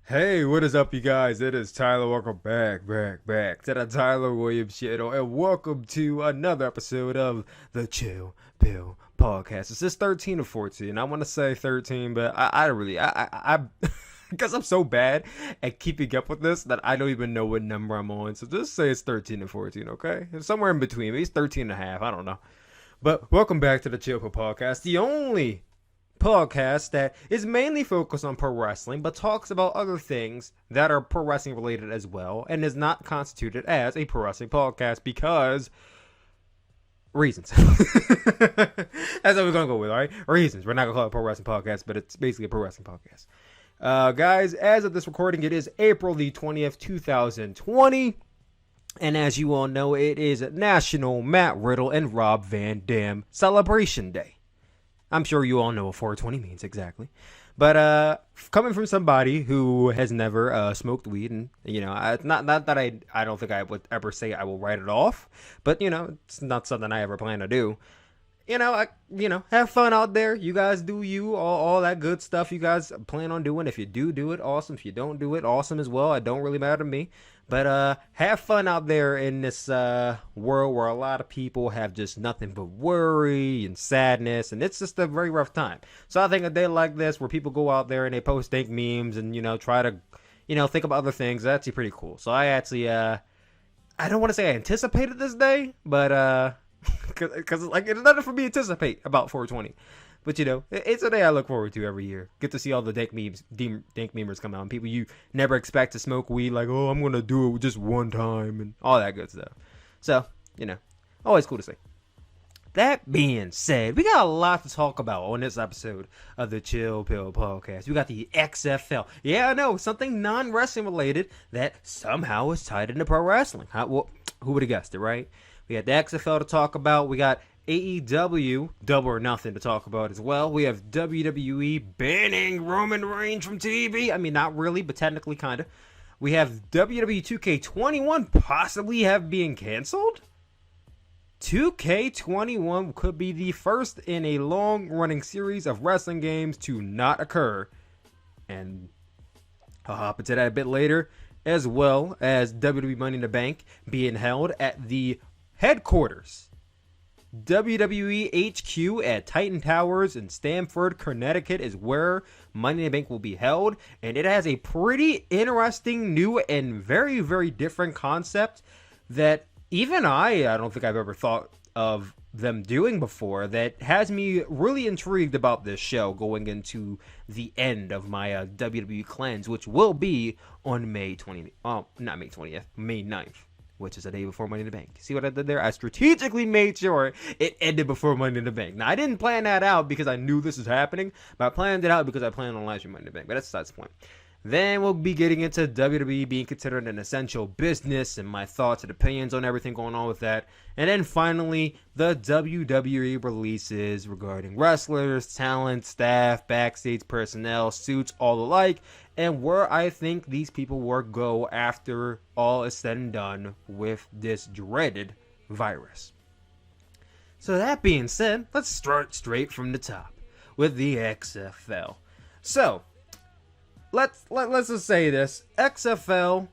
Hey, what is up, you guys? It is Tyler. Welcome back to the Tyler Williams channel, and welcome to another episode of the Chill Pill Podcast. This is 13 or 14. I want to say 13, but I because I'm so bad at keeping up with this that I don't even know what number I'm on. So just say it's 13 or 14, okay? It's somewhere in between. Maybe it's 13 and a half. I don't know. But welcome back to the Chill Pill Podcast, the only podcast that is mainly focused on pro wrestling but talks about other things that are pro wrestling related as well, and is not constituted as a pro wrestling podcast because reasons. That's what we're gonna go with. All right, reasons. We're not gonna call it a pro wrestling podcast, but it's basically a pro wrestling podcast. Guys, as of this recording, it is April the 20th 2020, and as you all know, it is National Matt Riddle and Rob Van Dam Celebration Day. I'm sure you all know what 420 means exactly. But coming from somebody who has never smoked weed, and not that I don't think I would ever say I will write it off, but it's not something I ever plan to do. Have fun out there. You guys do you, all that good stuff you guys plan on doing. If you do it, awesome. If you don't do it, awesome as well. It don't really matter to me. But have fun out there in this world where a lot of people have just nothing but worry and sadness, and it's just a very rough time. So I think a day like this, where people go out there and they post dank memes and try to think about other things, that's actually pretty cool. So I actually I don't want to say I anticipated this day, but because like it's nothing for me to anticipate about 420. But it's a day I look forward to every year. Get to see all the dank memers come out, and people you never expect to smoke weed, like, oh, I'm gonna do it just one time, and all that good stuff. So, always cool to see. That being said, we got a lot to talk about on this episode of the Chill Pill Podcast. We got the XFL. Yeah, I know, something non-wrestling related that somehow is tied into pro wrestling. Who would have guessed it, right? We got the XFL to talk about. We got AEW Double or Nothing to talk about as well. We have WWE banning Roman Reigns from TV. I mean, not really, but technically kind of. We have WWE 2K21 possibly being canceled. 2K21 could be the first in a long-running series of wrestling games to not occur. And I'll hop into that a bit later, as well as WWE Money in the Bank being held at the Headquarters, WWE HQ at Titan Towers in Stamford, Connecticut is where Money in the Bank will be held, and it has a pretty interesting, new, and very, very different concept that even I don't think I've ever thought of them doing before, that has me really intrigued about this show going into the end of my WWE cleanse, which will be on May 20th. Oh, not May 20th, May 9th. Which is a day before Money in the Bank. See what I did there? I strategically made sure it ended before Money in the Bank. Now, I didn't plan that out because I knew this was happening, but I planned it out because I planned on live stream Money in the Bank. But that's the point. Then we'll be getting into WWE being considered an essential business and my thoughts and opinions on everything going on with that. And then finally, the WWE releases regarding wrestlers, talent, staff, backstage personnel, suits, all alike, and where I think these people will go after all is said and done with this dreaded virus. So that being said, let's start straight from the top with the XFL. So let's just say this: XFL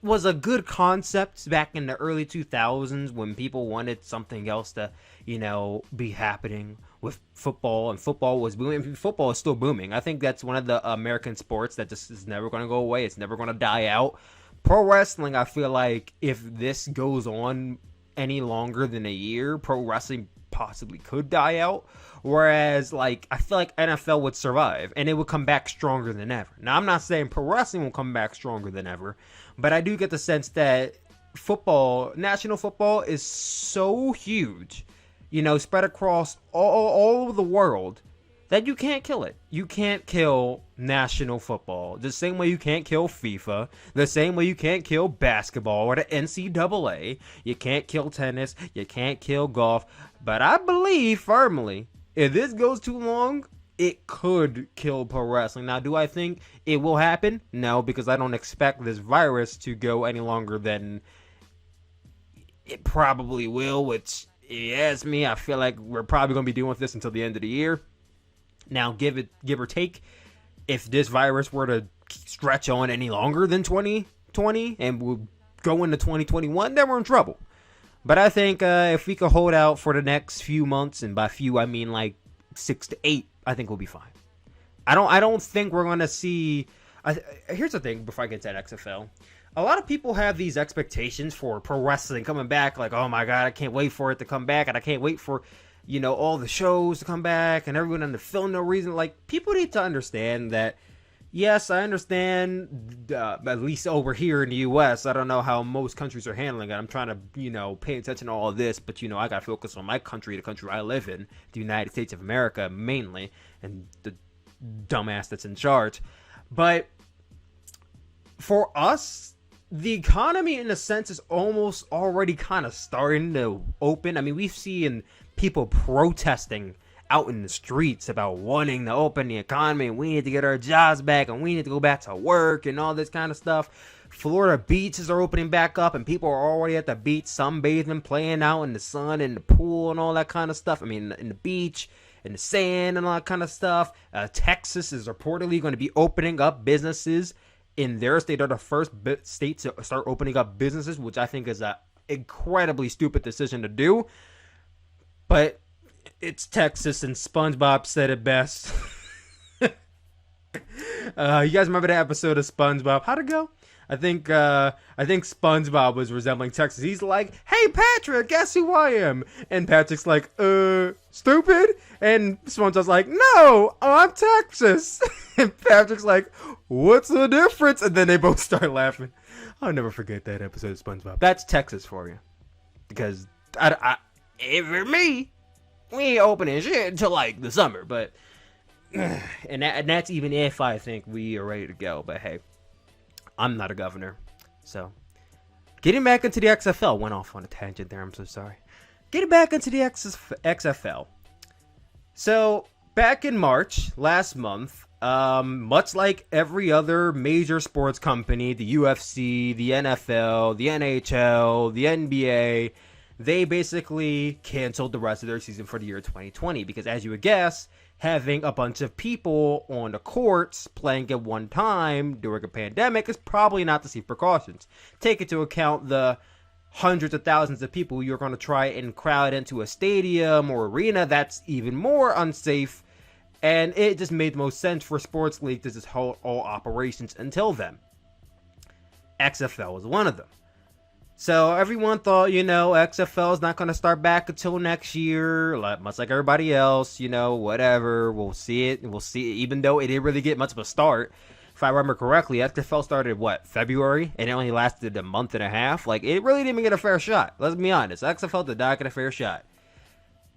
was a good concept back in the early 2000s when people wanted something else to, be happening with football, and football was booming. Football is still booming. I think that's one of the American sports that just is never going to go away. It's never going to die out. Pro wrestling, I feel like if this goes on any longer than a year, pro wrestling possibly could die out. Whereas, I feel like NFL would survive, and it would come back stronger than ever. Now, I'm not saying pro wrestling will come back stronger than ever, but I do get the sense that football, national football, is so huge, spread across all over the world, that you can't kill it. You can't kill national football. The same way you can't kill FIFA. The same way you can't kill basketball or the NCAA. You can't kill tennis. You can't kill golf. But I believe firmly, if this goes too long, it could kill pro wrestling. Now, do I think it will happen? No, because I don't expect this virus to go any longer than it probably will, which, if you ask me, I feel like we're probably going to be dealing with this until the end of the year. Now, give or take, if this virus were to stretch on any longer than 2020 and we'll go into 2021, then we're in trouble. But I think if we could hold out for the next few months, and by few I mean like 6 to 8, I think we'll be fine. I don't think we're gonna see. Here's the thing before I get to that XFL. A lot of people have these expectations for pro wrestling coming back, like, oh my god, I can't wait for it to come back, and I can't wait for, all the shows to come back, and everyone on the film, no reason. Like, people need to understand that, yes, I understand, at least over here in the U.S., I don't know how most countries are handling it. I'm trying to, pay attention to all of this, but, I got to focus on my country, the country I live in, the United States of America, mainly, and the dumbass that's in charge. But for us, the economy, in a sense, is almost already kind of starting to open. I mean, we've seen people protesting out in the streets about wanting to open the economy, and we need to get our jobs back, and we need to go back to work, and all this kind of stuff. Florida beaches are opening back up, and people are already at the beach, sunbathing, playing out in the sun, in the pool, and all that kind of stuff. I mean, in the beach, in the sand, and all that kind of stuff. Texas is reportedly going to be opening up businesses in their state. They're the first state to start opening up businesses, which I think is an incredibly stupid decision to do. But it's Texas, and SpongeBob said it best. You guys remember that episode of SpongeBob? How'd it go? I think SpongeBob was resembling Texas. He's like, "Hey Patrick, guess who I am?" And Patrick's like, stupid?" And SpongeBob's like, "No, I'm Texas." And Patrick's like, "What's the difference?" And then they both start laughing. I'll never forget that episode of SpongeBob. That's Texas for you. Because for me, we ain't opening shit until like the summer. But and that's even if I think we are ready to go. But hey, I'm not a governor. So, getting back into the XFL. Went off on a tangent there. I'm so sorry. Getting back into the XFL. So, back in March, last month, much like every other major sports company, the UFC, the NFL, the NHL, the NBA, they basically canceled the rest of their season for the year 2020. Because as you would guess, having a bunch of people on the courts playing at one time during a pandemic is probably not the safe precautions. Take into account the hundreds of thousands of people you're going to try and crowd into a stadium or arena. That's even more unsafe. And it just made the most sense for sports leagues to just hold all operations until then. XFL was one of them. So everyone thought, XFL is not going to start back until next year, much like everybody else, whatever. We'll see it. We'll see it, even though it didn't really get much of a start. If I remember correctly, XFL started, February? And it only lasted a month and a half? Like, it really didn't even get a fair shot. Let's be honest. XFL did not get a fair shot.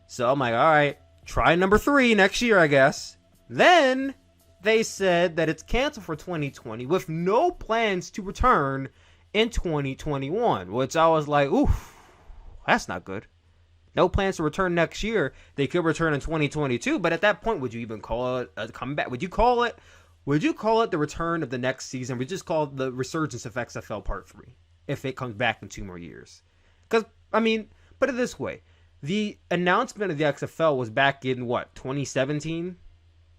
So I'm like, all right, try number 3 next year, I guess. Then they said that it's canceled for 2020 with no plans to return in 2021, which I was like, oof, that's not good. No plans to return next year. They could return in 2022, but at that point, would you even call it a comeback? Would you call it the return of the next season? Would you just call it the resurgence of XFL Part 3 if it comes back in 2 more years? Because, I mean, put it this way. The announcement of the XFL was back in, 2017?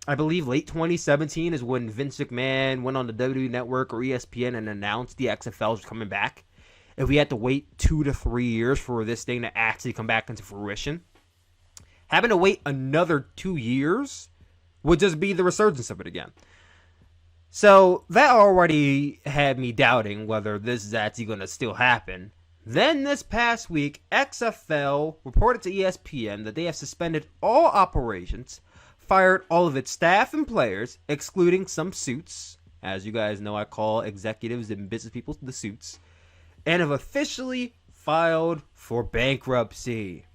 I believe late 2017 is when Vince McMahon went on the WWE Network or ESPN and announced the XFL was coming back. If we had to wait 2 to 3 years for this thing to actually come back into fruition, having to wait another 2 years would just be the resurgence of it again. So that already had me doubting whether this is actually going to still happen. Then this past week, XFL reported to ESPN that they have suspended all operations, fired all of its staff and players, excluding some suits. As you guys know, I call executives and business people the suits. And have officially filed for bankruptcy.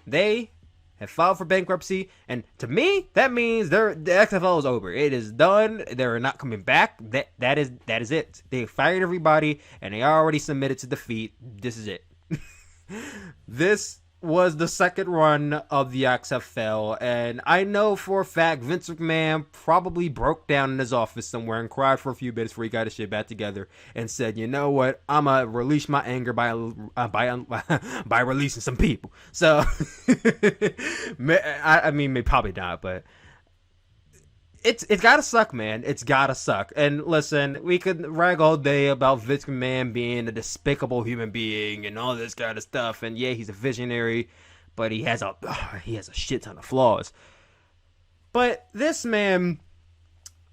They have filed for bankruptcy, and to me, that means the XFL is over. It is done. They're not coming back. That is it. They fired everybody, and they already submitted to defeat. This is it. This was the second run of the XFL, and I know for a fact Vince McMahon probably broke down in his office somewhere and cried for a few minutes before he got his shit back together and said, "You know what? I'm gonna release my anger by releasing some people." So, I mean, maybe probably not, but it's gotta suck, man. It's gotta suck. And listen, we could rag all day about Vince McMahon being a despicable human being and all this kind of stuff. And yeah, he's a visionary, but he has a shit ton of flaws. But this man,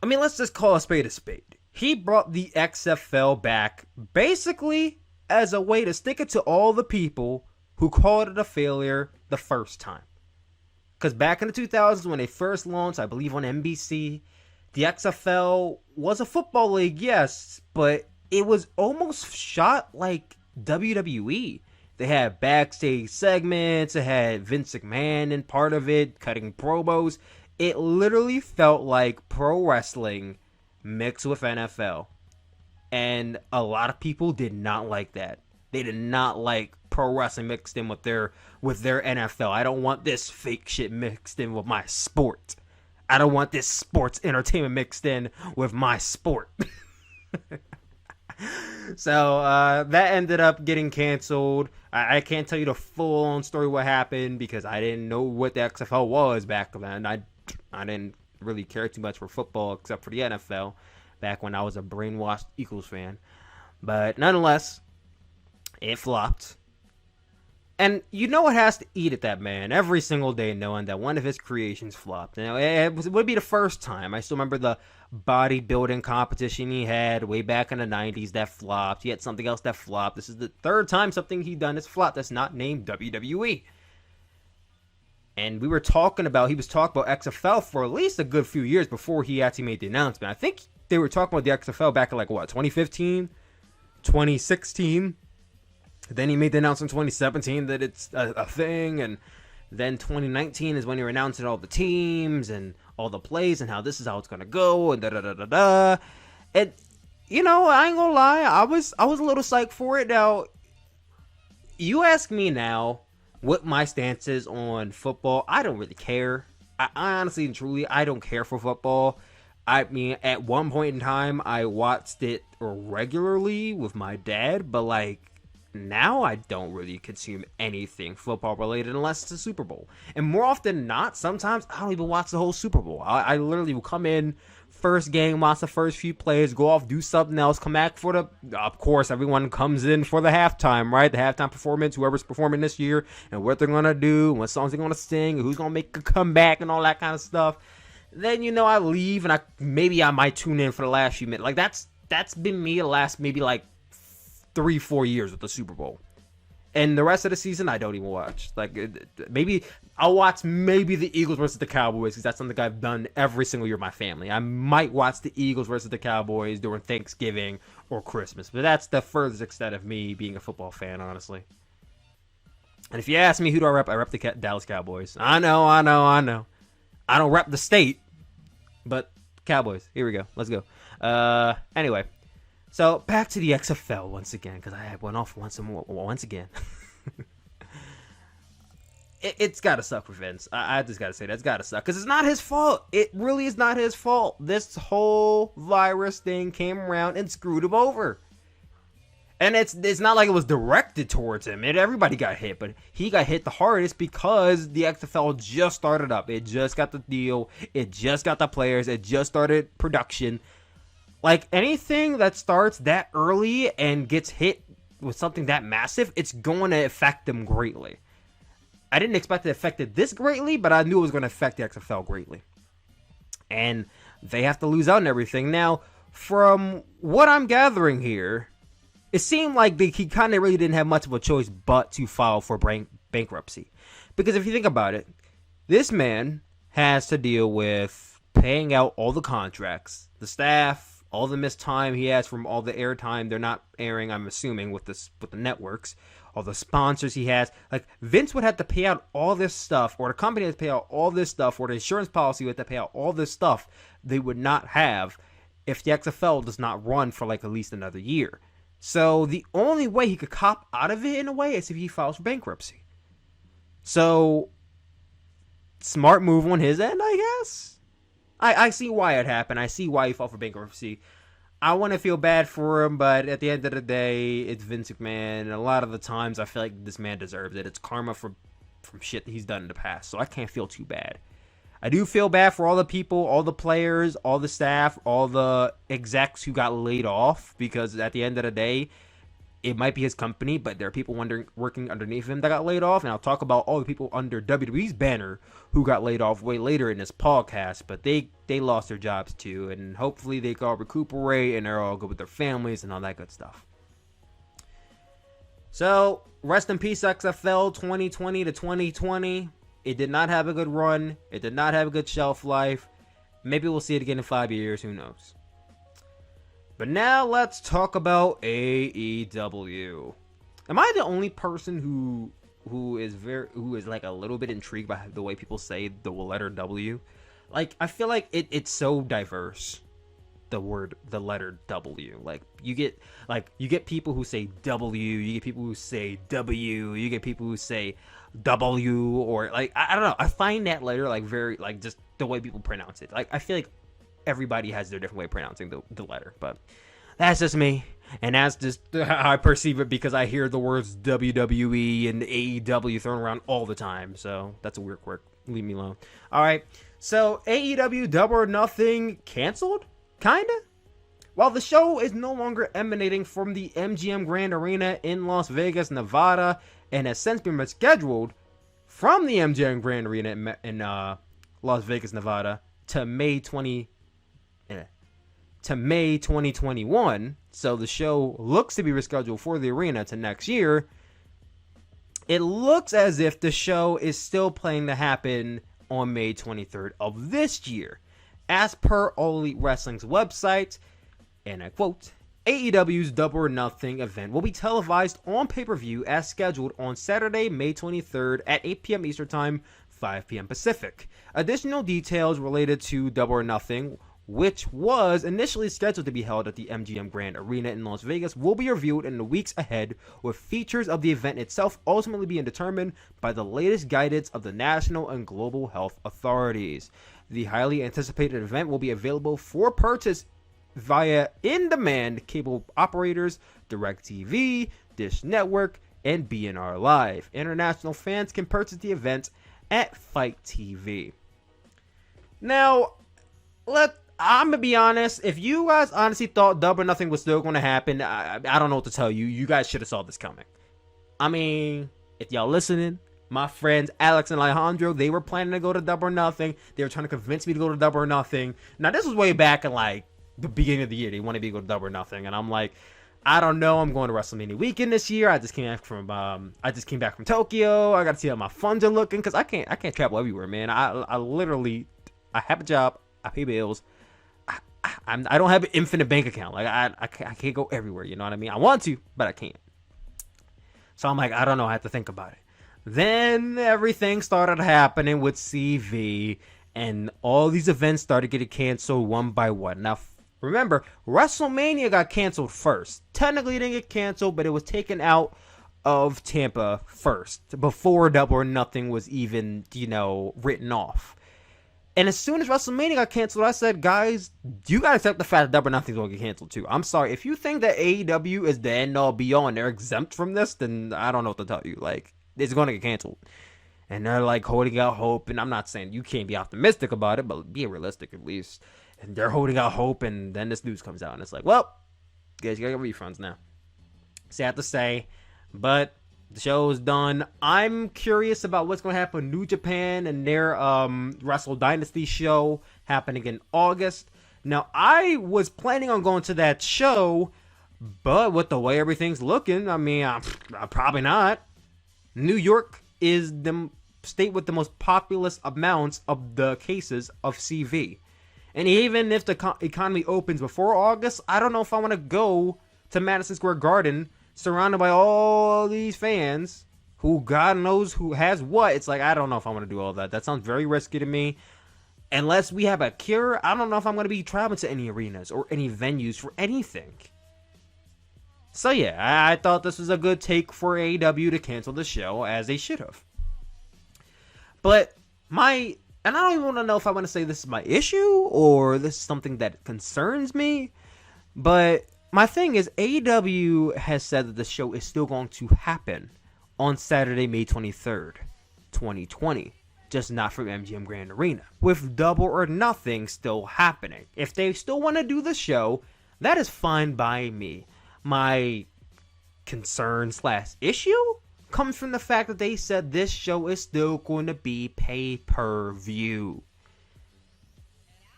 I mean, let's just call a spade a spade. He brought the XFL back basically as a way to stick it to all the people who called it a failure the first time. Because back in the 2000s when they first launched, I believe on NBC, the XFL was a football league, yes, but it was almost shot like WWE. They had backstage segments, it had Vince McMahon in part of it, cutting promos. It literally felt like pro wrestling mixed with NFL. And a lot of people did not like that. They did not like pro wrestling mixed in with their NFL. I don't want this fake shit mixed in with my sport. I don't want this sports entertainment mixed in with my sport. So that ended up getting canceled. I can't tell you the full-on story what happened because I didn't know what the XFL was back then. I didn't really care too much for football except for the NFL back when I was a brainwashed Eagles fan. But nonetheless, it flopped. And you know it has to eat at that man every single day knowing that one of his creations flopped. Now, it would be the first time. I still remember the bodybuilding competition he had way back in the 90s that flopped. He had something else that flopped. This is the third time something he done has flopped that's not named WWE. And he was talking about XFL for at least a good few years before he actually made the announcement. I think they were talking about the XFL back in 2015, 2016. Then he made the announcement in 2017 that it's a thing, and then 2019 is when he announced all the teams and all the plays and how this is how it's gonna go and da-da-da-da-da. And I ain't gonna lie, I was a little psyched for it. Now, you ask me now what my stance is on football. I don't really care. I honestly and truly, I don't care for football. I mean, at one point in time, I watched it regularly with my dad, but now I don't really consume anything football related unless it's a Super Bowl. And more often than not, sometimes I don't even watch the whole Super Bowl. I literally will come in, first game, watch the first few plays, go off, do something else, come back for of course, everyone comes in for the halftime, right? The halftime performance, whoever's performing this year, and what they're going to do, what songs they're going to sing, who's going to make a comeback, and all that kind of stuff. Then, I leave, and I might tune in for the last few minutes. That's been me the last maybe 3-4 years with the Super Bowl. And the rest of the season, I don't even watch. Maybe I'll watch the Eagles versus the Cowboys because that's something I've done every single year with my family. I might watch the Eagles versus the Cowboys during Thanksgiving or Christmas. But that's the furthest extent of me being a football fan, honestly. And if you ask me who do I rep the Dallas Cowboys. I know. I don't rep the state, but Cowboys. Here we go. Let's go. Anyway. So, back to the XFL once again, because I went off once again. It's got to suck for Vince. I just got to say that. It's got to suck, because it's not his fault. It really is not his fault. This whole virus thing came around and screwed him over. And it's not like it was directed towards him. Everybody got hit, but he got hit the hardest because the XFL just started up. It just got the deal. It just got the players. It just started production. Anything that starts that early and gets hit with something that massive, it's going to affect them greatly. I didn't expect it to affect it this greatly, but I knew it was going to affect the XFL greatly. And they have to lose out on everything. Now, from what I'm gathering here, it seemed like he kind of really didn't have much of a choice but to file for bankruptcy. Because if you think about it, this man has to deal with paying out all the contracts, the staff, all the missed time he has from all the airtime they're not airing, I'm assuming, with the networks, all the sponsors he has. Vince would have to pay out all this stuff, or the company has to pay out all this stuff, or the insurance policy would have to pay out all this stuff they would not have if the XFL does not run for at least another year. So the only way he could cop out of it in a way is if he files for bankruptcy. So, smart move on his end, I guess. I see why it happened. I see why he filed for bankruptcy. I want to feel bad for him, but at the end of the day, it's Vince McMahon. And a lot of the times, I feel like this man deserves it. It's karma from shit that he's done in the past. So I can't feel too bad. I do feel bad for all the people, all the players, all the staff, all the execs who got laid off, because at the end of the day, it might be his company, but there are people working underneath him that got laid off. And I'll talk about all the people under WWE's banner who got laid off way later in this podcast, but they lost their jobs too. And hopefully they can all recuperate and they're all good with their families and all that good stuff. So, rest in peace, XFL 2020 to 2020. It did not have a good run. It did not have a good shelf life. Maybe we'll see it again in 5 years. Who knows? But now let's talk about AEW. Am I the only person who is like a little bit intrigued by the way people say the letter W? Like, I feel like it's so diverse. The letter W. Like you get people who say W, you get people who say W, you get people who say W, or like I don't know. I find that letter like very like just the way people pronounce it. Like I feel like everybody has their different way of pronouncing the letter, but that's just me, and that's just how I perceive it because I hear the words WWE and AEW thrown around all the time. So that's a weird quirk. Leave me alone. All right. So AEW Double or Nothing canceled, kinda. While the show is no longer emanating from the MGM Grand Arena in Las Vegas, Nevada, and has since been rescheduled from the MGM Grand Arena in Las Vegas, Nevada, to May 2021. So the show looks to be rescheduled for the arena to next year. It looks as if the show is still planning to happen on May 23rd of this year. As per All Elite Wrestling's website, and I quote, AEW's Double or Nothing event will be televised on pay-per-view as scheduled on Saturday, May 23rd at 8 p.m. Eastern Time, 5 p.m. Pacific. Additional details related to Double or Nothing, which was initially scheduled to be held at the MGM Grand Arena in Las Vegas, will be revealed in the weeks ahead, with features of the event itself ultimately being determined by the latest guidance of the national and global health authorities. The highly anticipated event will be available for purchase via in-demand cable operators, DirecTV, Dish Network, and BNR Live. International fans can purchase the event at Fight TV. Now, I'm going to be honest. If you guys honestly thought Double or Nothing was still going to happen, I don't know what to tell you. You guys should have saw this coming. I mean, if y'all listening, my friends Alex and Alejandro, they were planning to go to Double or Nothing. They were trying to convince me to go to Double or Nothing. Now, this was way back in like the beginning of the year. They wanted me to go to Double or Nothing, and I'm like, I don't know. I'm going to WrestleMania weekend this year. I just came back from Tokyo. I got to see how my funds are looking because I can't travel everywhere, man. I literally have a job. I pay bills. I don't have an infinite bank account. Like I can't go everywhere. You know what I mean? I want to, but I can't. So I'm like, I don't know. I have to think about it. Then everything started happening with CV, and all these events started getting canceled one by one. Now, remember, WrestleMania got canceled first. Technically, it didn't get canceled, but it was taken out of Tampa first, before Double or Nothing was even, written off. And as soon as WrestleMania got canceled, I said, guys, you gotta accept the fact that Double or Nothing's gonna get canceled too. I'm sorry. If you think that AEW is the end all be all and they're exempt from this, then I don't know what to tell you. Like, it's gonna get canceled. And they're like holding out hope. And I'm not saying you can't be optimistic about it, but be realistic at least. And they're holding out hope, and then this news comes out, and it's like, well, guys, you gotta get refunds now. Sad to say, but the show is done. I'm curious about what's going to happen with New Japan and their Wrestle Dynasty show happening in August. Now, I was planning on going to that show, but with the way everything's looking, I mean, I'm probably not. New York is the state with the most populous amounts of the cases of CV. And even if the economy opens before August, I don't know if I want to go to Madison Square Garden surrounded by all these fans who God knows who has what. It's like, I don't know if I want to do all that. That sounds very risky to me. Unless we have a cure, I don't know if I'm going to be traveling to any arenas or any venues for anything. So yeah, I thought this was a good take for AEW to cancel the show, as they should have. But and I don't even want to know if I want to say this is my issue or this is something that concerns me, but my thing is, AEW has said that the show is still going to happen on Saturday, May 23rd, 2020. just not from MGM Grand Arena. With Double or Nothing still happening, if they still want to do the show, that is fine by me. My concern / issue comes from the fact that they said this show is still going to be pay-per-view.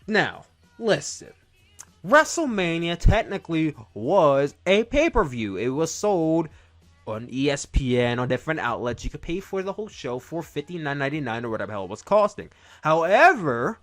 Now, listen. WrestleMania technically was a pay-per-view. It was sold on ESPN, on different outlets. You could pay for the whole show for $59.99 or whatever the hell it was costing. However,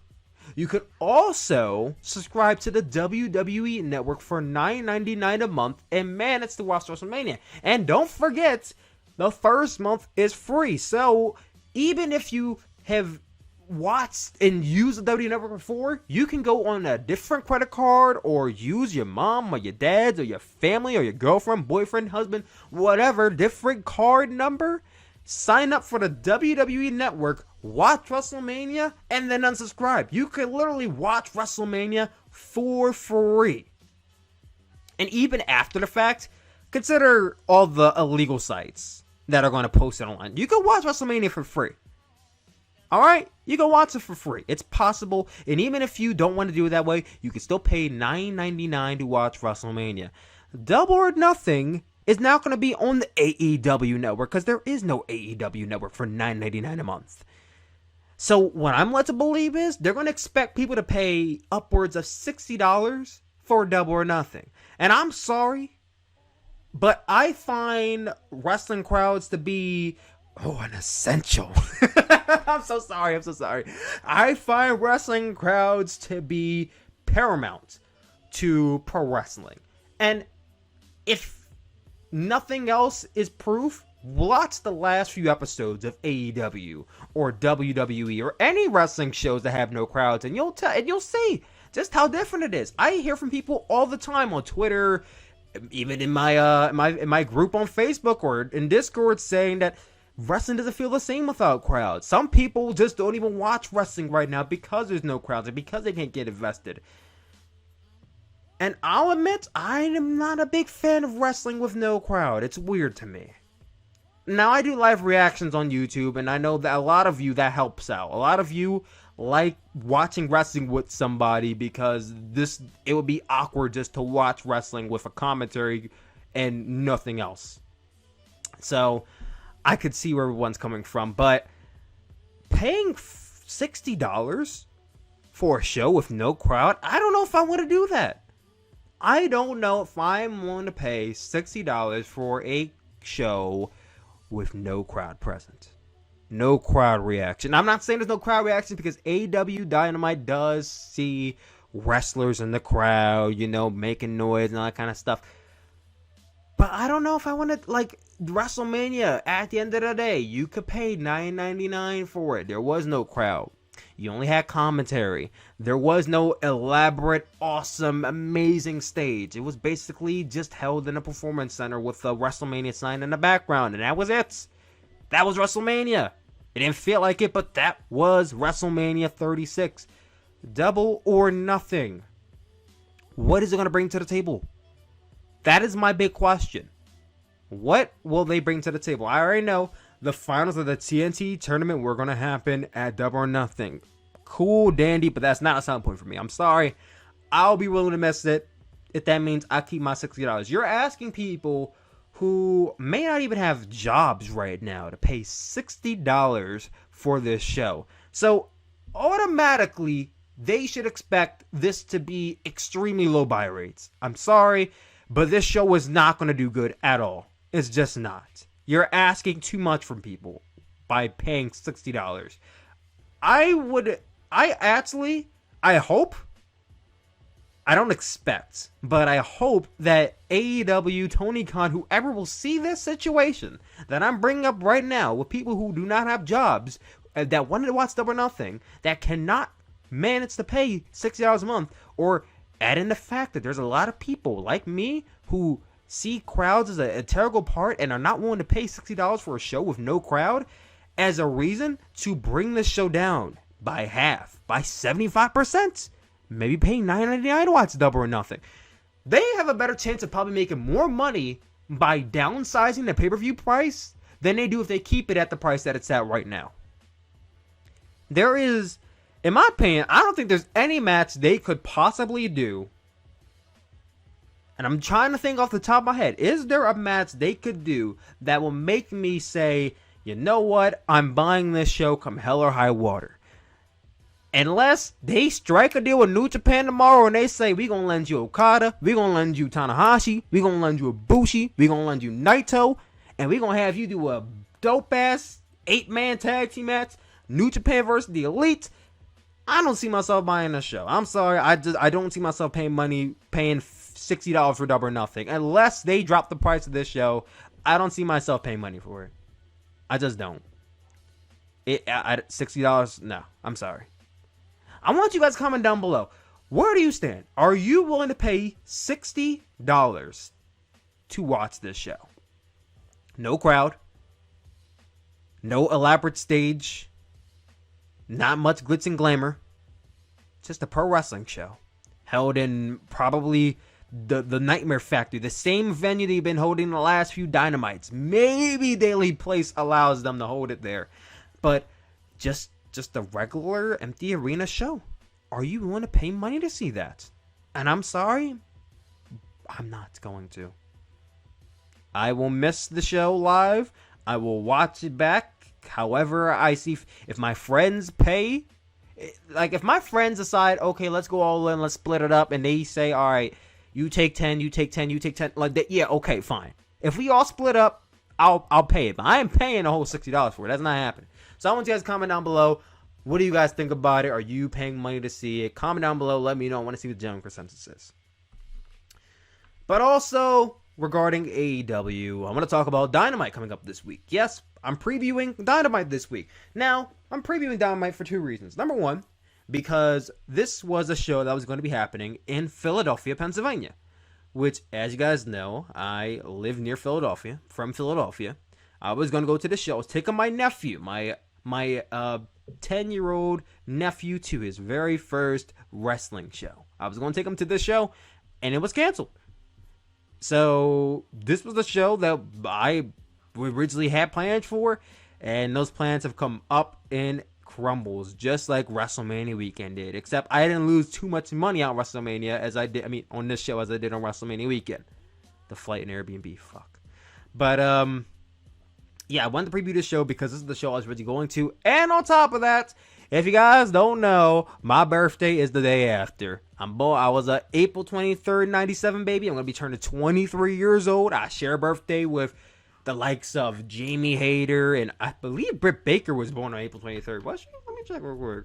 you could also subscribe to the WWE Network for $9.99 a month and manage to watch WrestleMania. And don't forget, the first month is free. So even if you have watched and used the WWE Network before, you can go on a different credit card or use your mom or your dad's or your family or your girlfriend, boyfriend, husband, whatever, different card number, sign up for the WWE Network, watch WrestleMania, and then unsubscribe. You could literally watch WrestleMania for free. And even after the fact, consider all the illegal sites that are going to post it online. You can watch WrestleMania for free. Alright? You can watch it for free. It's possible. And even if you don't want to do it that way, you can still pay $9.99 to watch WrestleMania. Double or Nothing is now going to be on the AEW Network, because there is no AEW Network for $9.99 a month. So what I'm led to believe is they're going to expect people to pay upwards of $60 for Double or Nothing. And I'm sorry, but I find wrestling crowds to be an essential. I'm so sorry. I find wrestling crowds to be paramount to pro wrestling. And if nothing else is proof, watch the last few episodes of AEW or WWE or any wrestling shows that have no crowds, and you'll see just how different it is. I hear from people all the time on Twitter, even in my group on Facebook or in Discord, saying that wrestling doesn't feel the same without crowds. Some people just don't even watch wrestling right now because there's no crowds and because they can't get invested. And I'll admit, I am not a big fan of wrestling with no crowd. It's weird to me. Now, I do live reactions on YouTube, and I know that a lot of you, that helps out. A lot of you like watching wrestling with somebody because it would be awkward just to watch wrestling with a commentary and nothing else. So I could see where everyone's coming from, but paying $60 for a show with no crowd, I don't know if I want to do that. I don't know if I'm willing to pay $60 for a show with no crowd present. No crowd reaction. I'm not saying there's no crowd reaction because AEW Dynamite does see wrestlers in the crowd, making noise and all that kind of stuff. But I don't know if I want to, WrestleMania, at the end of the day, you could pay $9.99 for it. There was no crowd. You only had commentary. There was no elaborate, awesome, amazing stage. It was basically just held in a performance center with a WrestleMania sign in the background, and that was it. That was WrestleMania. It didn't feel like it, but that was WrestleMania 36. Double or Nothing. What is it going to bring to the table? That is my big question. What will they bring to the table? I already know the finals of the TNT tournament were going to happen at Double or Nothing. Cool, dandy, but that's not a selling point for me. I'm sorry. I'll be willing to miss it if that means I keep my $60. You're asking people who may not even have jobs right now to pay $60 for this show. So automatically, they should expect this to be extremely low buy rates. I'm sorry, but this show is not going to do good at all. It's just not. You're asking too much from people by paying $60. I hope, I don't expect, but I hope that AEW, Tony Khan, whoever will see this situation that I'm bringing up right now with people who do not have jobs, that wanted to watch Double or Nothing, that cannot manage to pay $60 a month, or add in the fact that there's a lot of people like me who see crowds as a integral part and are not willing to pay $60 for a show with no crowd as a reason to bring this show down by half, by 75%. Maybe paying $9.99 to watch Double or Nothing. They have a better chance of probably making more money by downsizing the pay-per-view price than they do if they keep it at the price that it's at right now. There is, in my opinion, I don't think there's any match they could possibly do. And I'm trying to think off the top of my head. Is there a match they could do that will make me say, you know what? I'm buying this show come hell or high water. Unless they strike a deal with New Japan tomorrow and they say, we going to lend you Okada, we going to lend you Tanahashi, we going to lend you Ibushi, we going to lend you Naito, and we going to have you do a dope-ass 8-man tag team match, New Japan versus the Elite. I don't see myself buying the show. I'm sorry. I don't see myself paying $60 for Double or Nothing. Unless they drop the price of this show, I don't see myself paying money for it. I just don't. $60? No. I'm sorry. I want you guys to comment down below. Where do you stand? Are you willing to pay $60 to watch this show? No crowd. No elaborate stage. Not much glitz and glamour. Just a pro wrestling show. Held in probably the Nightmare Factory. The same venue they've been holding the last few Dynamites. Maybe Daily Place allows them to hold it there. But just a regular empty arena show. Are you willing to pay money to see that? And I'm sorry, I'm not going to. I will miss the show live. I will watch it back. However I see, if my friends pay, like if my friends decide, okay, let's go all in, let's split it up, and they say, all right, you take 10, you take 10, you take 10, like that, yeah, okay, fine. If we all split up, I'll pay it. But I am paying the whole $60 for it. That's not happening. So I want you guys to comment down below. What do you guys think about it? Are you paying money to see it? Comment down below. Let me know. I want to see what the general consensus is. But also, regarding AEW, I want to talk about Dynamite coming up this week. Yes, I'm previewing Dynamite this week. Now, I'm previewing Dynamite for two reasons. Number one, because this was a show that was going to be happening in Philadelphia, Pennsylvania. Which, as you guys know, I live near Philadelphia, from Philadelphia. I was going to go to the show. I was taking my nephew, my 10-year-old nephew, to his very first wrestling show. I was going to take him to this show, and it was canceled. So this was the show that I originally had plans for, and those plans have come up in crumbles, just like WrestleMania weekend did. Except I didn't lose too much money on WrestleMania as I did. I mean, on this show as I did on WrestleMania weekend. The flight and Airbnb, fuck. But yeah, I wanted to preview this show because this is the show I was really going to. And on top of that, if you guys don't know, my birthday is the day after. I was a April 23rd, 97 baby. I'm going to be turning 23 years old. I share a birthday with the likes of Jamie Hayter, and I believe Britt Baker was born on April 23rd. Was she? Let me check real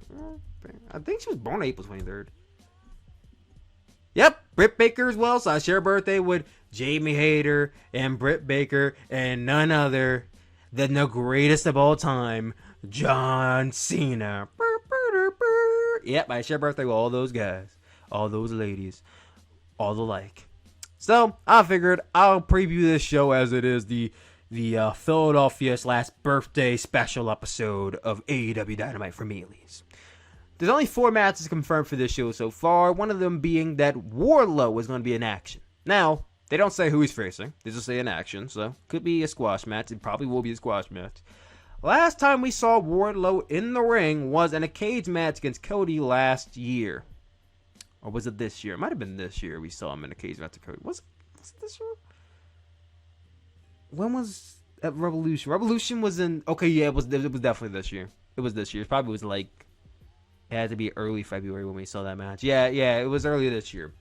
quick. I think she was born on April 23rd. Yep, Britt Baker as well. So I share a birthday with Jamie Hayter and Britt Baker, and none other than the greatest of all time, John Cena. Yep, I share a birthday with all those guys, all those ladies, all the like. So I figured I'll preview this show as it is the Philadelphia/birthday special episode of AEW Dynamite for me, at least. There's only 4 matches confirmed for this show so far, one of them being that Wardlow is going to be in action. Now, they don't say who he's facing. They just say in action, so could be a squash match. It probably will be a squash match. Last time we saw Wardlow in the ring was in a cage match against Cody last year. Or was it this year? It might have been this year we saw him in a cage match with Cody. Was it this year? When was at Revolution? Revolution was in... Okay, yeah, it was definitely this year. It was this year. It probably was like... It had to be early February when we saw that match. Yeah, it was earlier this year.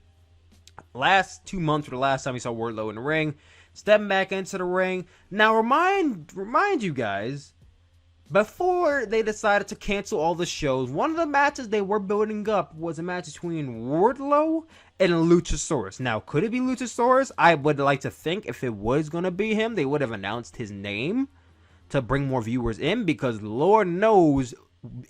Last 2 months were the last time we saw Wardlow in the ring. Stepping back into the ring. Now, remind you guys, before they decided to cancel all the shows, one of the matches they were building up was a match between Wardlow and Luchasaurus. Now, could it be Luchasaurus? I would like to think if it was going to be him, they would have announced his name to bring more viewers in, because Lord knows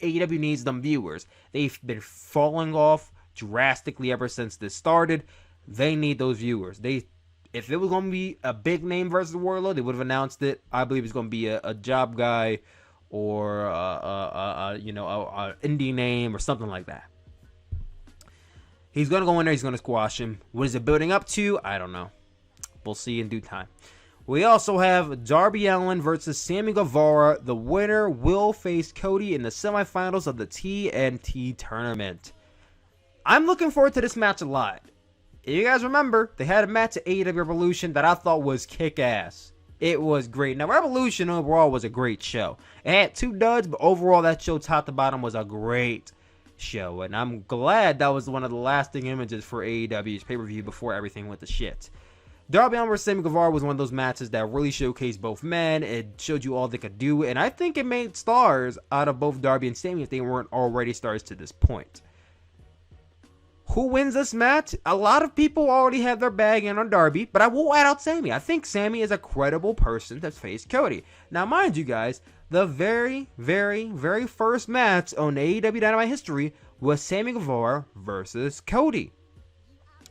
AEW needs them viewers. They've been falling off drastically ever since this started. They need those viewers. If it was going to be a big name versus Wardlow, they would have announced it. I believe it's going to be a job guy or a indie name or something like that. He's going to go in there. He's going to squash him. What is it building up to? I don't know. We'll see in due time. We also have Darby Allin versus Sammy Guevara. The winner will face Cody in the semifinals of the TNT tournament. I'm looking forward to this match a lot. If you guys remember, they had a match at AEW Revolution that I thought was kick-ass. It was great. Now, Revolution overall was a great show. It had 2 duds, but overall that show top to bottom was a great show. And I'm glad that was one of the lasting images for AEW's pay-per-view before everything went to shit. Darby Allin vs. Sammy Guevara was one of those matches that really showcased both men. It showed you all they could do, and I think it made stars out of both Darby and Sammy if they weren't already stars to this point. Who wins this match? A lot of people already have their bag in on Darby, but I will add out Sammy. I think Sammy is a credible person to face Cody. Now, mind you guys, the very, very, very first match on AEW Dynamite history was Sammy Guevara versus Cody.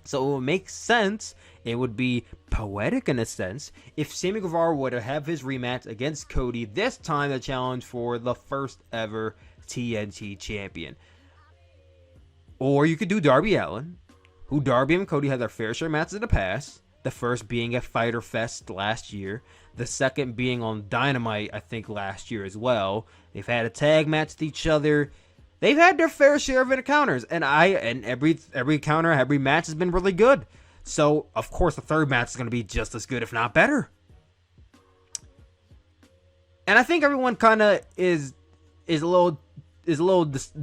So it would make sense, it would be poetic in a sense, if Sammy Guevara would have his rematch against Cody, this time the challenge for the first ever TNT champion. Or you could do Darby Allin, who Darby and Cody had their fair share matches in the past, the first being at Fyter Fest last year, the second being on Dynamite, I think, last year as well. They've had a tag match with each other. They've had their fair share of encounters, and every encounter, every match has been really good. So, of course, the third match is going to be just as good, if not better. And I think everyone kind of is a little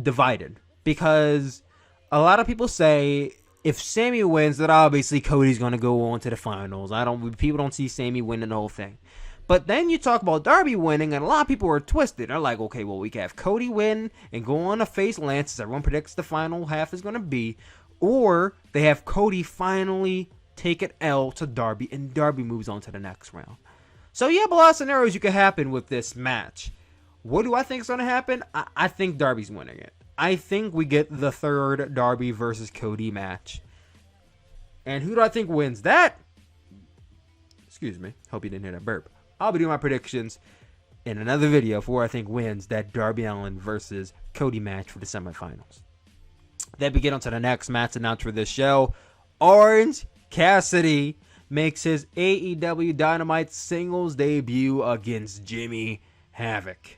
divided, because a lot of people say if Sammy wins, then obviously Cody's going to go on to the finals. People don't see Sammy winning the whole thing. But then you talk about Darby winning, and a lot of people are twisted. They're like, okay, well, we can have Cody win and go on to face Lance, as everyone predicts the final half is going to be. Or they have Cody finally take an L to Darby, and Darby moves on to the next round. So you have a lot of scenarios you could happen with this match. What do I think is going to happen? I think Darby's winning it. I think we get the third Darby versus Cody match. And who do I think wins that? Excuse me. Hope you didn't hear that burp. I'll be doing my predictions in another video for who I think wins that Darby Allin versus Cody match for the semifinals. Then we get on to the next match announced for this show. Orange Cassidy makes his AEW Dynamite singles debut against Jimmy Havoc.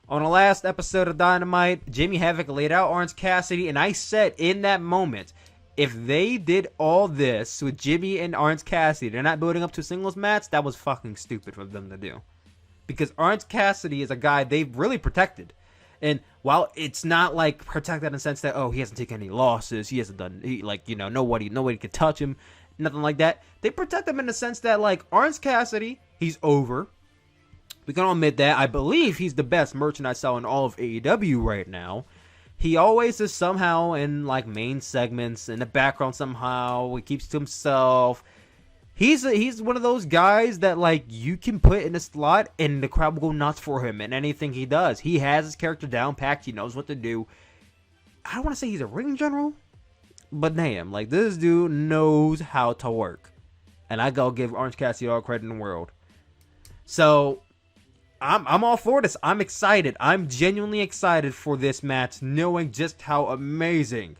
On the last episode of Dynamite, Jimmy Havoc laid out Orange Cassidy, and I said in that moment, if they did all this with Jimmy and Orange Cassidy, they're not building up to a singles match, that was fucking stupid for them to do. Because Orange Cassidy is a guy they've really protected. And while it's not like protected in the sense that, oh, he hasn't taken any losses, he hasn't done, nobody can touch him, nothing like that. They protect him in the sense that, like, Orange Cassidy, he's over. We can all admit that. I believe he's the best merchandise seller in all of AEW right now. He always is somehow in, like, main segments, in the background somehow. He keeps to himself. He's one of those guys that, like, you can put in a slot and the crowd will go nuts for him and anything he does. He has his character down packed. He knows what to do. I don't want to say he's a ring general, but damn, like, this dude knows how to work. And I gotta give Orange Cassidy all credit in the world. So I'm all for this. I'm excited. I'm genuinely excited for this match, knowing just how amazing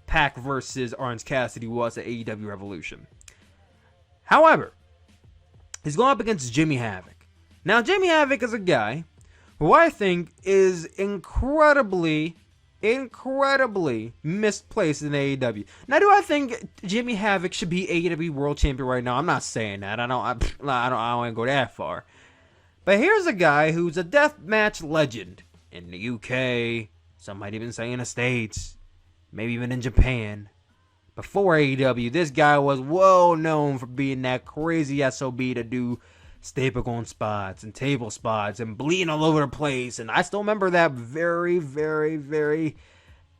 Pac versus Orange Cassidy was at AEW Revolution. However, he's going up against Jimmy Havoc. Now, Jimmy Havoc is a guy who I think is incredibly misplaced in AEW. Now, do I think Jimmy Havoc should be AEW World Champion right now? I'm not saying that. I don't want to go that far. But here's a guy who's a deathmatch legend in the UK. Some might even say in the States, maybe even in Japan. Before AEW, this guy was well known for being that crazy SOB to do staple gun spots and table spots and bleeding all over the place. And I still remember that very, very, very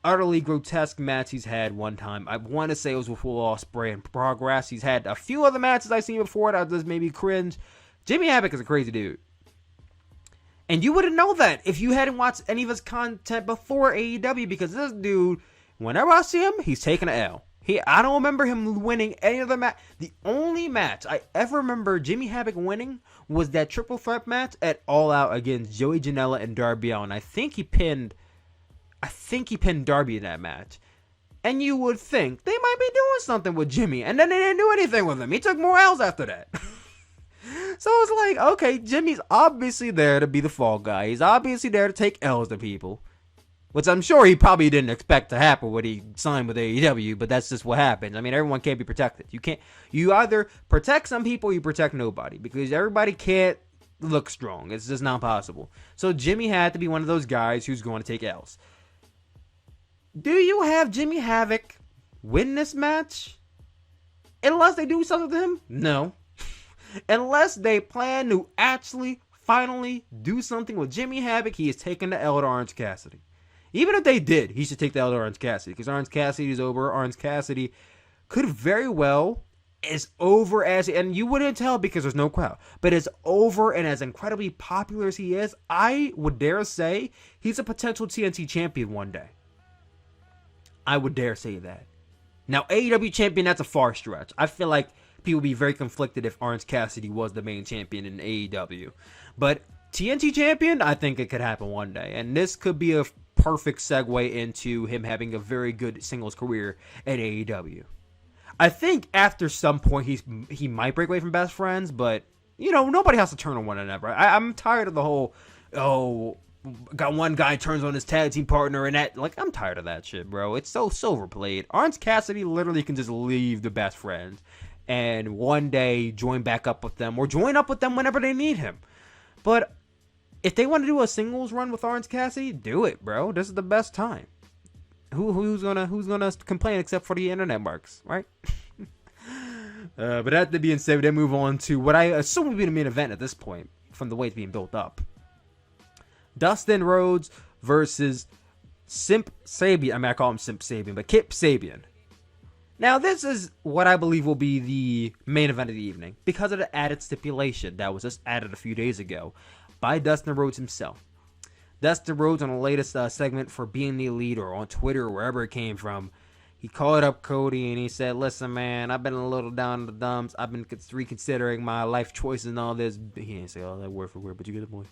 utterly grotesque match he's had one time. I want to say it was with Will Ospreay and Progress. He's had a few other matches I've seen before that just made me cringe. Jimmy Havoc is a crazy dude. And you wouldn't know that if you hadn't watched any of his content before AEW, because this dude, whenever I see him, he's taking an L. I don't remember him winning any other match. The only match I ever remember Jimmy Havoc winning was that triple threat match at All Out against Joey Janela and Darby Allin. I think he pinned Darby in that match. And you would think they might be doing something with Jimmy, and then they didn't do anything with him. He took more L's after that. So it's like, okay, Jimmy's obviously there to be the fall guy. He's obviously there to take L's to people. Which I'm sure he probably didn't expect to happen when he signed with AEW, but that's just what happens. I mean, everyone can't be protected. You either protect some people or you protect nobody, because everybody can't look strong. It's just not possible. So Jimmy had to be one of those guys who's going to take L's. Do you have Jimmy Havoc win this match? Unless they do something to him? No. Unless they plan to actually, finally do something with Jimmy Havoc, he is taking the L to Orange Cassidy. Even if they did, he should take the L to Orange Cassidy, because Orange Cassidy is over. Orange Cassidy could very well, as over as, and you wouldn't tell because there's no crowd, but as over and as incredibly popular as he is, I would dare say he's a potential TNT champion one day. I would dare say that. Now, AEW champion, that's a far stretch. I feel like people would be very conflicted if Orange Cassidy was the main champion in AEW. But TNT champion, I think it could happen one day. And this could be a perfect segue into him having a very good singles career at AEW. I think after some point he might break away from Best Friends, but you know, nobody has to turn on one another. I'm tired of the whole, got one guy turns on his tag team partner and that, like, I'm tired of that shit, bro. It's so overplayed. Orange Cassidy literally can just leave the Best Friends and one day join back up with them or join up with them whenever they need him. But if they want to do a singles run with Orange Cassidy, do it, bro. This is the best time. Who's gonna complain except for the internet marks, right? But that being said, we then move on to what I assume will be the main event at this point, from the way it's being built up. Dustin Rhodes versus Simp Sabian. I mean, I call him Simp Sabian, but Kip Sabian. Now, this is what I believe will be the main event of the evening, because of the added stipulation that was just added a few days ago by Dustin Rhodes himself. Dustin Rhodes, on the latest segment for Being the Elite, or on Twitter, or wherever it came from, he called up Cody and he said, listen, man, I've been a little down in the dumps. I've been reconsidering my life choices and all this. He didn't say all that word for word, but you get the point.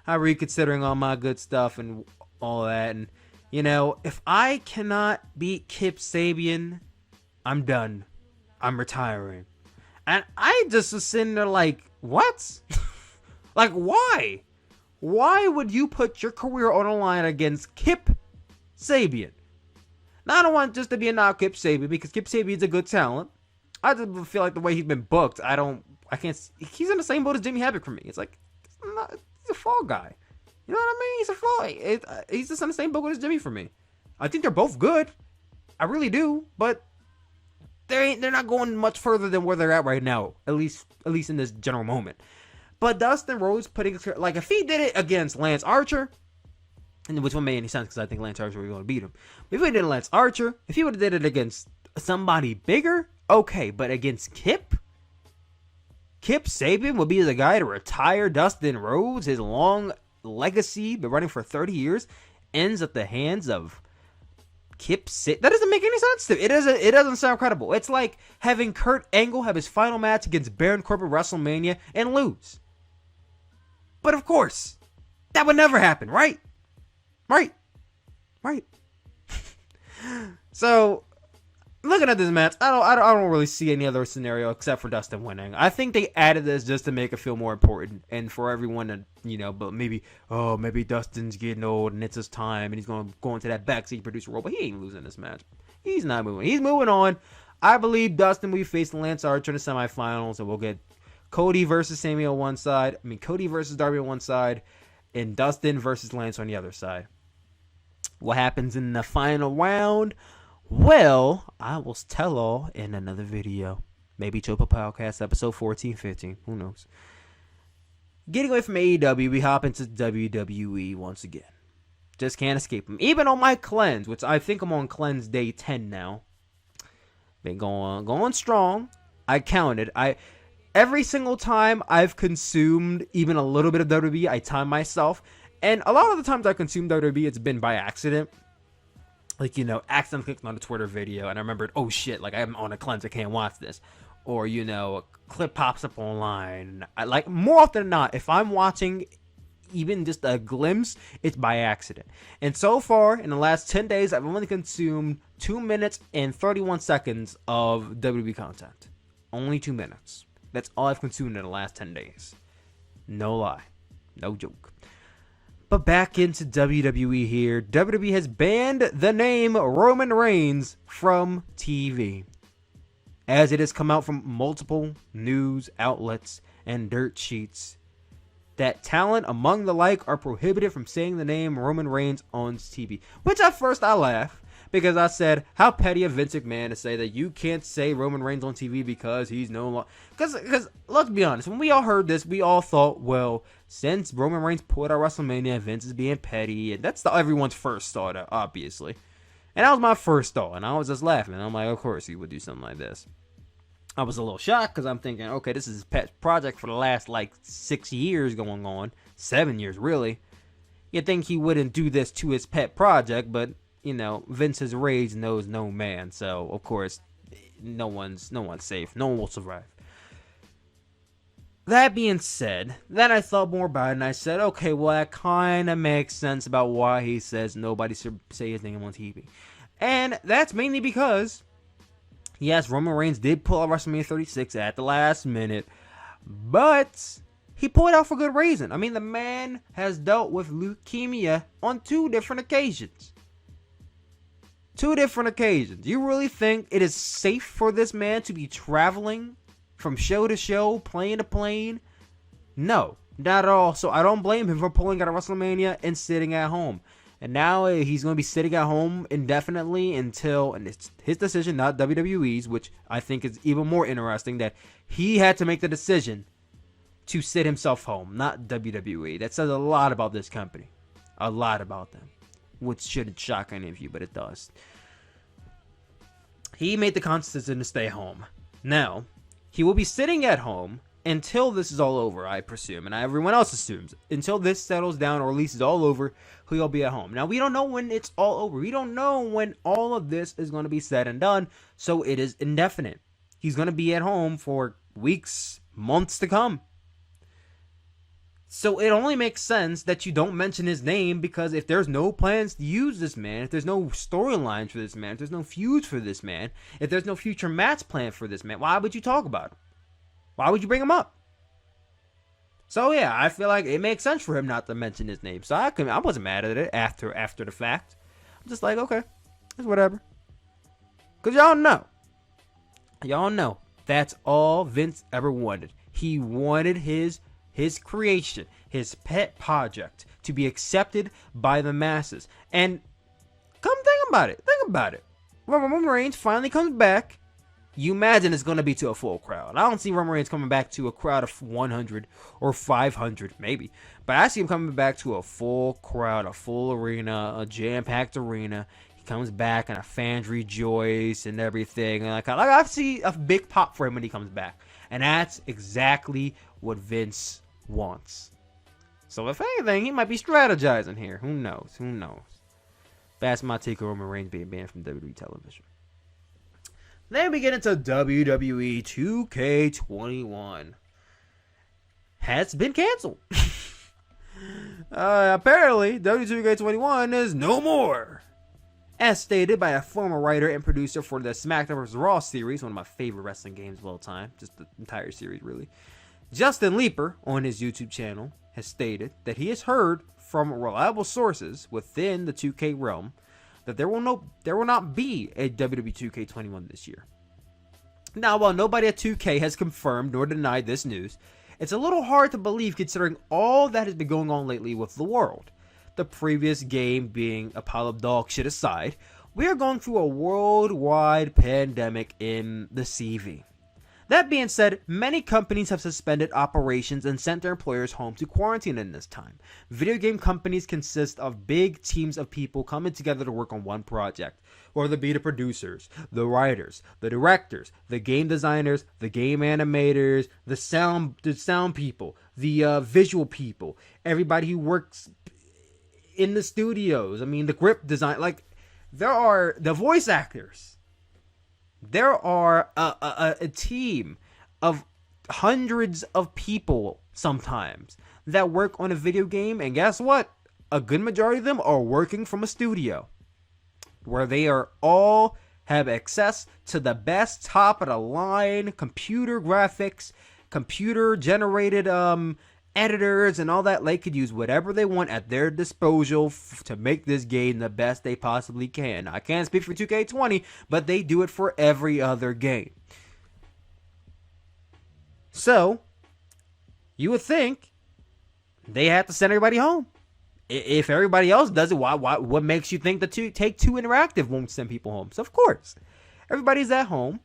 I'm reconsidering all my good stuff and all that. And, you know, if I cannot beat Kip Sabian, I'm done. I'm retiring. And I just was sitting there like, what? Like, why? Why would you put your career on the line against Kip Sabian? Now, I don't want just to be a knock Kip Sabian, because Kip Sabian's a good talent. I just feel like the way he's been booked, I can't, he's in the same boat as Jimmy Havoc for me. It's like, he's a fall guy. You know what I mean? He's a fall. He's just in the same boat as Jimmy for me. I think they're both good. I really do, but they're not going much further than where they're at right now, at least in this general moment. But Dustin Rhodes putting, like, if he did it against Lance Archer, and which wouldn't make any sense because I think Lance Archer was going to beat him. If he did Lance Archer, if he would have did it against somebody bigger, okay. But against Kip Sabian would be the guy to retire Dustin Rhodes. His long legacy, been running for 30 years, ends at the hands of Kip Sabian. That doesn't make any sense to me. It doesn't sound credible. It's like having Kurt Angle have his final match against Baron Corbin at WrestleMania and lose. But of course, that would never happen, right? Right. So, looking at this match, I don't really see any other scenario except for Dustin winning. I think they added this just to make it feel more important and for everyone to, you know, but maybe Dustin's getting old and it's his time and he's going to go into that backseat producer role, but he ain't losing this match. He's not moving. He's moving on. I believe Dustin will be facing Lance Archer in the semifinals, and we'll get Cody versus Sammy on one side. Cody versus Darby on one side, and Dustin versus Lance on the other side. What happens in the final round? Well, I will tell all in another video. Maybe Chopa Podcast episode 14, 15. Who knows? Getting away from AEW, we hop into WWE once again. Just can't escape them. Even on my cleanse, which I think I'm on cleanse day 10 now. Been going strong. I counted. Every single time I've consumed even a little bit of WWE, I time myself. And a lot of the times I consume WWE, it's been by accident. Like, you know, accidentally clicking on a Twitter video and I remembered, oh shit, like I'm on a cleanse, I can't watch this. Or, you know, a clip pops up online. Like, more often than not, if I'm watching even just a glimpse, it's by accident. And so far, in the last 10 days, I've only consumed 2 minutes and 31 seconds of WWE content. Only 2 minutes. That's all I've consumed in the last 10 days. No lie. No joke. But back into WWE here. WWE has banned the name Roman Reigns from TV, as it has come out from multiple news outlets and dirt sheets that talent among the like are prohibited from saying the name Roman Reigns on TV. Which at first I laughed, because I said, how petty of Vince McMahon to say that you can't say Roman Reigns on TV because he's no longer... Because let's be honest, when we all heard this, we all thought, well, since Roman Reigns pulled out WrestleMania, Vince is being petty. And that's everyone's first thought, obviously. And that was my first thought, and I was just laughing. I'm like, of course he would do something like this. I was a little shocked because I'm thinking, okay, this is his pet project for the last, 6 years going on. 7 years, really. You'd think he wouldn't do this to his pet project, but, Vince's rage knows no man. So, of course, no one's safe. No one will survive. That being said, then I thought more about it, and I said, okay, well, that kind of makes sense about why he says nobody should say his name on TV. And that's mainly because... yes, Roman Reigns did pull out WrestleMania 36 at the last minute, but he pulled it out for good reason. I mean, the man has dealt with leukemia on 2 different occasions. 2 different occasions. You really think it is safe for this man to be traveling from show to show, plane to plane? No, not at all. So I don't blame him for pulling out of WrestleMania and sitting at home. And now he's going to be sitting at home indefinitely until, and it's his decision, not WWE's, which I think is even more interesting, that he had to make the decision to sit himself home, not WWE. That says a lot about this company. A lot about them. Which shouldn't shock any of you, but it does. He made the conscious decision to stay home. Now, he will be sitting at home until this is all over, I presume, and everyone else assumes. Until this settles down, or at least is all over, he'll be at home. Now, we don't know when it's all over. We don't know when all of this is going to be said and done, so it is indefinite. He's going to be at home for weeks, months to come. So it only makes sense that you don't mention his name, because if there's no plans to use this man, if there's no storylines for this man, if there's no feuds for this man, if there's no future match plan for this man, why would you talk about him? Why would you bring him up? So yeah, I feel like it makes sense for him not to mention his name. So I wasn't mad at it after the fact. I'm just like, okay, it's whatever. Cause y'all know that's all Vince ever wanted. He wanted his creation, his pet project, to be accepted by the masses. And come think about it. When Roman Reigns finally comes back, you imagine it's going to be to a full crowd. I don't see Roman Reigns coming back to a crowd of 100 or 500, maybe. But I see him coming back to a full crowd, a full arena, a jam-packed arena. He comes back and the fans rejoice and everything. And I see a big pop for him when he comes back. And that's exactly what Vince wants. So if anything, he might be strategizing here. Who knows? That's my take on Roman Reigns being banned from WWE Television. Then we get into WWE 2K21. Has been canceled. Apparently, WWE 2K21 is no more. As stated by a former writer and producer for the SmackDown vs. Raw series, one of my favorite wrestling games of all time, just the entire series really, Justin Leeper on his YouTube channel has stated that he has heard from reliable sources within the 2K realm that there will not be a WWE 2K21 this year. Now, while nobody at 2K has confirmed nor denied this news, it's a little hard to believe considering all that has been going on lately with the world. The previous game being a pile of dog shit aside, we are going through a worldwide pandemic in the CV. That being said, many companies have suspended operations and sent their employers home to quarantine in this time. Video game companies consist of big teams of people coming together to work on one project, whether it be the producers, the writers, the directors, the game designers, the game animators, the sound people, the visual people, everybody who works in the studios. I mean, the grip design, there are the voice actors. There are a team of hundreds of people sometimes that work on a video game, and guess what? A good majority of them are working from a studio where they are all have access to the best top of the line computer graphics, computer generated editors and all that. They could use whatever they want at their disposal to make this game the best they possibly can. I can't speak for 2K20, but they do it for every other game. So, you would think they have to send everybody home. If everybody else does it, what makes you think that Take-Two Interactive won't send people home? So, of course, everybody's at home.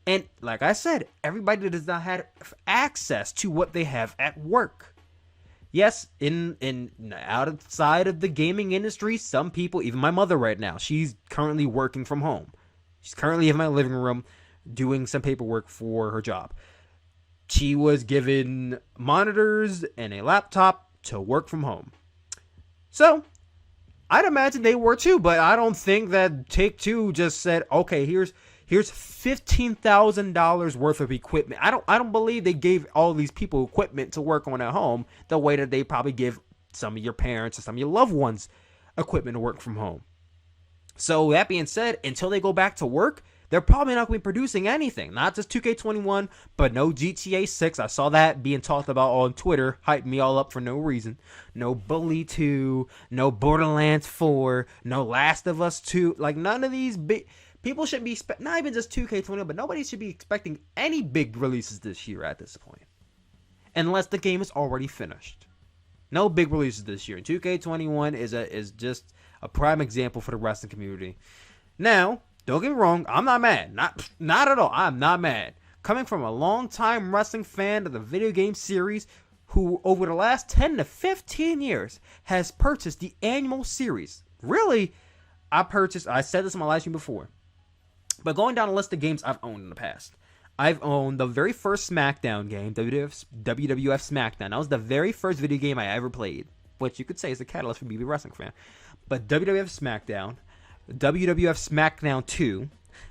And like I said, everybody does not have access to what they have at work. Yes, in outside of the gaming industry, some people, even my mother right now, she's currently working from home. She's currently in my living room doing some paperwork for her job. She was given monitors and a laptop to work from home. So, I'd imagine they were too, but I don't think that Take-Two just said, okay, here's $15,000 worth of equipment. I don't believe they gave all these people equipment to work on at home the way that they probably give some of your parents or some of your loved ones equipment to work from home. So that being said, until they go back to work, they're probably not going to be producing anything. Not just 2K21, but no GTA 6. I saw that being talked about on Twitter, hyping me all up for no reason. No Bully 2, no Borderlands 4, no Last of Us 2. Like, none of these big... People should be, not even just 2K20, but nobody should be expecting any big releases this year at this point. Unless the game is already finished. No big releases this year. 2K21 is just a prime example for the wrestling community. Now, don't get me wrong, I'm not mad. Not at all. I'm not mad. Coming from a long-time wrestling fan of the video game series who, over the last 10 to 15 years, has purchased the annual series. Really, I said this in my live stream before. But going down a list of games I've owned in the past. I've owned the very first SmackDown game, WWF SmackDown. That was the very first video game I ever played, which you could say is the catalyst for me to be a wrestling fan. But WWF SmackDown, WWF SmackDown 2,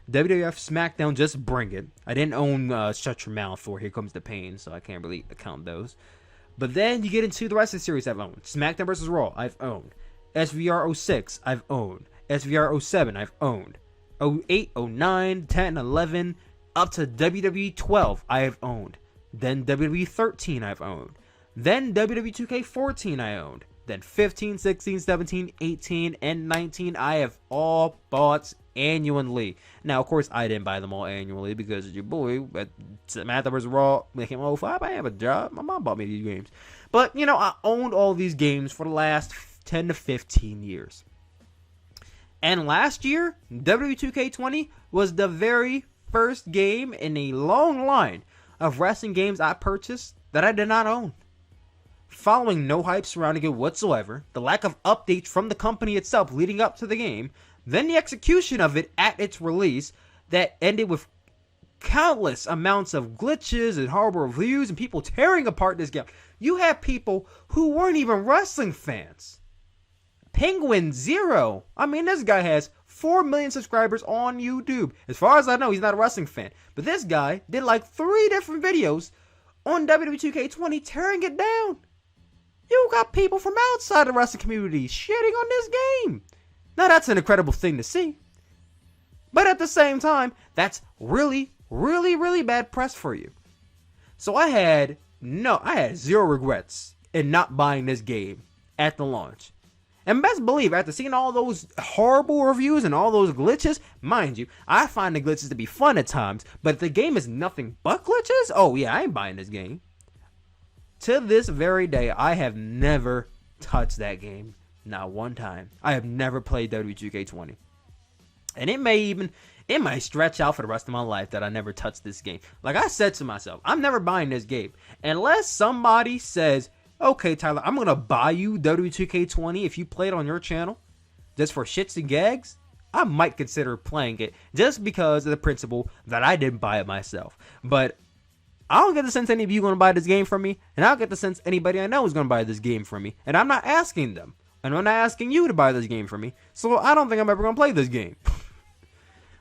WWF SmackDown Just Bring It. I didn't own Shut Your Mouth or Here Comes the Pain, so I can't really count those. But then you get into the rest of the series I've owned. SmackDown vs. Raw, I've owned. SVR 06, I've owned. SVR 07, I've owned. 08, 09, 10, 11, up to WWE 12, I have owned. Then WWE 13, I've owned. Then WWE 2K14, I owned. Then 15, 16, 17, 18, and 19, I have all bought annually. Now, of course, I didn't buy them all annually because your boy, at SmackDown vs. Raw, making 05, I have a job. My mom bought me these games. But, I owned all these games for the last 10 to 15 years. And last year, W2K20 was the very first game in a long line of wrestling games I purchased that I did not own. Following no hype surrounding it whatsoever, the lack of updates from the company itself leading up to the game, then the execution of it at its release that ended with countless amounts of glitches and horrible reviews and people tearing apart this game. You have people who weren't even wrestling fans. Penguin Zero. I mean, this guy has 4 million subscribers on YouTube. As far as I know, he's not a wrestling fan. But this guy did like 3 different videos on WWE2K20 tearing it down. You got people from outside the wrestling community shitting on this game. Now, that's an incredible thing to see. But at the same time, that's really, really, really bad press for you. So I had 0 regrets in not buying this game at the launch. And best believe, after seeing all those horrible reviews and all those glitches, mind you, I find the glitches to be fun at times, but if the game is nothing but glitches, oh yeah, I ain't buying this game. To this very day, I have never touched that game. Not one time. I have never played WWE2K20. And it might stretch out for the rest of my life that I never touched this game. Like I said to myself, I'm never buying this game. Unless somebody says, okay, Tyler, I'm going to buy you WWE2K20 if you play it on your channel, just for shits and gags, I might consider playing it just because of the principle that I didn't buy it myself. But I don't get the sense any of you are going to buy this game from me, and I don't get the sense anybody I know is going to buy this game from me, and I'm not asking them, and I'm not asking you to buy this game from me, so I don't think I'm ever going to play this game.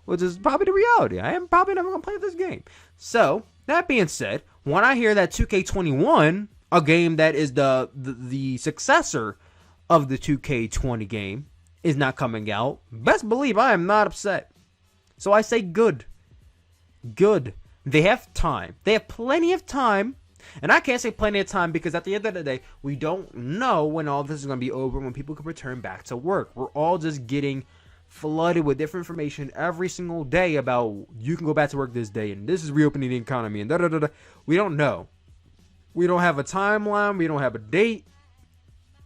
Which is probably the reality. I am probably never going to play this game. So, that being said, when I hear that 2K21... a game that is the successor of the 2K20 game is not coming out, best believe I am not upset. So I say good. Good. They have time. They have plenty of time. And I can't say plenty of time because at the end of the day, we don't know when all this is going to be over, when people can return back to work. We're all just getting flooded with different information every single day about you can go back to work this day and this is reopening the economy and da da da da. We don't know. We don't have a timeline. We don't have a date.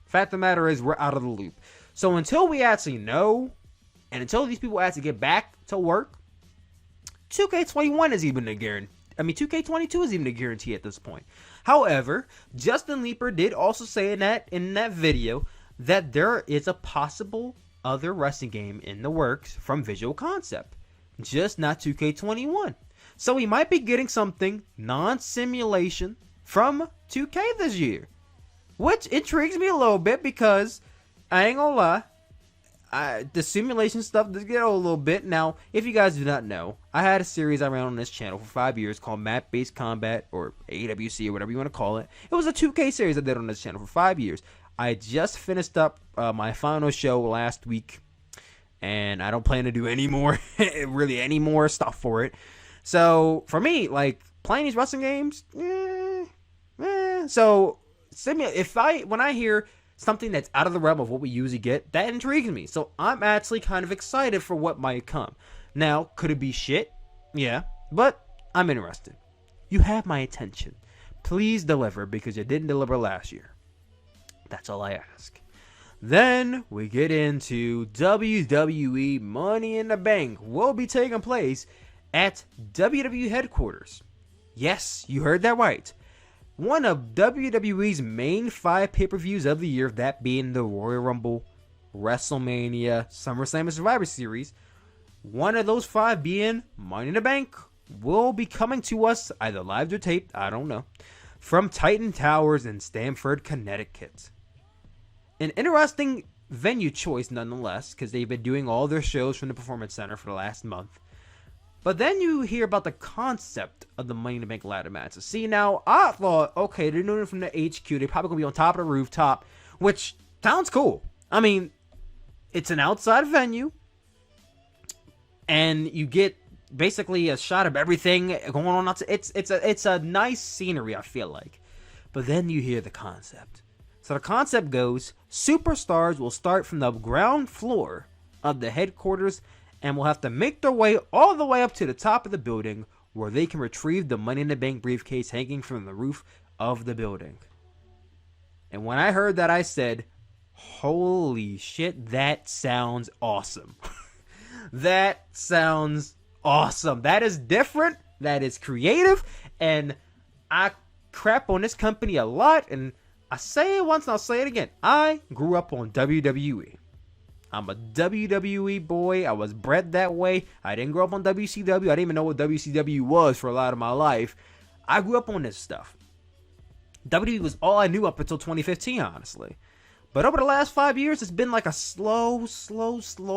Fact of the matter is, we're out of the loop. So until we actually know, and until these people actually get back to work, 2K21 is even a guarantee. 2K22 is even a guarantee at this point. However, Justin Leeper did also say in that video that there is a possible other wrestling game in the works from Visual Concept, just not 2K21. So we might be getting something non-simulation from 2K this year, which intrigues me a little bit because I ain't gonna lie, the simulation stuff does get old a little bit. Now, if you guys do not know, I had a series I ran on this channel for 5 years called Map-Based Combat, or AWC, or whatever you want to call it. It was a 2K series I did on this channel for 5 years. I just finished up my final show last week, and I don't plan to do any more stuff for it. So, for me, like, playing these wrestling games, So, when I hear something that's out of the realm of what we usually get, that intrigues me. So I'm actually kind of excited for what might come. Now, could it be shit? Yeah, but I'm interested. You have my attention. Please deliver, because you didn't deliver last year. That's all I ask. Then we get into WWE Money in the Bank will be taking place at WWE Headquarters. Yes, you heard that right. One of WWE's main 5 pay-per-views of the year, that being the Royal Rumble, WrestleMania, SummerSlam, and Survivor Series. One of those 5 being Money in the Bank will be coming to us, either live or taped, I don't know, from Titan Towers in Stamford, Connecticut. An interesting venue choice nonetheless, because they've been doing all their shows from the Performance Center for the last month. But then you hear about the concept of the Money in the Bank ladder matches. See, now, I thought, okay, they're doing it from the HQ. They're probably going to be on top of the rooftop, which sounds cool. I mean, it's an outside venue, and you get basically a shot of everything going on outside. It's a nice scenery, I feel like. But then you hear the concept. So the concept goes, superstars will start from the ground floor of the headquarters and will have to make their way all the way up to the top of the building where they can retrieve the Money in the Bank briefcase hanging from the roof of the building. And when I heard that, I said, holy shit, that sounds awesome. That sounds awesome. That is different. That is creative. And I crap on this company a lot. And I say it once and I'll say it again. I grew up on WWE. I'm a WWE boy. I was bred that way. I didn't grow up on WCW. I didn't even know what WCW was for a lot of my life. I grew up on this stuff. WWE was all I knew up until 2015, honestly. But over the last 5 years, it's been like a slow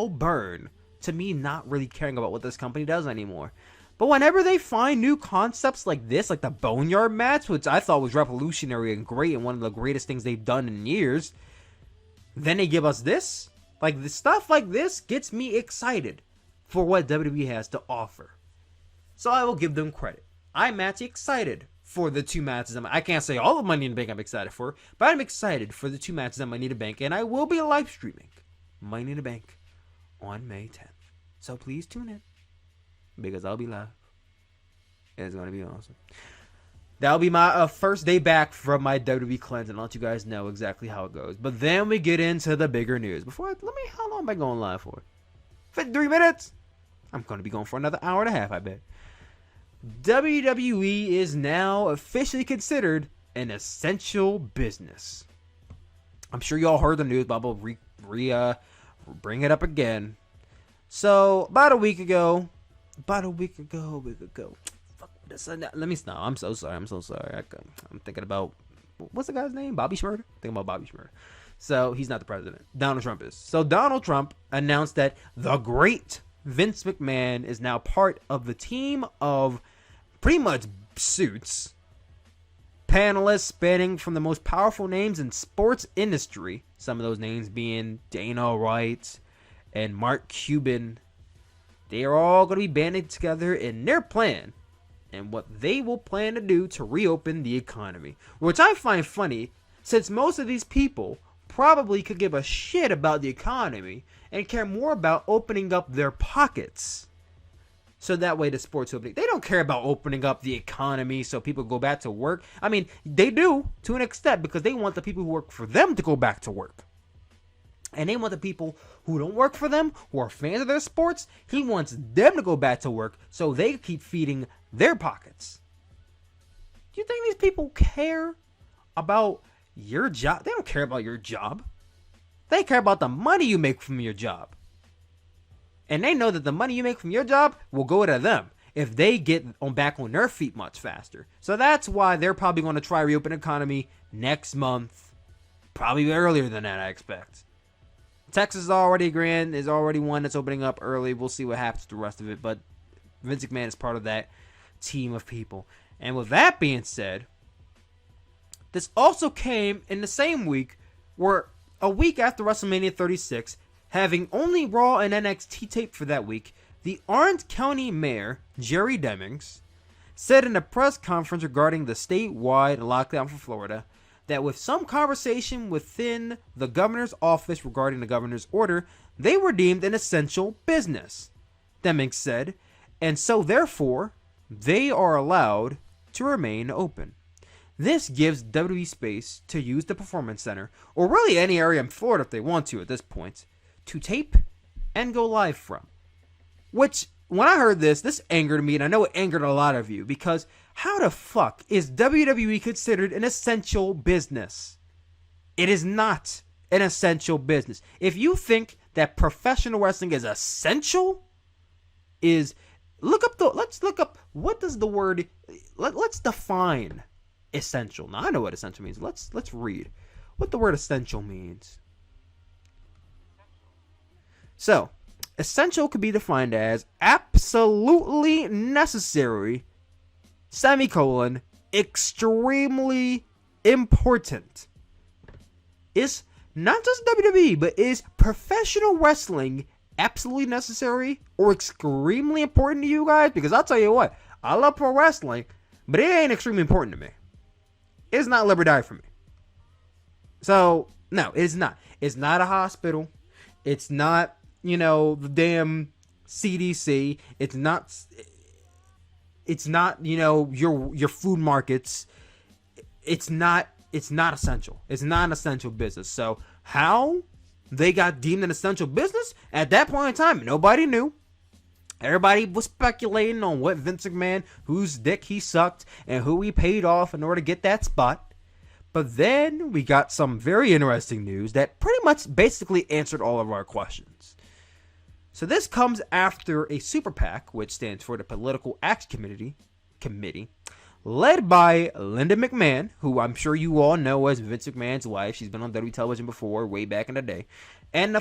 burn to me not really caring about what this company does anymore. But whenever they find new concepts like this, like the Boneyard match, which I thought was revolutionary and great and one of the greatest things they've done in years, then they give us this. Like, the stuff like this gets me excited for what WWE has to offer. So I will give them credit. I'm actually excited for the 2 matches. I can't say all of Money in the Bank I'm excited for, but I'm excited for the 2 matches on Money in the Bank, and I will be live streaming Money in the Bank on May 10th. So please tune in, because I'll be live. It's going to be awesome. That'll be my first day back from my WWE cleanse, and I'll let you guys know exactly how it goes. But then we get into the bigger news. How long am I going live for? 53 minutes? I'm going to be going for another hour and a half, I bet. WWE is now officially considered an essential business. I'm sure y'all heard the news, but I'll bring it up again. So, about a week ago. Let me stop. I'm so sorry. I'm thinking about, what's the guy's name? Bobby Shmurda? Thinking about Bobby Shmurda. So he's not the president. Donald Trump is. So Donald Trump announced that the great Vince McMahon is now part of the team of pretty much suits, panelists spanning from the most powerful names in sports industry. Some of those names being Dana White and Mark Cuban. They are all going to be banding together in their plan. and what they will plan to do to reopen the economy. Which I find funny, since most of these people probably could give a shit about the economy and care more about opening up their pockets. So that way the sports opening, they don't care about opening up the economy so people go back to work. I mean, they do to an extent because they want the people who work for them to go back to work. And they want the people who don't work for them, who are fans of their sports, he wants them to go back to work so they keep feeding their pockets. Do you think these people care about your job? They don't care about your job. They care about the money you make from your job. And they know that the money you make from your job will go to them if they get back on their feet much faster. So that's why they're probably going to try to reopen the economy next month. Probably earlier than that, I expect. Texas is already one that's opening up early. We'll see what happens to the rest of it. But Vince McMahon is part of that team of people. And with that being said, this also came in the same week where a week after WrestleMania 36, having only Raw and NXT taped for that week, the Orange County Mayor, Jerry Demings, said in a press conference regarding the statewide lockdown for Florida that with some conversation within the governor's office regarding the governor's order, they were deemed an essential business. Demings said, and so therefore, they are allowed to remain open. This gives WWE space to use the Performance Center, or really any area in Florida if they want to at this point, to tape and go live from. Which, when I heard this angered me, and I know it angered a lot of you, because how the fuck is WWE considered an essential business? It is not an essential business. If you think that professional wrestling is essential, let's look up, what does the word, let's define essential. Now I know what essential means. Let's read what the word essential means. So, essential could be defined as absolutely necessary, extremely important. It's not just WWE, but is professional wrestling absolutely necessary or extremely important to you guys? Because I'll tell you what, I love pro wrestling, but it ain't extremely important to me. It's not live or die for me. So, no, it's not. It's not a hospital. It's not, the damn CDC. It's not, your food markets. It's not essential. It's not an essential business. So, how they got deemed an essential business? At that point in time, nobody knew. Everybody was speculating on what Vince McMahon, whose dick he sucked, and who he paid off in order to get that spot. But then we got some very interesting news that pretty much basically answered all of our questions. So this comes after a super PAC, which stands for the Political Acts Committee, led by Linda McMahon, who I'm sure you all know as Vince McMahon's wife. She's been on WWE Television before, way back in the day. And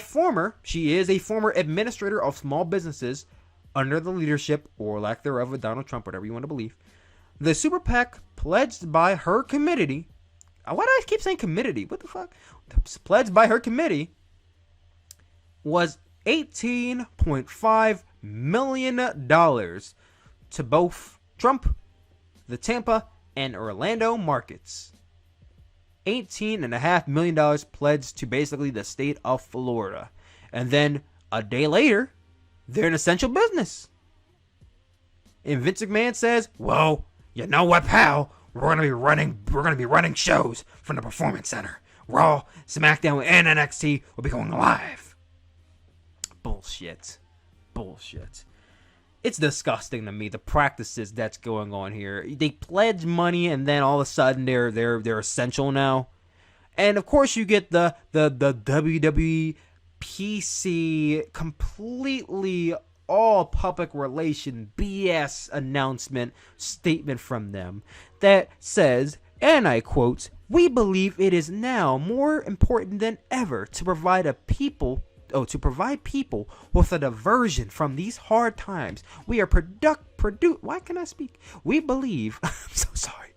she is a former administrator of small businesses under the leadership, or lack thereof, of Donald Trump, whatever you want to believe. The super PAC pledged by her committee. Why do I keep saying committee? What the fuck? Pledged by her committee was $18.5 million to both Trump, the Tampa, and Orlando markets. $18.5 million pledged to basically the state of Florida. And then a day later, they're an essential business. And Vince McMahon says, well, you know what, pal? We're going to be running shows from the Performance Center. Raw, SmackDown, and NXT will be going live. Bullshit. It's disgusting to me, the practices that's going on here. They pledge money and then all of a sudden they're essential now. And of course you get the WWE PC completely all public relation BS announcement statement from them that says, and I quote, "We believe it is now more important than ever to provide people with a diversion from these hard times. We are why can I speak? We believe I'm so sorry.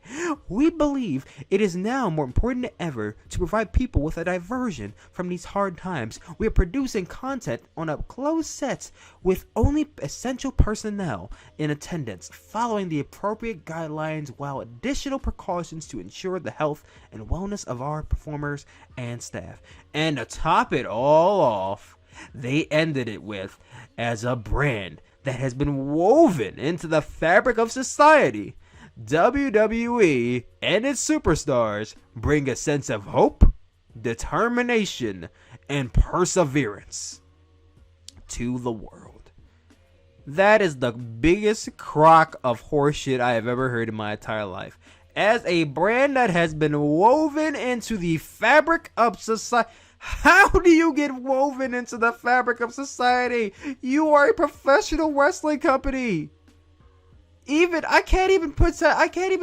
We believe it is now more important than ever to provide people with a diversion from these hard times. We are producing content on a closed set with only essential personnel in attendance, following the appropriate guidelines while additional precautions to ensure the health and wellness of our performers and staff. And to top it all off, they ended it with, as a brand that has been woven into the fabric of society, WWE and its superstars bring a sense of hope, determination, and perseverance to the world. That is the biggest crock of horseshit I have ever heard in my entire life. As a brand that has been woven into the fabric of society. How do you get woven into the fabric of society? You are a professional wrestling company. I can't even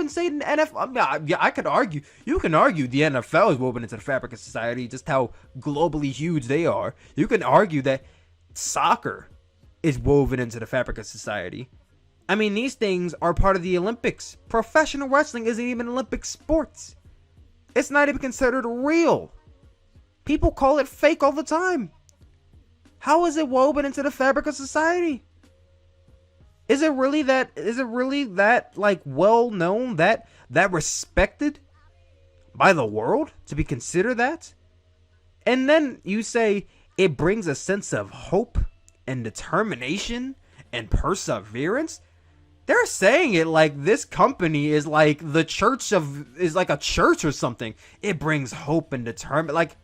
say the NFL. Yeah, I could argue. You can argue the NFL is woven into the fabric of society, just how globally huge they are. You can argue that soccer is woven into the fabric of society. I mean, these things are part of the Olympics. Professional wrestling isn't even Olympic sports. It's not even considered real. People call it fake all the time. How is it woven into the fabric of society? Is it really that like well known, that respected by the world to be considered that? And then you say it brings a sense of hope and determination and perseverance. They're saying it like this company is like the is like a church or something. It brings hope and determination. Like,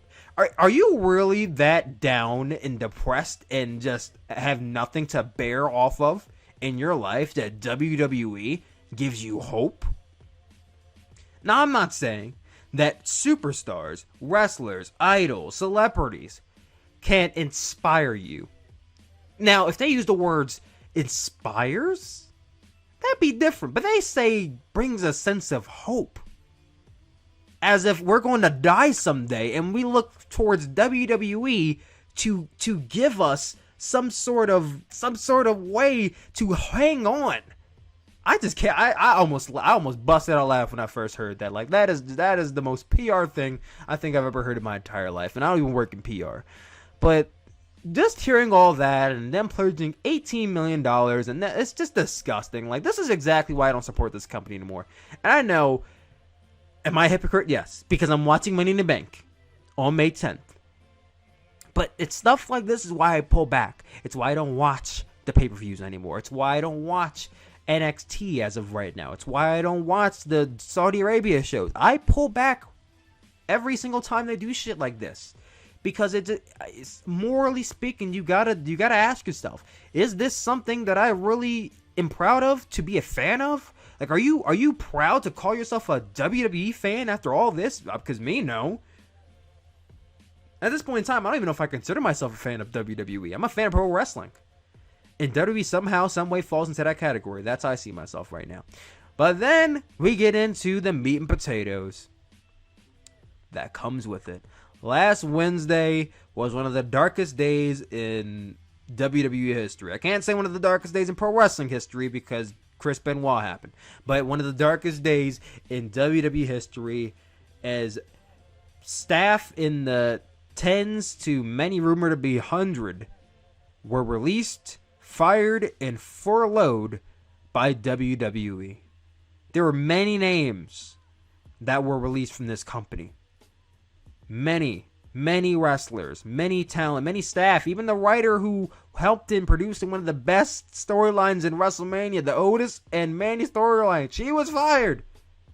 are you really that down and depressed and just have nothing to bear off of in your life that WWE gives you hope? Now, I'm not saying that superstars, wrestlers, idols, celebrities can't inspire you. Now, if they use the words inspires, that'd be different. But they say brings a sense of hope. As if we're going to die someday, and we look towards WWE to give us some sort of way to hang on. I just can't. I almost busted out laughing when I first heard that. Like, that is the most PR thing I think I've ever heard in my entire life, and I don't even work in PR. But just hearing all that and them purging $18 million, and it's just disgusting. Like, this is exactly why I don't support this company anymore. And I know. Am I a hypocrite? Yes, because I'm watching Money in the Bank on May 10th. But it's stuff like this is why I pull back. It's why I don't watch the pay-per-views anymore. It's why I don't watch NXT as of right now. It's why I don't watch the Saudi Arabia shows. I pull back every single time they do shit like this. Because it's morally speaking, you gotta ask yourself, is this something that I really am proud of to be a fan of? Like, are you proud to call yourself a WWE fan after all this? Because me, no. At this point in time, I don't even know if I consider myself a fan of WWE. I'm a fan of pro wrestling. And WWE somehow, some way falls into that category. That's how I see myself right now. But then we get into the meat and potatoes that comes with it. Last Wednesday was one of the darkest days in WWE history. I can't say one of the darkest days in pro wrestling history because Chris Benoit happened. But one of the darkest days in WWE history, as staff in the tens to many rumored to be 100 were released, fired, and furloughed by WWE. There were many names that were released from this company. Many wrestlers, many talent, many staff, even the writer who helped in producing one of the best storylines in WrestleMania, the Otis and Mandy storyline. She was fired.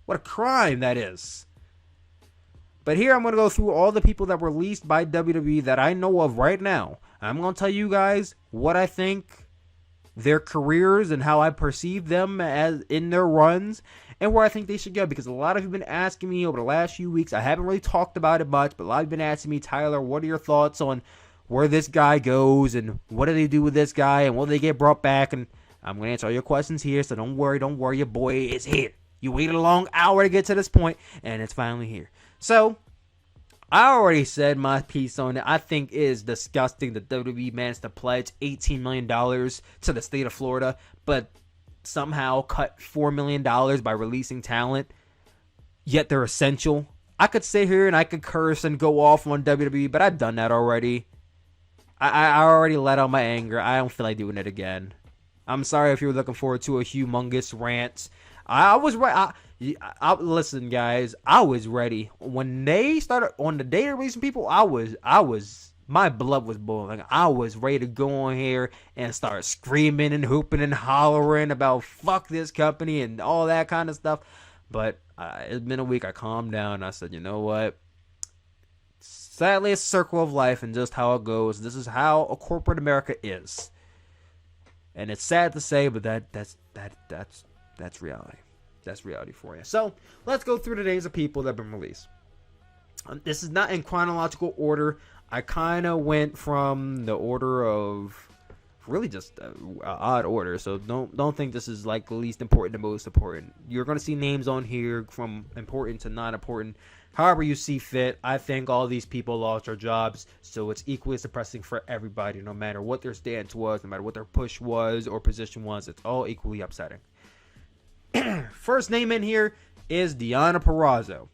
What a crime that is. But here I'm going to go through all the people that were released by WWE that I know of right now. I'm going to tell you guys what I think their careers and how I perceive them as in their runs and where I think they should go, because a lot of you have been asking me over the last few weeks. I haven't really talked about it much, but a lot of you have been asking me, Tyler, what are your thoughts on where this guy goes and what do they do with this guy and will they get brought back? And I'm going to answer all your questions here, so don't worry, your boy is here. You waited a long hour to get to this point, and it's finally here. So, I already said my piece on it. I think it is disgusting that WWE managed to pledge $18 million to the state of Florida, but somehow cut $4 million by releasing talent yet they're essential. I could sit here and I could curse and go off on WWE, but I've done that already. I already let out my anger. I don't feel like doing it again. I'm sorry if you're looking forward to a humongous rant. I was right. Listen, guys. I was ready when they started on the day of releasing people. My blood was boiling. I was ready to go on here and start screaming and hooping and hollering about fuck this company and all that kind of stuff. But it's been a week. I calmed down. And I said, you know what? Sadly, it's a circle of life and just how it goes. This is how a corporate America is, and it's sad to say, but that's reality. That's reality for you. So let's go through the names of people that have been released. This is not in chronological order. I kind of went from the order of really just odd order. So don't think this is like the least important to most important. You're gonna see names on here from important to not important. However you see fit. I think all these people lost their jobs, so it's equally as depressing for everybody, no matter what their stance was, no matter what their push was or position was. It's all equally upsetting. First name in here is Dianna Perazzo.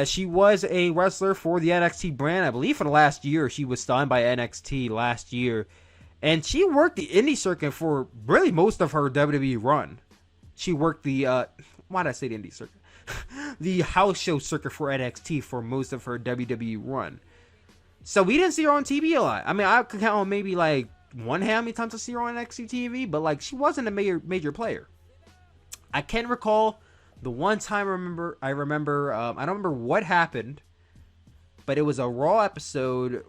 She was a wrestler for the NXT brand. I believe for the last year. She was signed by NXT last year. And she worked the indie circuit for really most of her WWE run. She worked the, why did I say the indie circuit? The house show circuit for NXT for most of her WWE run. So we didn't see her on TV a lot. I mean, I could count on maybe like one hand how many times I see her on NXT TV, but like she wasn't a major player. I can recall the one time I don't remember what happened, but it was a Raw episode.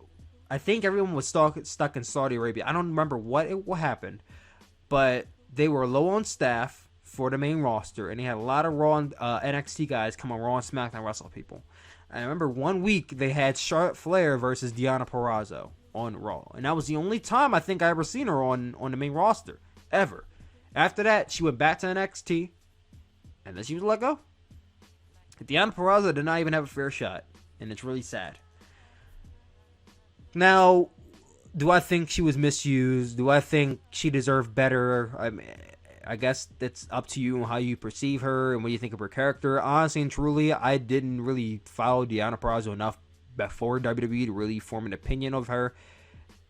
I think everyone was stuck in Saudi Arabia. I don't remember what happened, but they were low on staff for the main roster, and he had a lot of Raw and NXT guys come on Raw and SmackDown wrestle people. I remember one week they had Charlotte Flair versus Dianna Perazzo on Raw, and that was the only time I think I ever seen her on the main roster ever. After that, she went back to NXT, and then she was let go. Dianna Perazzo did not even have a fair shot, and it's really sad. Now, do I think she was misused? Do I think she deserved better? I guess that's up to you and how you perceive her and what you think of her character. Honestly and truly, I didn't really follow Dianna Perazzo enough before WWE to really form an opinion of her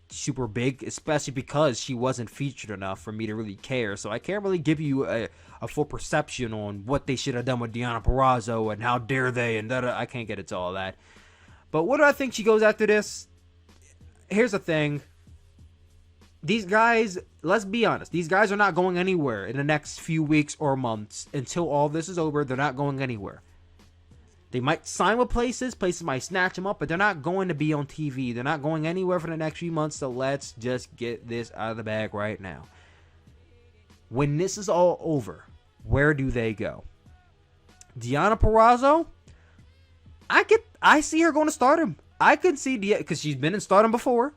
super big, especially because she wasn't featured enough for me to really care. So I can't really give you a full perception on what they should have done with Dianna Perazzo and how dare they and da-da. I can't get into all that. But what do I think she goes after this? Here's the thing. These guys, let's be honest, these guys are not going anywhere in the next few weeks or months. Until all this is over, they're not going anywhere. They might sign with places might snatch them up, but they're not going to be on TV. They're not going anywhere for the next few months, so let's just get this out of the bag right now. When this is all over, where do they go? Dianna Perazzo, I see her going to Stardom. I could see, because she's been in Stardom before.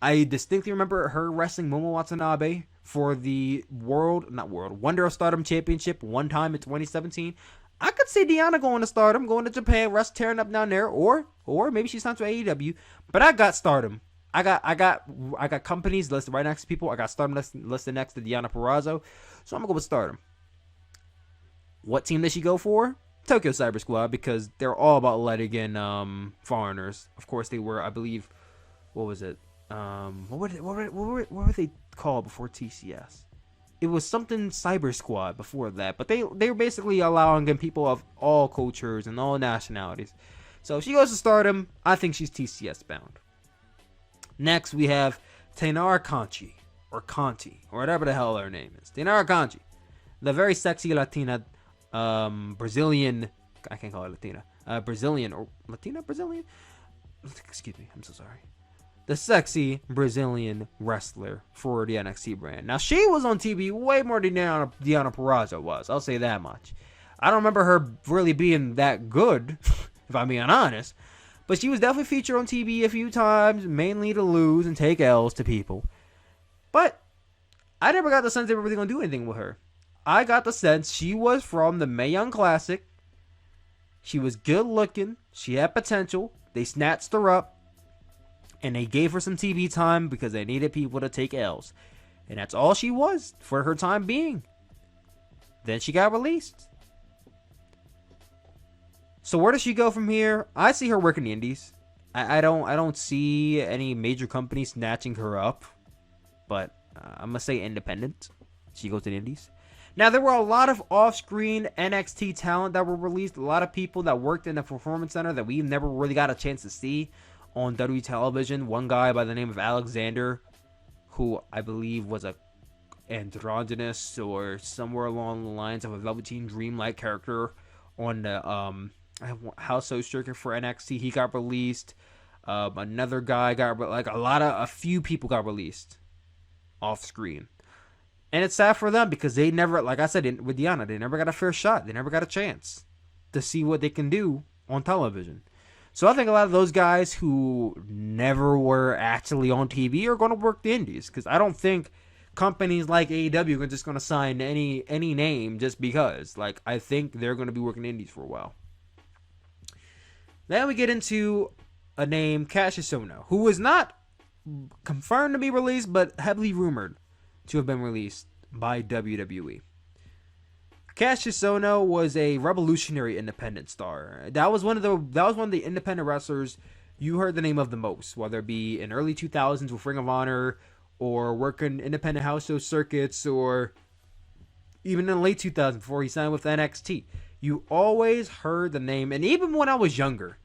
I distinctly remember her wrestling Momo Watanabe for the Wonder of Stardom Championship one time in 2017. I could see Dianna going to Stardom, going to Japan, tearing up down there, or maybe she's signed to AEW. But I got Stardom. I got companies listed right next to people. I got Stardom listed next to Dianna Perazzo. So I'm gonna go with Stardom. What team did she go for? Tokyo Cyber Squad, because they're all about letting in foreigners. Of course they were, I believe. What was it? What were they called before TCS? It was something Cyber Squad before that, but they were basically allowing in people of all cultures and all nationalities. So if she goes to Stardom, I think she's TCS bound. Next we have Tanara Conchie, or Conti, or whatever the hell her name is. Tanara Conchie, the very sexy Latina, Brazilian. I can't call her Latina. Brazilian or Latina Brazilian. Excuse me. I'm so sorry. The sexy Brazilian wrestler for the NXT brand. Now, she was on TV way more than Dianna Perazzo was. I'll say that much. I don't remember her really being that good, if I'm being honest. But she was definitely featured on TV a few times, mainly to lose and take L's to people. But I never got the sense they were really going to do anything with her. I got the sense she was from the Mae Young Classic. She was good looking. She had potential. They snatched her up. And they gave her some TV time because they needed people to take L's. And that's all she was for her time being. Then she got released. So where does she go from here? I see her working the indies. I don't see any major company snatching her up, but I'm gonna say independent. She goes to the indies. Now, there were a lot of off-screen NXT talent that were released. A lot of people that worked in the Performance Center that we never really got a chance to see on WWE Television. One guy by the name of Alexander, who I believe was a androgynous or somewhere along the lines of a Velveteen Dream-like character on the House Show circuit for NXT. He got released. Another guy got a few people got released off-screen. And it's sad for them because they never, like I said with Dianna, they never got a fair shot. They never got a chance to see what they can do on television. So I think a lot of those guys who never were actually on TV are going to work the indies, because I don't think companies like AEW are just going to sign any name just because. Like, I think they're going to be working indies for a while. Then we get into a name, Cassius Ono, who was not confirmed to be released, but heavily rumored to have been released by WWE. Cassius Ono was a revolutionary independent star. That was one of the independent wrestlers you heard the name of the most, whether it be in early 2000s with Ring of Honor, or working independent house show circuits, or even in the late 2000s before he signed with NXT. You always heard the name, and even when I was younger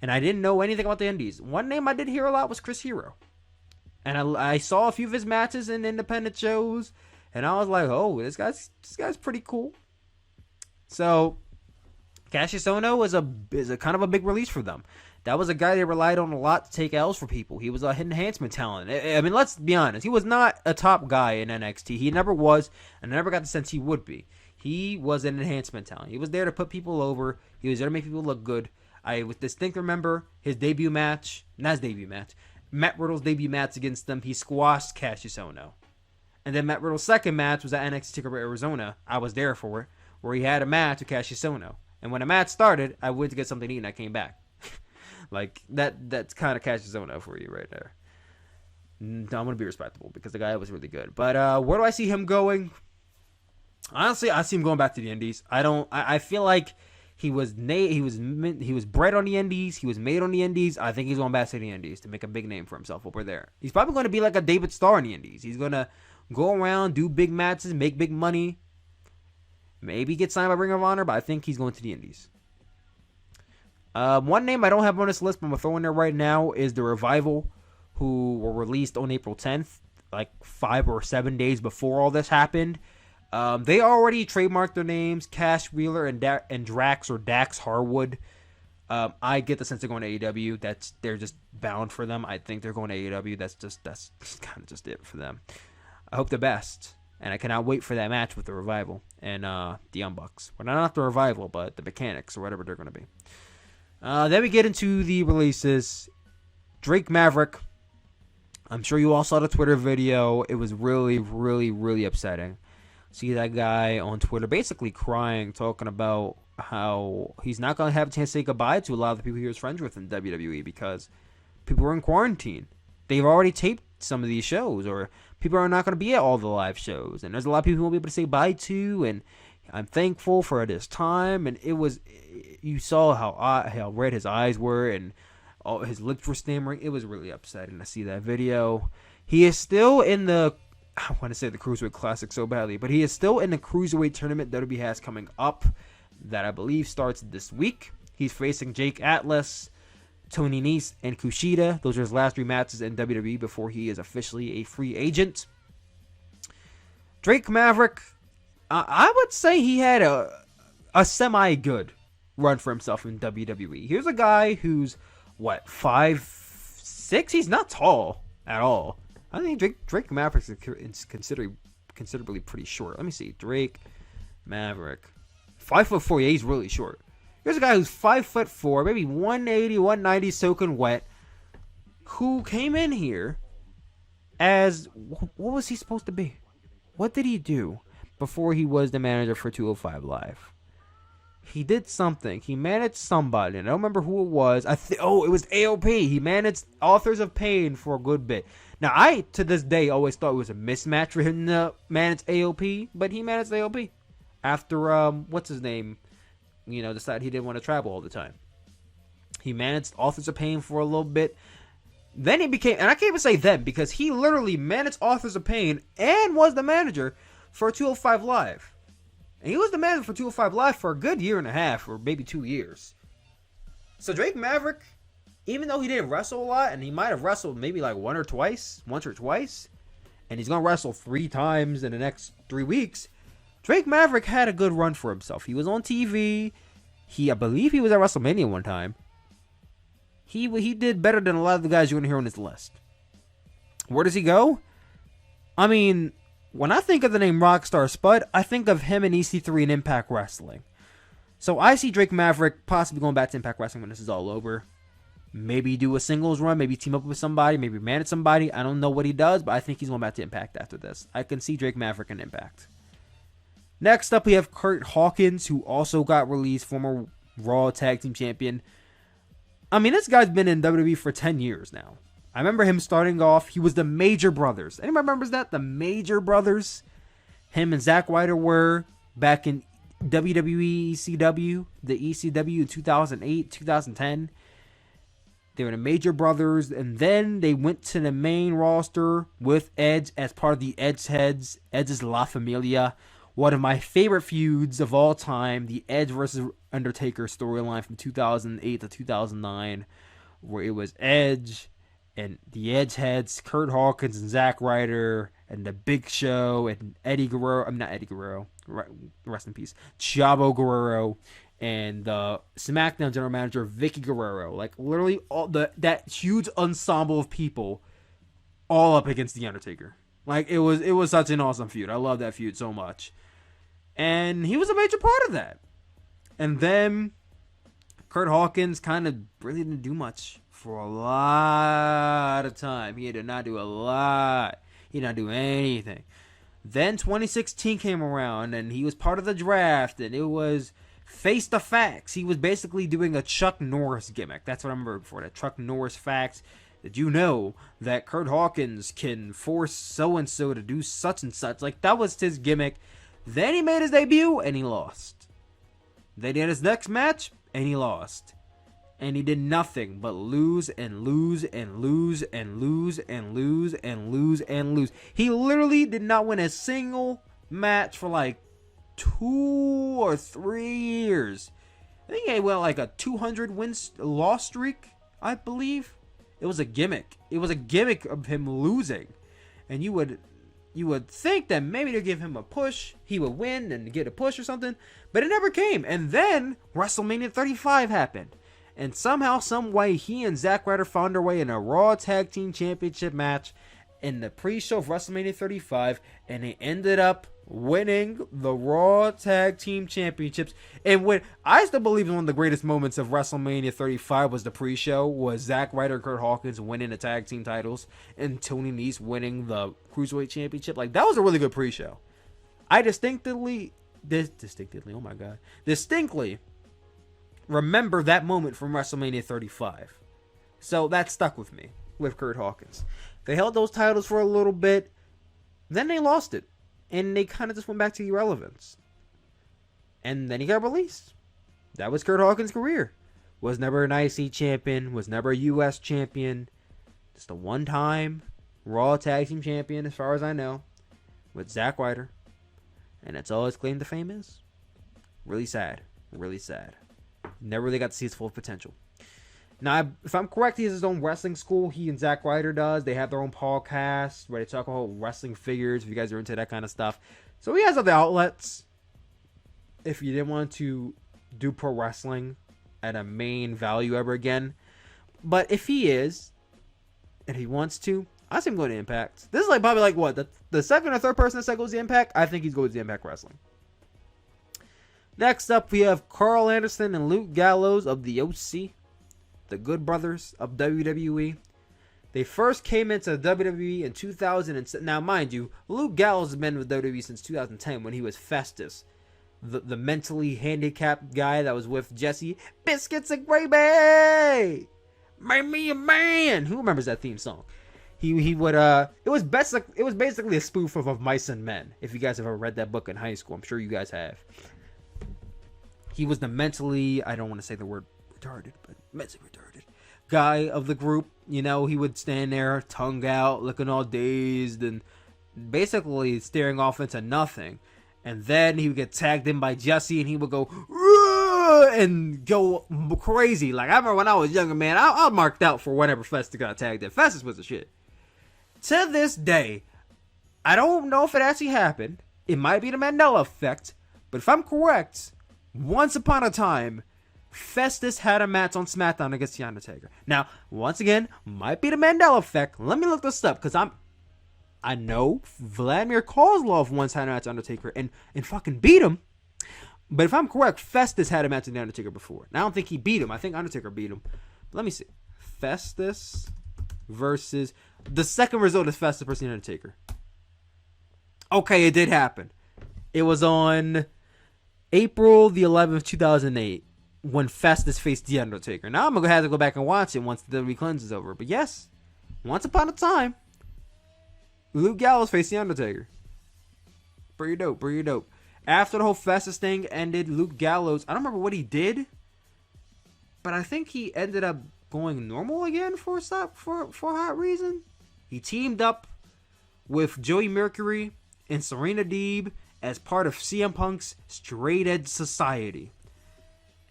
and I didn't know anything about the indies, one name I did hear a lot was Chris Hero. And I saw a few of his matches in independent shows, and I was like, oh, this guy's pretty cool. So Cassius Ono is a kind of a big release for them. That was a guy they relied on a lot to take L's for people. He was a enhancement talent. I mean, let's be honest. He was not a top guy in NXT. He never was, and I never got the sense he would be. He was an enhancement talent. He was there to put people over. He was there to make people look good. I distinctly remember his debut match. Not his debut match. Matt Riddle's debut match against them. He squashed Cassius Ono. And then Matt Riddle's second match was at NXT TakeOver Arizona. I was there for it, where he had a match with Cassius Ono. And when the match started, I went to get something to eat and I came back. Like, that's kind of Cassius Ono for you right there. I'm going to be respectable because the guy was really good. But where do I see him going? Honestly, I see him going back to the indies. I feel like he was bred on the indies. He was made on the indies. I think he's going back to the indies to make a big name for himself over there. He's probably going to be like a David Starr in the indies. He's going to go around, do big matches, make big money. Maybe get signed by Ring of Honor, but I think he's going to the indies. One name I don't have on this list, but I'm going to throw in there right now, is The Revival, who were released on April 10th, like 5 or 7 days before all this happened. They already trademarked their names, Cash Wheeler and Drax or Dax Harwood. I get the sense they're going to AEW. They're just bound for them. I think they're going to AEW. That's kind of just it for them. I hope the best, and I cannot wait for that match with the Revival and the Young Bucks. Well, not the Revival, but the Mechanics or whatever they're going to be. Then we get into the releases. Drake Maverick. I'm sure you all saw the Twitter video. It was really, really, really upsetting. See that guy on Twitter basically crying, talking about how he's not going to have a chance to say goodbye to a lot of the people he was friends with in WWE because people were in quarantine. They've already taped some of these shows, or people are not going to be at all the live shows. And there's a lot of people who won't be able to say bye to, and I'm thankful for this time. And it was, you saw how red his eyes were and all his lips were stammering. It was really upsetting to see that video. He is still in the, I want to say the Cruiserweight Classic so badly, but he is still in the Cruiserweight tournament WWE has coming up that I believe starts this week. He's facing Jake Atlas, Tony Nese, and Kushida. Those are his last 3 matches in WWE before he is officially a free agent. Drake Maverick, I would say he had a semi-good run for himself in WWE. Here's a guy who's, 5'6"? He's not tall at all. I think Drake Maverick is considerably pretty short. Let me see. Drake Maverick. 5'4". Yeah, he's really short. Here's a guy who's 5'4", maybe 180, 190, soaking wet, who came in here as, what was he supposed to be? What did he do before he was the manager for 205 Live? He did something. He managed somebody. And I don't remember who it was. It was AOP. He managed Authors of Pain for a good bit. Now, I, to this day, always thought it was a mismatch for him to manage AOP, but he managed AOP. After, what's his name? decided he didn't want to travel all the time. He managed Authors of Pain for a little bit. Then he became, and I can't even say then, because he literally managed Authors of Pain and was the manager for 205 Live. And he was the manager for 205 Live for a good year and a half, or maybe 2 years. So Drake Maverick, even though he didn't wrestle a lot, and he might have wrestled maybe like once or twice, and he's going to wrestle 3 times in the next 3 weeks, Drake Maverick had a good run for himself. He was on TV. I believe he was at WrestleMania one time. He did better than a lot of the guys you're going to hear on this list. Where does he go? I mean, when I think of the name Rockstar Spud, I think of him and EC3 in Impact Wrestling. So I see Drake Maverick possibly going back to Impact Wrestling when this is all over. Maybe do a singles run, maybe team up with somebody, maybe manage somebody. I don't know what he does, but I think he's going back to Impact after this. I can see Drake Maverick in Impact. Next up, we have Curt Hawkins, who also got released, former Raw Tag Team Champion. I mean, this guy's been in WWE for 10 years now. I remember him starting off. He was the Major Brothers. Anybody remembers that? The Major Brothers? Him and Zack Ryder were back in WWE ECW, the ECW in 2008, 2010. They were the Major Brothers, and then they went to the main roster with Edge as part of the Edge Heads, Edge's La Familia. One of my favorite feuds of all time, the Edge versus Undertaker storyline from 2008 to 2009, where it was Edge and the Edge Heads, Curt Hawkins and Zack Ryder, and the Big Show, and Eddie Guerrero. I'm not Eddie Guerrero. Rest in peace. Chavo Guerrero, and the SmackDown general manager Vicky Guerrero. Like literally all that huge ensemble of people, all up against the Undertaker. Like it was such an awesome feud. I love that feud so much, and he was a major part of that. And then Curt Hawkins kind of really didn't do much for a lot of time. He did not do a lot. He did not do anything. Then 2016 came around, and he was part of the draft, and it was Face the Facts. He was basically doing a Chuck Norris gimmick. That's what I remember before, that Chuck Norris Facts. Did you know that Curt Hawkins can force so-and-so to do such and such? Like, that was his gimmick. Then he made his debut, and he lost. Then he had his next match, and he lost. And he did nothing but lose and lose and lose and lose and lose and lose and lose. He literally did not win a single match for like 2 or 3 years. I think he went like a 200 loss streak, I believe. It was a gimmick. It was a gimmick of him losing. And you would think that maybe they'd give him a push, he would win and get a push or something, but it never came. And then WrestleMania 35 happened. And somehow, some way, he and Zack Ryder found their way in a Raw Tag Team Championship match in the pre-show of WrestleMania 35, and they ended up winning the Raw Tag Team Championships. And when I still believe one of the greatest moments of WrestleMania 35 was the pre-show, was Zack Ryder and Curt Hawkins winning the tag team titles and Tony Nese winning the Cruiserweight Championship. Like, that was a really good pre-show. I distinctly remember that moment from WrestleMania 35. So that stuck with me, with Curt Hawkins. They held those titles for a little bit, then they lost it, and they kind of just went back to irrelevance. And then he got released. That was Curt Hawkins' career. Was never an IC champion, was never a US champion. Just a one-time Raw Tag Team champion, as far as I know, with Zack Ryder. And that's all his claim to fame is. Really sad. Really sad. Never really got to see his full potential. Now, if I'm correct, he has his own wrestling school. He and Zack Ryder does. They have their own podcast where they talk about wrestling figures, if you guys are into that kind of stuff. So he has other outlets. If you didn't want to do pro wrestling at a main value ever again. But if he is, and he wants to, I see him go to Impact. This is like probably like what? The second or third person that said goes to Impact? I think he's going to Impact Wrestling. Next up, we have Carl Anderson and Luke Gallows of the OC, the Good Brothers of WWE. They first came into WWE in 2007. Now, mind you, Luke Gallows has been with WWE since 2010 when he was Festus, the mentally handicapped guy that was with Jesse. Biscuits and gravy! Make me a man! Who remembers that theme song? He would it was basically a spoof of Mice and Men. If you guys have ever read that book in high school, I'm sure you guys have. He was the mentally, I don't want to say the word retarded, but mentally retarded guy of the group. You know, he would stand there, tongue out, looking all dazed, and basically staring off into nothing. And then he would get tagged in by Jesse, and he would go, "Rah!" and go crazy. Like, I remember when I was younger, man, I marked out for whenever Festus got tagged in. Festus was the shit. To this day, I don't know if it actually happened. It might be the Mandela effect, but if I'm correct, once upon a time, Festus had a match on SmackDown against The Undertaker. Now, once again, might be the Mandela effect. Let me look this up, because I know Vladimir Kozlov once had a match with Undertaker and fucking beat him. But if I'm correct, Festus had a match with The Undertaker before. And I don't think he beat him. I think Undertaker beat him. But let me see. Festus versus... The second result is Festus versus The Undertaker. Okay, it did happen. It was on April the 11th, 2008. When Festus faced The Undertaker. Now I'm going to have to go back and watch it once the WWE cleanse is over. But yes, once upon a time, Luke Gallows faced The Undertaker. Pretty dope, pretty dope. After the whole Festus thing ended, Luke Gallows, I don't remember what he did, but I think he ended up going normal again for a hot reason. He teamed up with Joey Mercury and Serena Deeb as part of CM Punk's Straight Edge Society.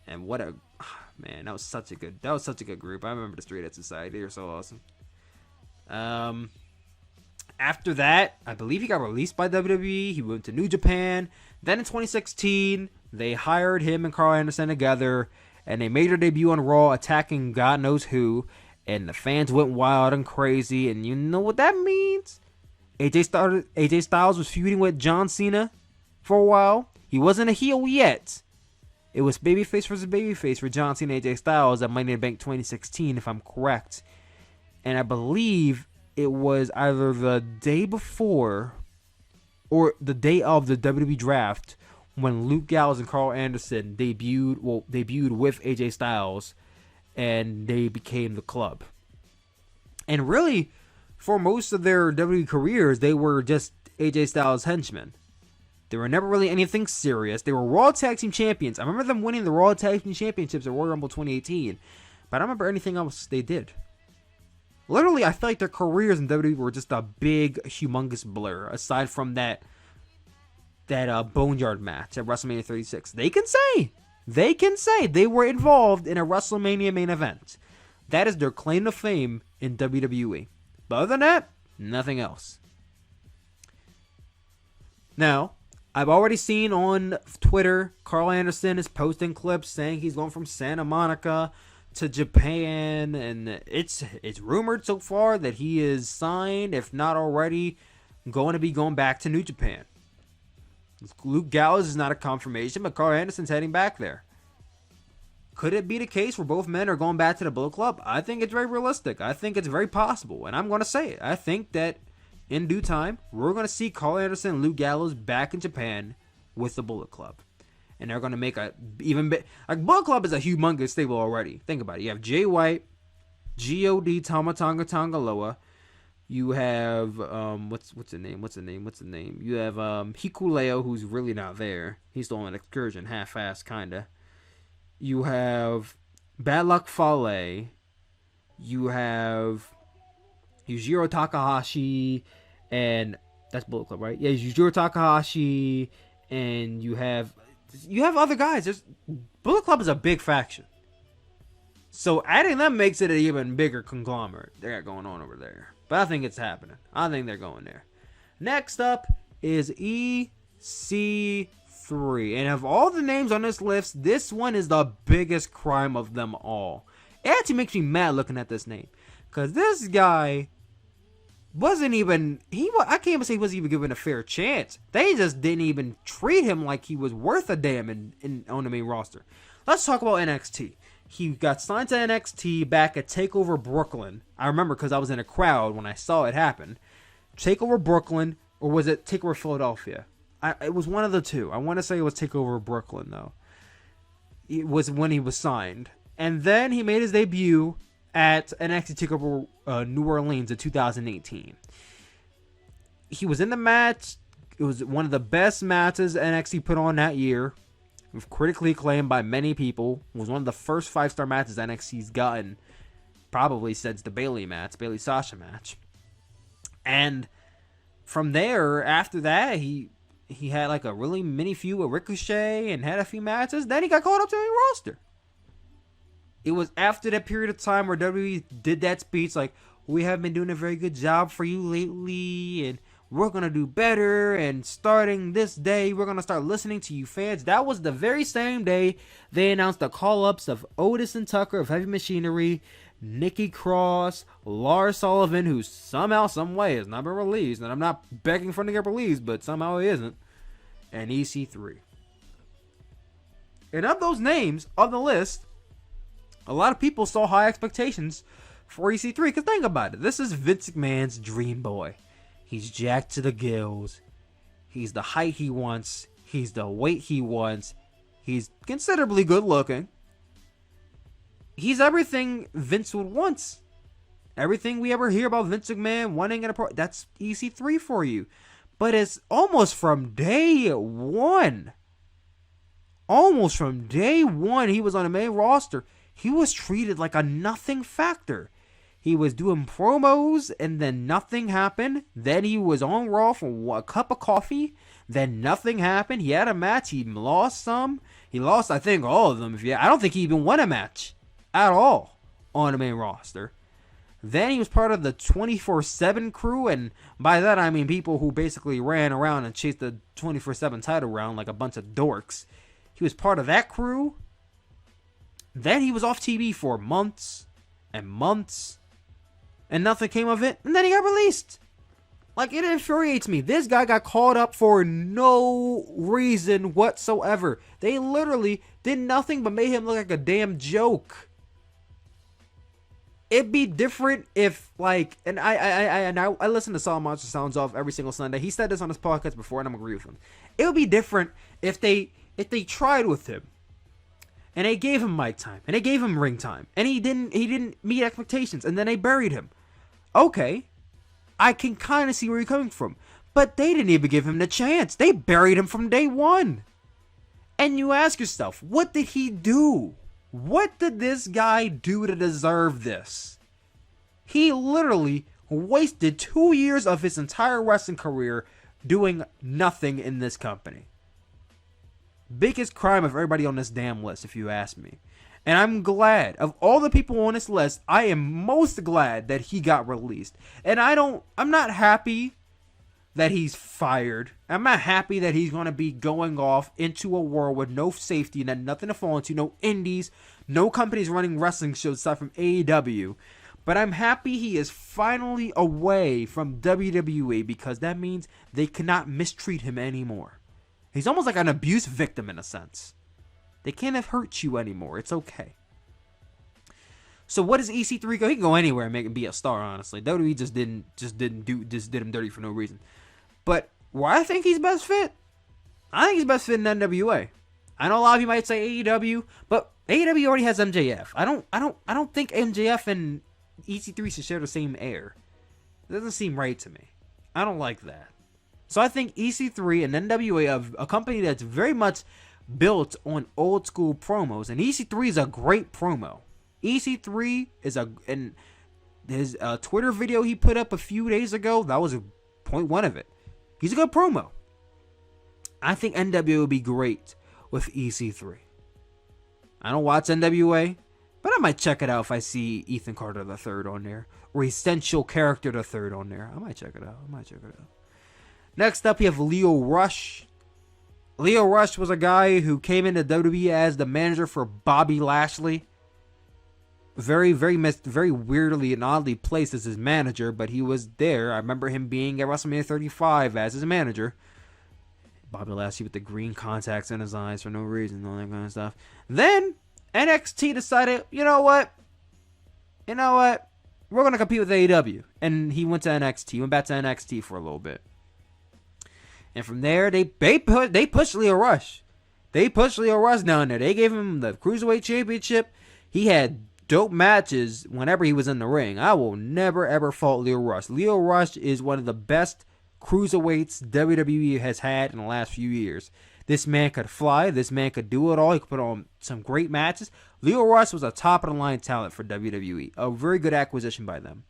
And what a man, that was such a good group. I remember the Straight Edge Society. They were so awesome. After that, I believe he got released by WWE. He went to New Japan. Then in 2016, they hired him and Carl Anderson together, and they made their debut on Raw, attacking God knows who. And the fans went wild and crazy. And you know what that means? AJ Styles was feuding with John Cena for a while. He wasn't a heel yet. It was babyface versus babyface for John Cena and AJ Styles at Money in the Bank 2016, if I'm correct. And I believe it was either the day before or the day of the WWE draft when Luke Gallows and Carl Anderson debuted with AJ Styles, and they became the club. And really, for most of their WWE careers, they were just AJ Styles' henchmen. They were never really anything serious. They were Raw Tag Team Champions. I remember them winning the Raw Tag Team Championships at Royal Rumble 2018. But I don't remember anything else they did. Literally, I feel like their careers in WWE were just a big, humongous blur. Aside from that Boneyard match at WrestleMania 36. They can say they were involved in a WrestleMania main event. That is their claim to fame in WWE. But other than that, nothing else. Now, I've already seen on Twitter, Carl Anderson is posting clips saying he's going from Santa Monica to Japan, and it's rumored so far that he is signed, if not already, going to be going back to New Japan. Luke Gallows is not a confirmation, but Carl Anderson's heading back there. Could it be the case where both men are going back to the Bullet Club? I think it's very realistic. I think it's very possible, and I'm going to say it. I think that in due time, we're going to see Carl Anderson and Luke Gallows back in Japan with the Bullet Club. And they're going to make a even bit. Like, Bullet Club is a humongous stable already. Think about it. You have Jay White, G.O.D. Tama Tonga Tongaloa. You have, what's the name? You have Hikuleo, who's really not there. He's still on an excursion, half-assed, kinda. You have Bad Luck Fale. You have Yujiro Takahashi, and that's Bullet Club, right? Yeah, Yujiro Takahashi, and you have other guys. Bullet Club is a big faction. So adding them makes it an even bigger conglomerate they got going on over there. But I think it's happening. I think they're going there. Next up is EC3. And of all the names on this list, this one is the biggest crime of them all. It actually makes me mad looking at this name. Because this guy wasn't even... I can't even say he wasn't even given a fair chance. They just didn't even treat him like he was worth a damn on the main roster. Let's talk about NXT. He got signed to NXT back at TakeOver Brooklyn. I remember because I was in a crowd when I saw it happen. TakeOver Brooklyn, or was it TakeOver Philadelphia? It was one of the two. I want to say it was TakeOver Brooklyn, though. It was when he was signed. And then he made his debut at NXT TakeOver New Orleans in 2018. He was in the match. It was one of the best matches NXT put on that year. critically acclaimed by many people. It was one of the first 5-star matches NXT's gotten, probably since the Bayley Sasha match. And from there, after that, he had like a really mini feud with Ricochet and had a few matches. Then he got called up to the main roster. It was after that period of time where WWE did that speech like, we have been doing a very good job for you lately, and we're going to do better, and starting this day, we're going to start listening to you fans. That was the very same day they announced the call-ups of Otis and Tucker of Heavy Machinery, Nikki Cross, Lars Sullivan, who somehow, some way has not been released, and I'm not begging for him to get released, but somehow he isn't, and EC3. And of those names on the list, a lot of people saw high expectations for EC3, because think about it. This is Vince McMahon's dream boy. He's jacked to the gills. He's the height he wants. He's the weight he wants. He's considerably good looking. He's everything Vince would want. Everything we ever hear about Vince McMahon wanting in a pro, that's EC3 for you. But it's almost from day one. Almost from day one he was on the main roster. He was treated like a nothing factor. He was doing promos, and then nothing happened. Then he was on Raw for a cup of coffee. Then nothing happened. He had a match. He lost some. He lost, I think, all of them. I don't think he even won a match at all on the main roster. Then he was part of the 24/7 crew, and by that I mean people who basically ran around and chased the 24/7 title around like a bunch of dorks. He was part of that crew. Then he was off TV for months and months. And nothing came of it. And then he got released. Like, it infuriates me. This guy got called up for no reason whatsoever. They literally did nothing but made him look like a damn joke. It'd be different if, like, and I listen to Saul Monster Sounds Off every single Sunday. He said this on his podcast before, and I'm agree with him. It would be different if they tried with him. And they gave him mic time. And they gave him ring time. And he didn't meet expectations. And then they buried him. Okay. I can kind of see where you're coming from. But they didn't even give him the chance. They buried him from day one. And you ask yourself, what did he do? What did this guy do to deserve this? He literally wasted 2 years of his entire wrestling career doing nothing in this company. Biggest crime of everybody on this damn list, if you ask me. And I'm glad, of all the people on this list, I am most glad that he got released. And I'm not happy that he's fired. I'm not happy that he's going to be going off into a world with no safety and then nothing to fall into, no indies, no companies running wrestling shows aside from AEW. But I'm happy he is finally away from WWE, because that means they cannot mistreat him anymore. He's almost like an abuse victim in a sense. They can't have hurt you anymore. It's okay. So what does EC3 go? He can go anywhere and make him be a star, honestly. WWE just did him dirty for no reason. But where I think he's best fit, I think he's best fit in NWA. I know a lot of you might say AEW, but AEW already has MJF. I don't think MJF and EC3 should share the same air. It doesn't seem right to me. I don't like that. So I think EC3 and NWA, a company that's very much built on old school promos, and EC3 is a great promo. EC3 is and his Twitter video he put up a few days ago, that was point one of it. He's a good promo. I think NWA would be great with EC3. I don't watch NWA, but I might check it out if I see Ethan Carter III on there, or Essential Character III on there. I might check it out. Next up, you have Lio Rush. Lio Rush was a guy who came into WWE as the manager for Bobby Lashley. Very weirdly and oddly placed as his manager, but he was there. I remember him being at WrestleMania 35 as his manager. Bobby Lashley with the green contacts in his eyes for no reason, all that kind of stuff. Then NXT decided, you know what? We're going to compete with AEW. And he went to NXT. He went back to NXT for a little bit. And from there, they pushed Lio Rush. They pushed Lio Rush down there. They gave him the Cruiserweight Championship. He had dope matches whenever he was in the ring. I will never, ever fault Lio Rush. Lio Rush is one of the best cruiserweights WWE has had in the last few years. This man could fly. This man could do it all. He could put on some great matches. Lio Rush was a top-of-the-line talent for WWE. A very good acquisition by them.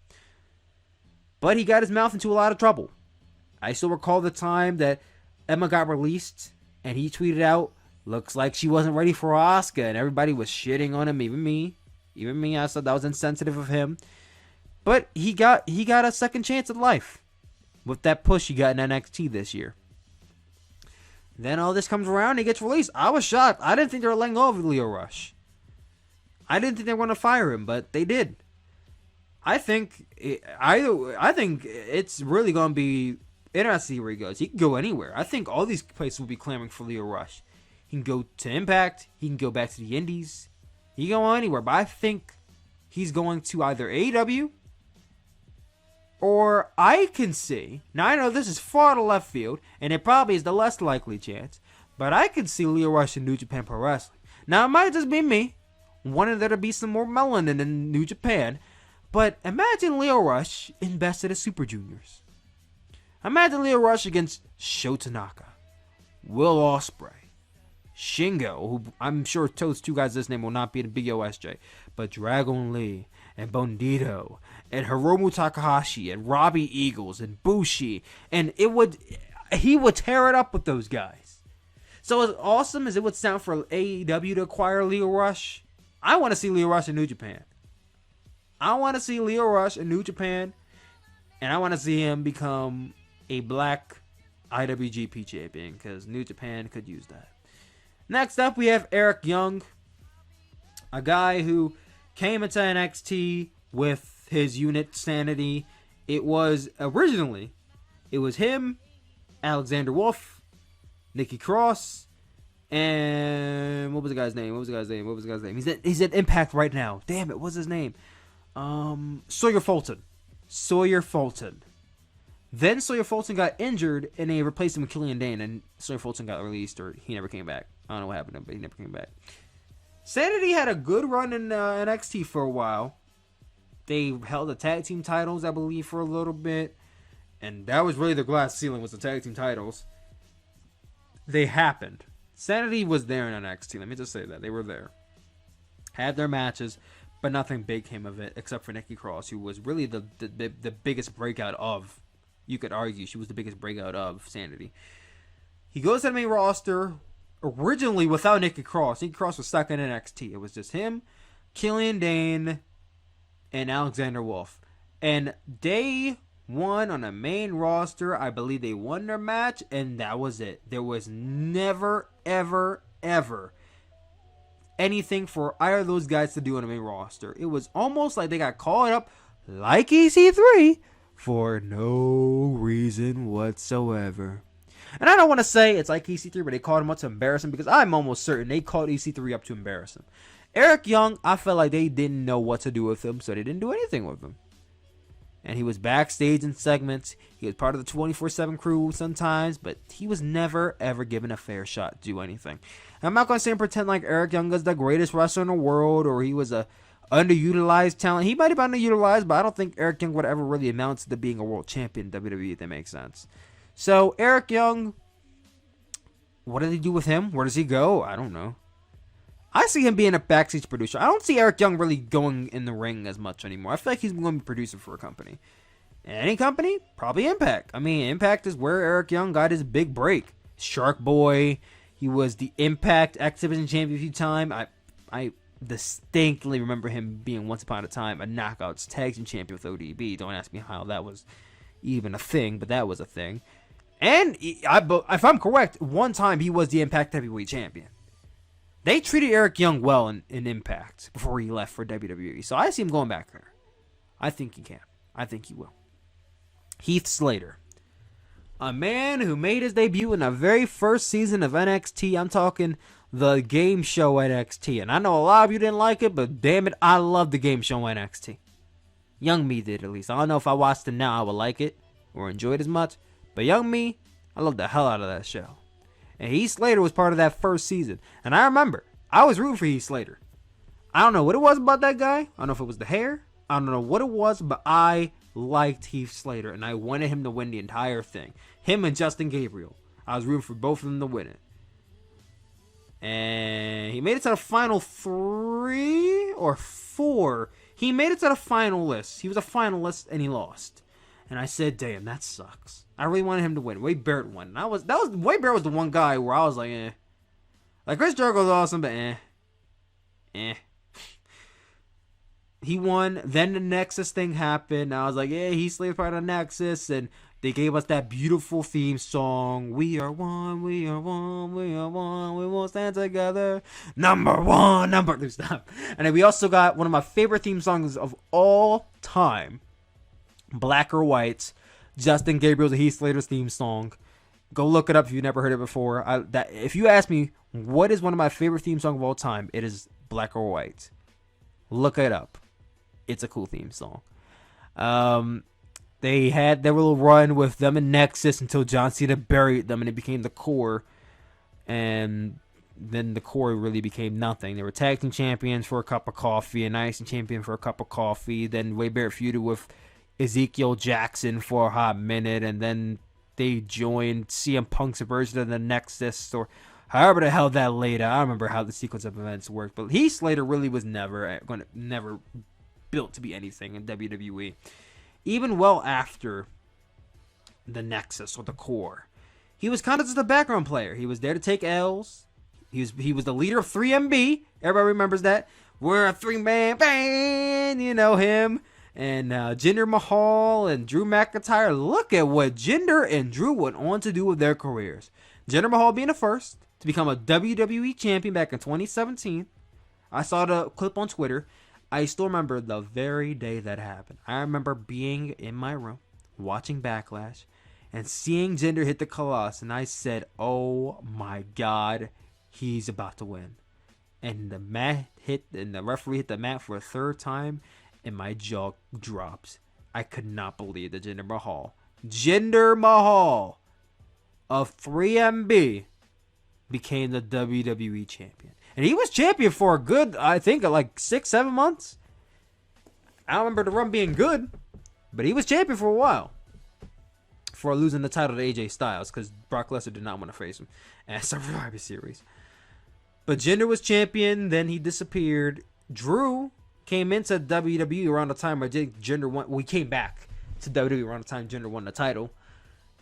But he got his mouth into a lot of trouble. I still recall the time that Emma got released, and he tweeted out, looks like she wasn't ready for Asuka, and everybody was shitting on him, even me. I said that was insensitive of him. But he got a second chance at life with that push he got in NXT this year. Then all this comes around, he gets released. I was shocked. I didn't think they were letting go of Lio Rush. I didn't think they were going to fire him, but they did. I think it's really going to be interesting where he goes. He can go anywhere. I think all these places will be clamoring for Lio Rush. He can go to Impact. He can go back to the Indies. He can go anywhere. But I think he's going to either AEW or I can see. Now, I know this is far to left field, and it probably is the less likely chance, but I can see Lio Rush in New Japan Pro Wrestling. Now, it might just be me wanting there to be some more melanin in New Japan, but imagine Lio Rush in Best of the Super Juniors. Imagine Lio Rush against Sho Tanaka, Will Ospreay, Shingo, who I'm sure those two guys' this name will not be in Big OSJ, but Dragon Lee and Bandito and Hiromu Takahashi and Robbie Eagles and Bushi, and he would tear it up with those guys. So as awesome as it would sound for AEW to acquire Lio Rush, I want to see Lio Rush in New Japan. I want to see Lio Rush in New Japan, and I want to see him become a black IWGP champion, because New Japan could use that. Next up, we have Eric Young, a guy who came into NXT with his unit Sanity. It was him, Alexander Wolf, Nikki Cross, and what was the guy's name? He's at Impact right now. Damn it, what's his name? Sawyer Fulton. Then Sawyer Fulton got injured, and they replaced him with Killian Dane, and Sawyer Fulton got released, or he never came back. I don't know what happened to him, but he never came back. Sanity had a good run in NXT for a while. They held the tag team titles, I believe, for a little bit, and that was really the glass ceiling, was the tag team titles. They happened. Sanity was there in NXT, let me just say that. They were there. Had their matches, but nothing big came of it, except for Nikki Cross, who was really the biggest breakout of, you could argue, she was the biggest breakout of Sanity. He goes to the main roster, originally without Nikki Cross. Nikki Cross was stuck in NXT. It was just him, Killian Dane, and Alexander Wolf. And day one on the main roster, I believe they won their match, and that was it. There was never, ever, ever anything for either of those guys to do on the main roster. It was almost like they got called up like EC3 for no reason whatsoever. And I don't want to say it's like EC3, but they called him up to embarrass him, because I'm almost certain they called EC3 up to embarrass him. Eric Young, I felt like they didn't know what to do with him, so they didn't do anything with him. And he was backstage in segments. He was part of the 24/7 crew sometimes, but he was never, ever given a fair shot to do anything. And I'm not going to say and pretend like Eric Young is the greatest wrestler in the world, or he was a underutilized talent. He might have been underutilized, but I don't think Eric Young would ever really amount to being a world champion in WWE, if that makes sense. So, Eric Young, what do they do with him? Where does he go? I don't know. I see him being a backstage producer. I don't see Eric Young really going in the ring as much anymore. I feel like he's going to be a producer for a company. Any company? Probably Impact. I mean, Impact is where Eric Young got his big break. Shark Boy. He was the Impact X Division champion a few times. I distinctly remember him being once upon a time a Knockouts Tag Team champion with ODB. Don't ask me how that was even a thing, but that was a thing. And if I'm correct, one time he was the Impact Heavyweight Champion. They treated Eric Young well in Impact before he left for WWE. So I see him going back there. I think he can. I think he will. Heath Slater. A man who made his debut in the very first season of NXT. I'm talking the game show NXT. And I know a lot of you didn't like it, but damn it, I love the game show NXT. Young me did, at least. I don't know if I watched it now I would like it or enjoy it as much. But young me, I loved the hell out of that show. And Heath Slater was part of that first season. And I remember, I was rooting for Heath Slater. I don't know what it was about that guy. I don't know if it was the hair. I don't know what it was, but I liked Heath Slater. And I wanted him to win the entire thing. Him and Justin Gabriel. I was rooting for both of them to win it. And he made it to the final 3 or 4. He made it to the finalists. He was a finalist and he lost. And I said, damn, that sucks. I really wanted him to win. Wade Barrett won. And Wade Barrett was the one guy where I was like, eh. Like, Chris Jericho's awesome, but eh. He won. Then the Nexus thing happened. I was like, yeah, Heath Slater's part of the Nexus. And they gave us that beautiful theme song. We are one, we are one, we are one, we will stand together. Number one, stop. And then we also got one of my favorite theme songs of all time. Black or White. Justin Gabriel's and Heath Slater's theme song. Go look it up if you've never heard it before. If you ask me what is one of my favorite theme songs of all time, it is Black or White. Look it up. It's a cool theme song. They had their little run with them and Nexus until John Cena buried them and it became the Core. And then the Core really became nothing. They were tag team champions for a cup of coffee, an IC champion for a cup of coffee. Then Wade Barrett feuded with Ezekiel Jackson for a hot minute. And then they joined CM Punk's version of the Nexus, or however the hell that later. I don't remember how the sequence of events worked. But Heath Slater really was never built to be anything in WWE. Even well after the Nexus or the Core, he was kind of just a background player. He was there to take L's. He was the leader of 3MB. Everybody remembers that. We're a 3-man band, you know him. And Jinder Mahal and Drew McIntyre. Look at what Jinder and Drew went on to do with their careers. Jinder Mahal being the first to become a WWE champion back in 2017. I saw the clip on Twitter. I still remember the very day that happened. I remember being in my room, watching Backlash, and seeing Jinder hit the Colossus, and I said, oh my God, he's about to win. And the referee hit the mat for a third time, and my jaw drops. I could not believe that Jinder Mahal of 3MB became the WWE champion. And he was champion for a good, I think, like 6-7 months. I don't remember the run being good, but he was champion for a while. For losing the title to AJ Styles, because Brock Lesnar did not want to face him at Survivor Series. But Jinder was champion, then he disappeared. Drew came into WWE around the time Jinder won. We came back to WWE around the time Jinder won the title.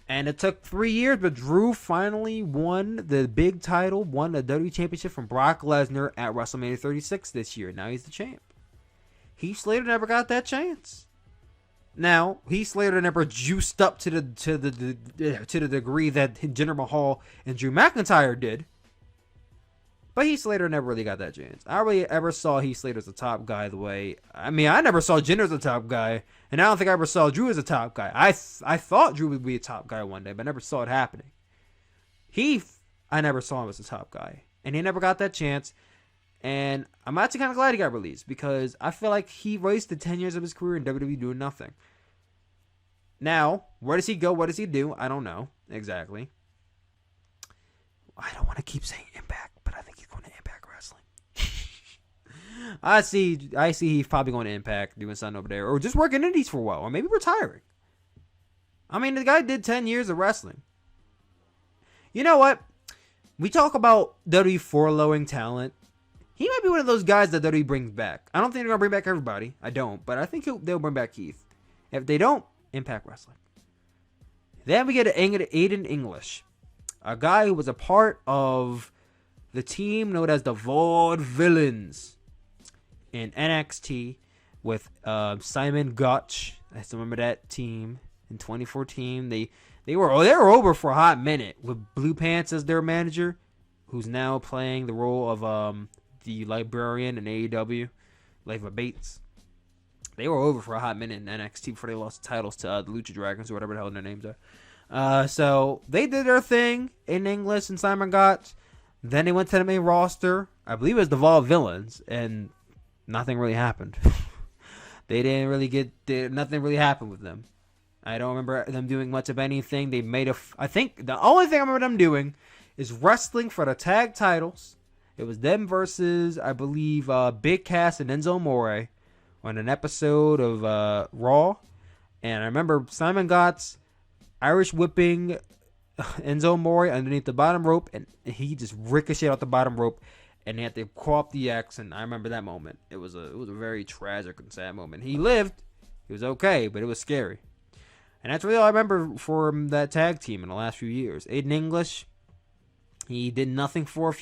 And it took 3 years, but Drew finally won the big title, won the WWE Championship from Brock Lesnar at WrestleMania 36 this year. Now he's the champ. Heath Slater never got that chance. Now, Heath Slater never juiced up to the degree that Jinder Mahal and Drew McIntyre did. But Heath Slater never really got that chance. I really ever saw Heath Slater as a top guy the way... I mean, I never saw Jinder as a top guy. And I don't think I ever saw Drew as a top guy. I thought Drew would be a top guy one day, but I never saw it happening. Heath, I never saw him as a top guy. And he never got that chance. And I'm actually kind of glad he got released. Because I feel like he wasted 10 years of his career in WWE doing nothing. Now, where does he go? What does he do? I don't know exactly. I don't want to keep saying Impact, but I think he's going to Impact Wrestling. I see he's probably going to Impact, doing something over there, or just working indies for a while, or maybe retiring. I mean, the guy did 10 years of wrestling. You know what? We talk about WWE furloughing talent. He might be one of those guys that WWE brings back. I don't think they're going to bring back everybody. I don't, but I think they'll bring back Keith. If they don't, Impact Wrestling. Then we get Aiden English. A guy who was a part of the team known as the Vaudevillains in NXT with Simon Gotch. I still remember that team in 2014. They were over for a hot minute with Blue Pants as their manager, who's now playing the role of the librarian in AEW, Leva Bates. They were over for a hot minute in NXT before they lost the titles to the Lucha Dragons or whatever the hell their names are. So they did their thing in English and Simon Gotch. Then they went to the main roster. I believe it was the Vaudevillains, and nothing really happened. Nothing really happened with them. I don't remember them doing much of anything. I think the only thing I remember them doing is wrestling for the tag titles. It was them versus, I believe, Big Cass and Enzo Amore on an episode of Raw. And I remember Simon Gotch Irish whipping Enzo Amore underneath the bottom rope, and he just ricocheted off the bottom rope, and they had to call up the X. And I remember that moment. It was a very tragic and sad moment. He lived, he was okay, but it was scary. And that's really all I remember from that tag team in the last few years. Aiden English, he did nothing for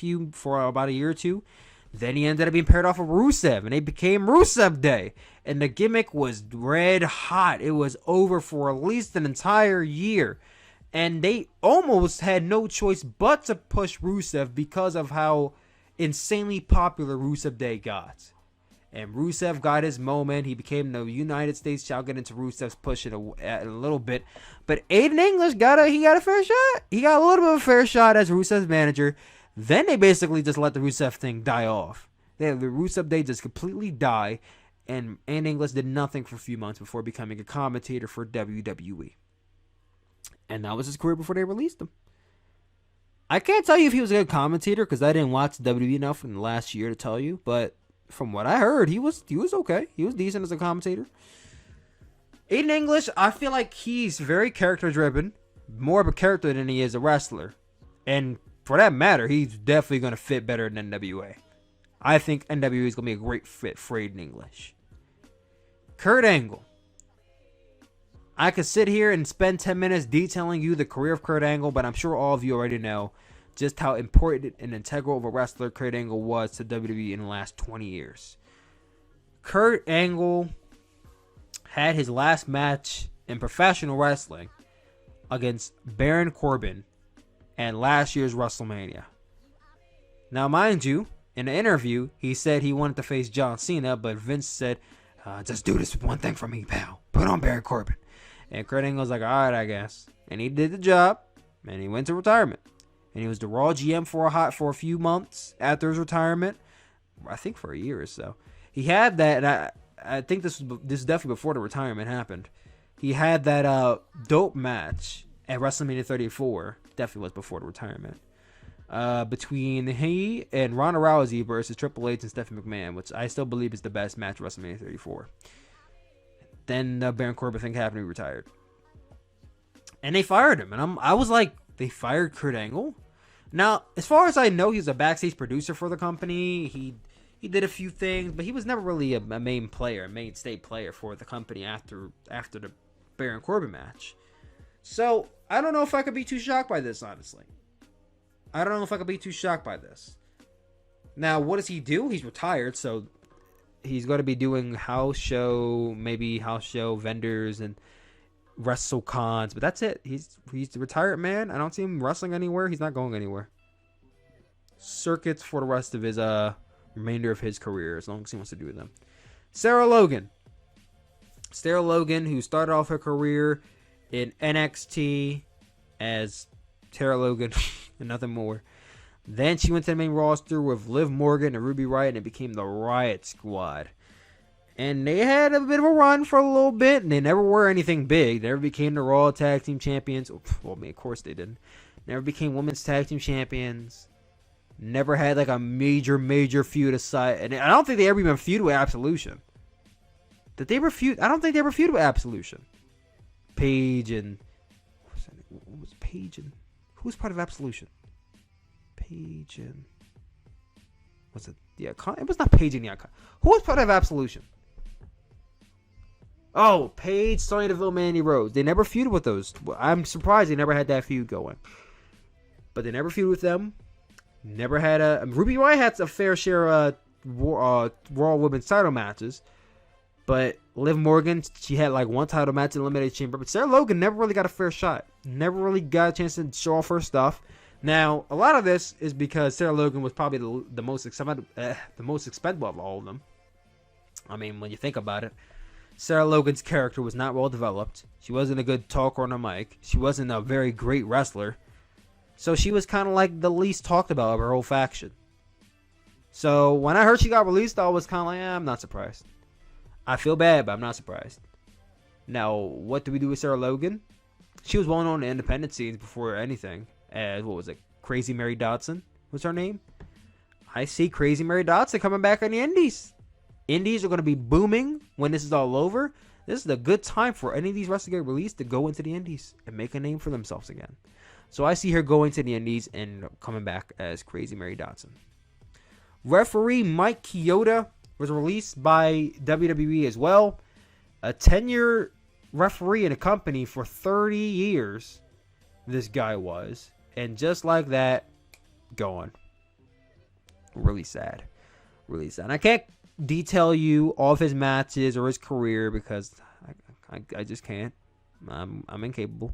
about a year or two. Then he ended up being paired off with Rusev, and they became Rusev Day. And the gimmick was red hot. It was over for at least an entire year. And they almost had no choice but to push Rusev because of how insanely popular Rusev Day got. And Rusev got his moment. He became the United States champ. I'll get into Rusev's push in a little bit. But Aiden English got a fair shot. He got a little bit of a fair shot as Rusev's manager. Then they basically just let the Rusev thing die off. The Rusev Day just completely die, and English did nothing for a few months before becoming a commentator for WWE. And that was his career before they released him. I can't tell you if he was a good commentator because I didn't watch WWE enough in the last year to tell you, but from what I heard, he was okay. He was decent as a commentator. Aiden English, I feel like he's very character-driven, more of a character than he is a wrestler. And for that matter, he's definitely going to fit better than NWA. I think NWA is going to be a great fit for Aiden English. Kurt Angle. I could sit here and spend 10 minutes detailing you the career of Kurt Angle, but I'm sure all of you already know just how important and integral of a wrestler Kurt Angle was to WWE in the last 20 years. Kurt Angle had his last match in professional wrestling against Baron Corbin at last year's WrestleMania. Now, mind you, in the interview, he said he wanted to face John Cena, but Vince said, just do this one thing for me, pal. Put on Baron Corbin. And Kurt Angle was like, all right, I guess. And he did the job, and he went to retirement. And he was the Raw GM for a few months after his retirement. I think for a year or so. He had that, and I think this is definitely before the retirement happened. He had that dope match at WrestleMania 34. Definitely was before the retirement. Between he and Ronda Rousey versus Triple H and Stephanie McMahon, which I still believe is the best match of WrestleMania 34. Then the Baron Corbin thing happened, he retired. And they fired him. And I was like, they fired Kurt Angle? Now, as far as I know, he's a backstage producer for the company. He did a few things, but he was never really a mainstay player for the company after the Baron Corbin match. So, I don't know if I could be too shocked by this, honestly. I don't know if I could be too shocked by this. Now, what does he do? He's retired, so he's going to be doing house show vendors and WrestleCons, but that's it. He's the retired man. I don't see him wrestling anywhere. He's not going anywhere. Circuits for the rest of his remainder of his career, as long as he wants to do them. Sarah Logan, who started off her career in NXT as Tara Logan and nothing more. Then she went to the main roster with Liv Morgan and Ruby Riott, and it became the Riott Squad. And they had a bit of a run for a little bit, and they never were anything big. They never became the Raw Tag Team Champions. Well, I mean, of course they didn't. Never became Women's Tag Team Champions. Never had like a major feud aside. And I don't think they ever even feuded with Absolution. Did they ever feud? I don't think they ever feuded with Absolution. Paige and... What was Paige and... Who was part of Absolution? Paige and... Was it the Icon? It was not Paige and the Icon. Who was part of Absolution? Oh, Paige, Sonya Deville, Mandy Rose. They never feuded with those. I'm surprised they never had that feud going. But they never feuded with them. Never had a... Ruby Riott had a fair share of Raw Women's title matches. But Liv Morgan, she had like one title match in Eliminated Chamber. But Sarah Logan never really got a fair shot. Never really got a chance to show off her stuff. Now, a lot of this is because Sarah Logan was probably the most expendable of all of them. I mean, when you think about it, Sarah Logan's character was not well developed. She wasn't a good talker on the mic. She wasn't a very great wrestler. So she was kind of like the least talked about of her whole faction. So when I heard she got released, I was kind of like, I'm not surprised. I feel bad, but I'm not surprised. Now, what do we do with Sarah Logan? She was well known in the independent scenes before anything. As, what was it? Crazy Mary Dotson was her name. I see Crazy Mary Dotson coming back on the Indies. Indies are going to be booming when this is all over. This is a good time for any of these wrestlers to get released to go into the Indies and make a name for themselves again. So I see her going to the Indies and coming back as Crazy Mary Dotson. Referee Mike Chioda was released by WWE as well. A 10-year referee in a company for 30 years, this guy was. And just like that, gone. Really sad. Really sad. And I can't detail you all of his matches or his career because I just can't. I'm incapable.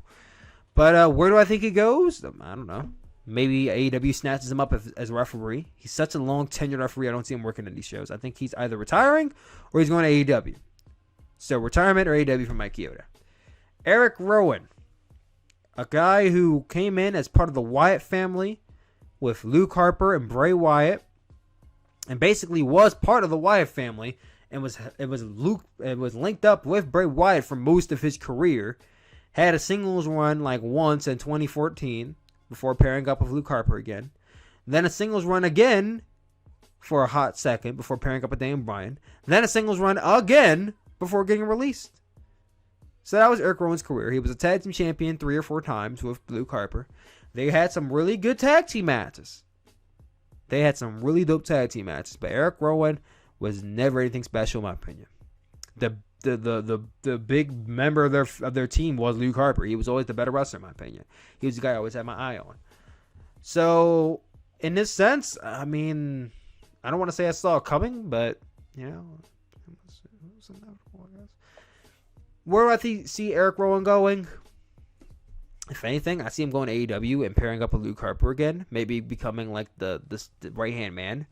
But where do I think he goes? I don't know. Maybe AEW snatches him up as a referee. He's such a long tenured referee. I don't see him working in these shows. I think he's either retiring or he's going to AEW. So retirement or AEW for Mike Chioda. Eric Rowan, a guy who came in as part of the Wyatt family with Luke Harper and Bray Wyatt, and basically was part of the Wyatt family and was linked up with Bray Wyatt for most of his career. Had a singles run like once in 2014 before pairing up with Luke Harper again. Then a singles run again for a hot second before pairing up with Daniel Bryan. Then a singles run again before getting released. So that was Eric Rowan's career. He was a tag team champion 3 or 4 times with Luke Harper. They had some really good tag team matches. They had some really dope tag team matches, but Eric Rowan was never anything special in my opinion. The big member of their team was Luke Harper. He was always the better wrestler in my opinion. He was the guy I always had my eye on. So in this sense, I mean, I don't want to say I saw it coming, but you know, it was inevitable, I guess. Where do I see Eric Rowan going? If anything, I see him going to AEW and pairing up with Luke Harper again. Maybe becoming like the right-hand man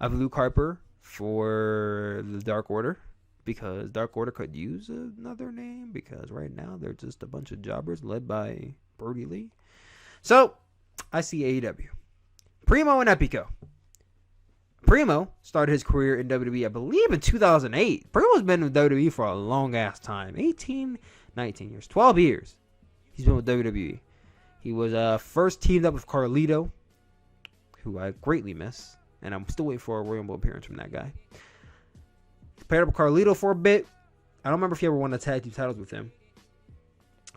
of Luke Harper for the Dark Order. Because Dark Order could use another name. Because right now they're just a bunch of jobbers led by Brody Lee. So, I see AEW. Primo and Epico. Primo started his career in WWE, I believe, in 2008. Primo's been with WWE for a long-ass time. 18, 19 years, 12 years. He's been with WWE. He was first teamed up with Carlito, who I greatly miss. And I'm still waiting for a Royal Rumble appearance from that guy. Paired up with Carlito for a bit. I don't remember if he ever won the tag team titles with him.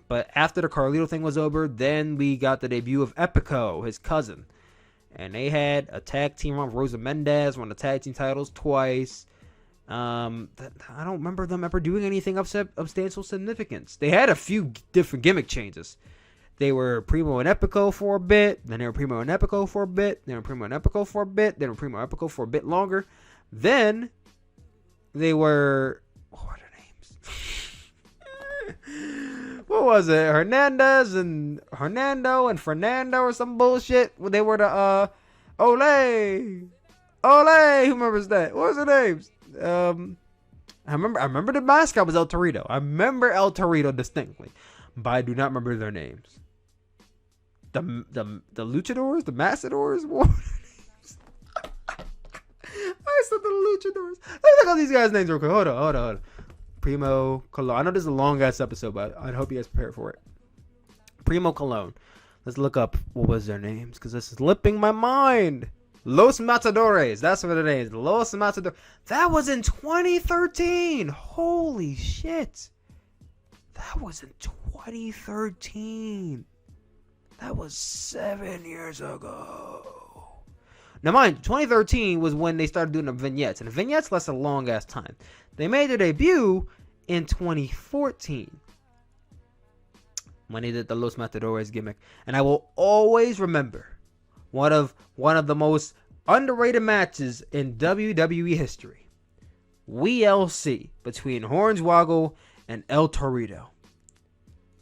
But after the Carlito thing was over, then we got the debut of Epico, his cousin. And they had a tag team run with Rosa Mendez, won the tag team titles twice. I don't remember them ever doing anything of substantial significance. They had a few different gimmick changes. They were Primo and Epico for a bit. Then they were Primo and Epico for a bit. Then they were Primo and Epico for a bit. Then they were Primo and Epico for a bit longer. Then they were... what are their names? What was it? Hernandez and Hernando and Fernando or some bullshit. They were the Ole. Who remembers that? What was their names? I remember the mascot was El Torito. I remember El Torito distinctly, but I do not remember their names. The Luchadors, the Matadors. What were their names? I said the Luchadors. Let me look up these guys' names real quick. Hold on. Primo Colon. I know this is a long ass episode, but I hope you guys prepare for it. Primo Colon. Let's look up what was their names because this is slipping my mind. Los Matadores. That's what it is. Los Matadores. That was in 2013. Holy shit. That was in 2013. That was 7 years ago. Now, mind you, 2013 was when they started doing the vignettes. And the vignettes lasted a long ass time. They made their debut in 2014. When they did the Los Matadores gimmick. And I will always remember one of the most underrated matches in WWE history. WLC between Hornswoggle and El Torito.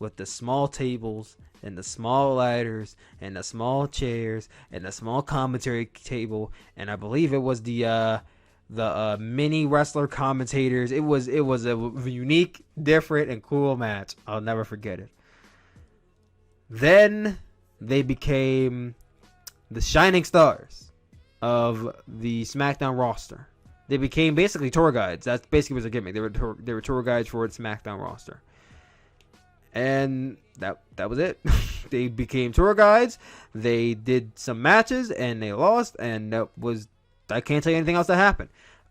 With the small tables and the small ladders and the small chairs and the small commentary table. And I believe it was the mini wrestler commentators. It was a unique, different, and cool match. I'll never forget it. Then they became the shining stars of the SmackDown roster. They became basically tour guides. That's basically was their gimmick. They were tour guides for the SmackDown roster. And that was it. They became tour guides. They did some matches and they lost. And I can't tell you anything else that happened.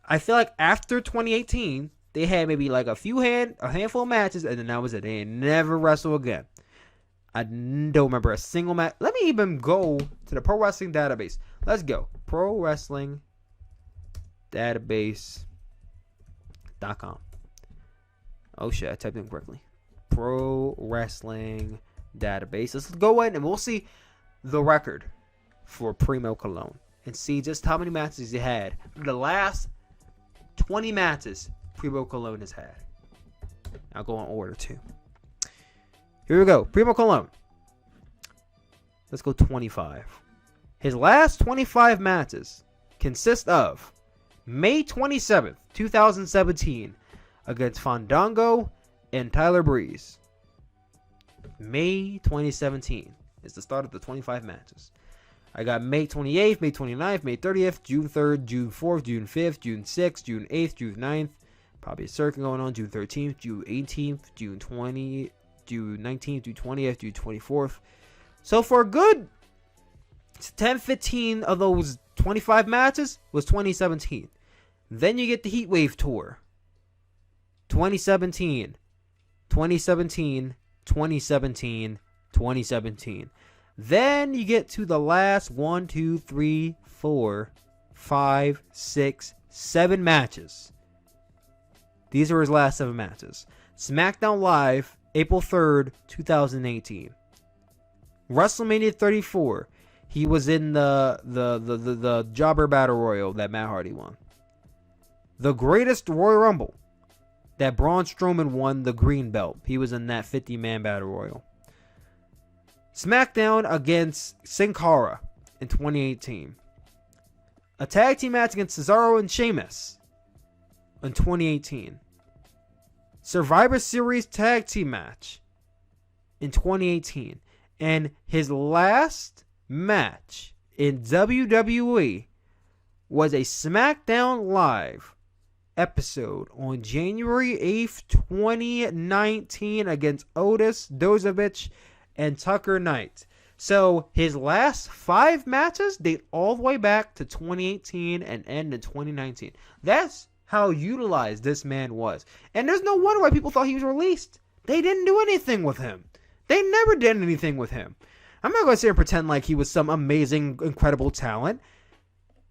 I feel like after 2018, they had maybe like a handful of matches, and then that was it. They never wrestled again. I don't remember a single match. Let me even go to the Pro Wrestling Database. Let's go. Pro Wrestling Database.com. Oh shit, I typed it incorrectly. Pro Wrestling Database. Let's go in and we'll see the record for Primo Colon and see just how many matches he had. The last 20 matches Primo Colon has had. I'll go in order too. Here we go. Primo Colon. Let's go 25. His last 25 matches consist of May 27th, 2017 against Fandango and Tyler Breeze. May 2017 is the start of the 25 matches. I got May 28th, May 29th, May 30th, June 3rd, June 4th, June 5th, June 6th, June 8th, June 9th. Probably a circuit going on. June 13th, June 18th, June 20th, June 19th, June 20th, June 24th. So for a good 10, 15 of those 25 matches was 2017. Then you get the Heatwave Tour. 2017, 2017, 2017, 2017. Then you get to the last 1, 2, 3, 4, 5, 6, 7 matches. These are his last 7 matches. SmackDown Live, April 3rd, 2018. WrestleMania 34. He was in the Jobber Battle Royal that Matt Hardy won. The Greatest Royal Rumble that Braun Strowman won the green belt. He was in that 50-man Battle Royal. SmackDown against Sin Cara in 2018. A tag team match against Cesaro and Sheamus in 2018. Survivor Series tag team match in 2018. And his last match in WWE was a SmackDown Live episode on January 8th, 2019 against Otis Dozovich and Tucker Knight. So his last 5 matches date all the way back to 2018 and end in 2019. That's how utilized this man was. And there's no wonder why people thought he was released. They didn't do anything with him. They never did anything with him. I'm not going to sit here and pretend like he was some amazing, incredible talent.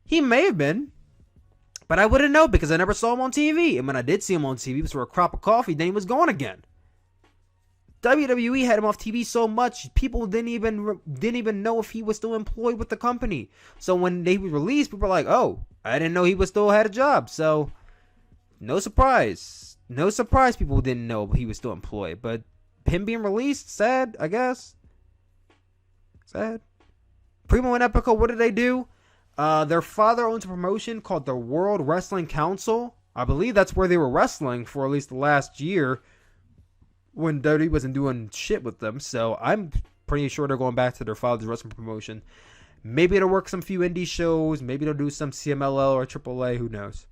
He may have been, but I wouldn't know because I never saw him on TV. And when I did see him on TV, it was for a cup of coffee, then he was gone again. WWE had him off TV so much, people didn't even know if he was still employed with the company. So when they were released, people were like, oh, I didn't know he was still had a job. So no surprise. No surprise people didn't know he was still employed. But him being released, sad, I guess. Sad. Primo and Epico, what did they do? Their father owns a promotion called the World Wrestling Council. I believe that's where they were wrestling for at least the last year when WWE wasn't doing shit with them. So I'm pretty sure they're going back to their father's wrestling promotion. Maybe they'll work some few indie shows. Maybe they'll do some CMLL or AAA. Who knows?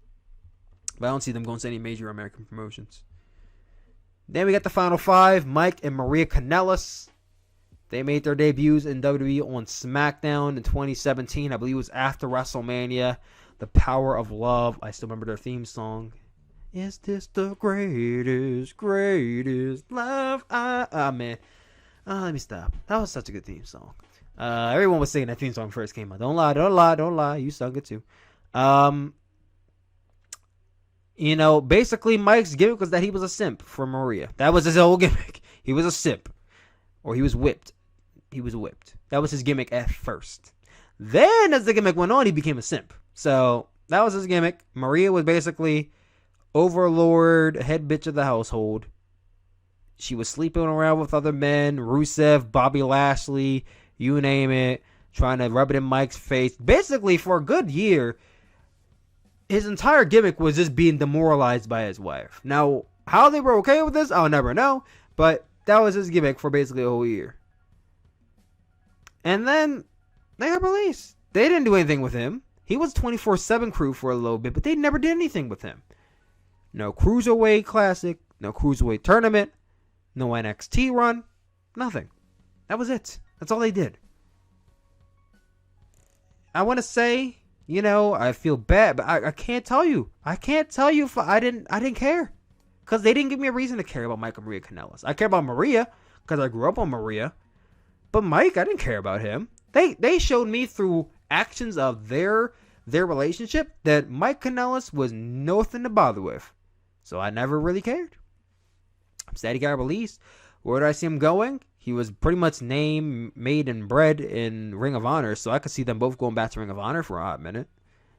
But I don't see them going to any major American promotions. Then we got the Final 5. Mike and Maria Kanellis. They made their debuts in WWE on SmackDown in 2017. I believe it was after WrestleMania. The Power of Love. I still remember their theme song. Is this the greatest love? Man. Let me stop. That was such a good theme song. Everyone was singing that theme song first came out. Don't lie, don't lie, don't lie. You sung it too. You know, basically Mike's gimmick was that he was a simp for Maria. That was his whole gimmick. He was a simp. Or he was whipped. He was whipped. That was his gimmick at first. Then as the gimmick went on, he became a simp. So that was his gimmick. Maria was basically overlord, head bitch of the household. She was sleeping around with other men, Rusev, Bobby Lashley, you name it, trying to rub it in Mike's face. Basically, for a good year, his entire gimmick was just being demoralized by his wife. Now, how they were okay with this, I'll never know, but that was his gimmick for basically a whole year. And then they got released. They didn't do anything with him. He was 24/7 crew for a little bit, but they never did anything with him. No Cruiserweight Classic, no Cruiserweight Tournament, no NXT run, nothing. That was it. That's all they did. I want to say, you know, I feel bad, but I can't tell you. I can't tell you if I didn't care. Because they didn't give me a reason to care about Mike and Maria Kanellis. I care about Maria because I grew up on Maria. But Mike, I didn't care about him. They showed me through actions of their relationship that Mike Kanellis was nothing to bother with. So I never really cared. I'm sad he got released. Where did I see him going? He was pretty much made, and bred in Ring of Honor, so I could see them both going back to Ring of Honor for a hot minute.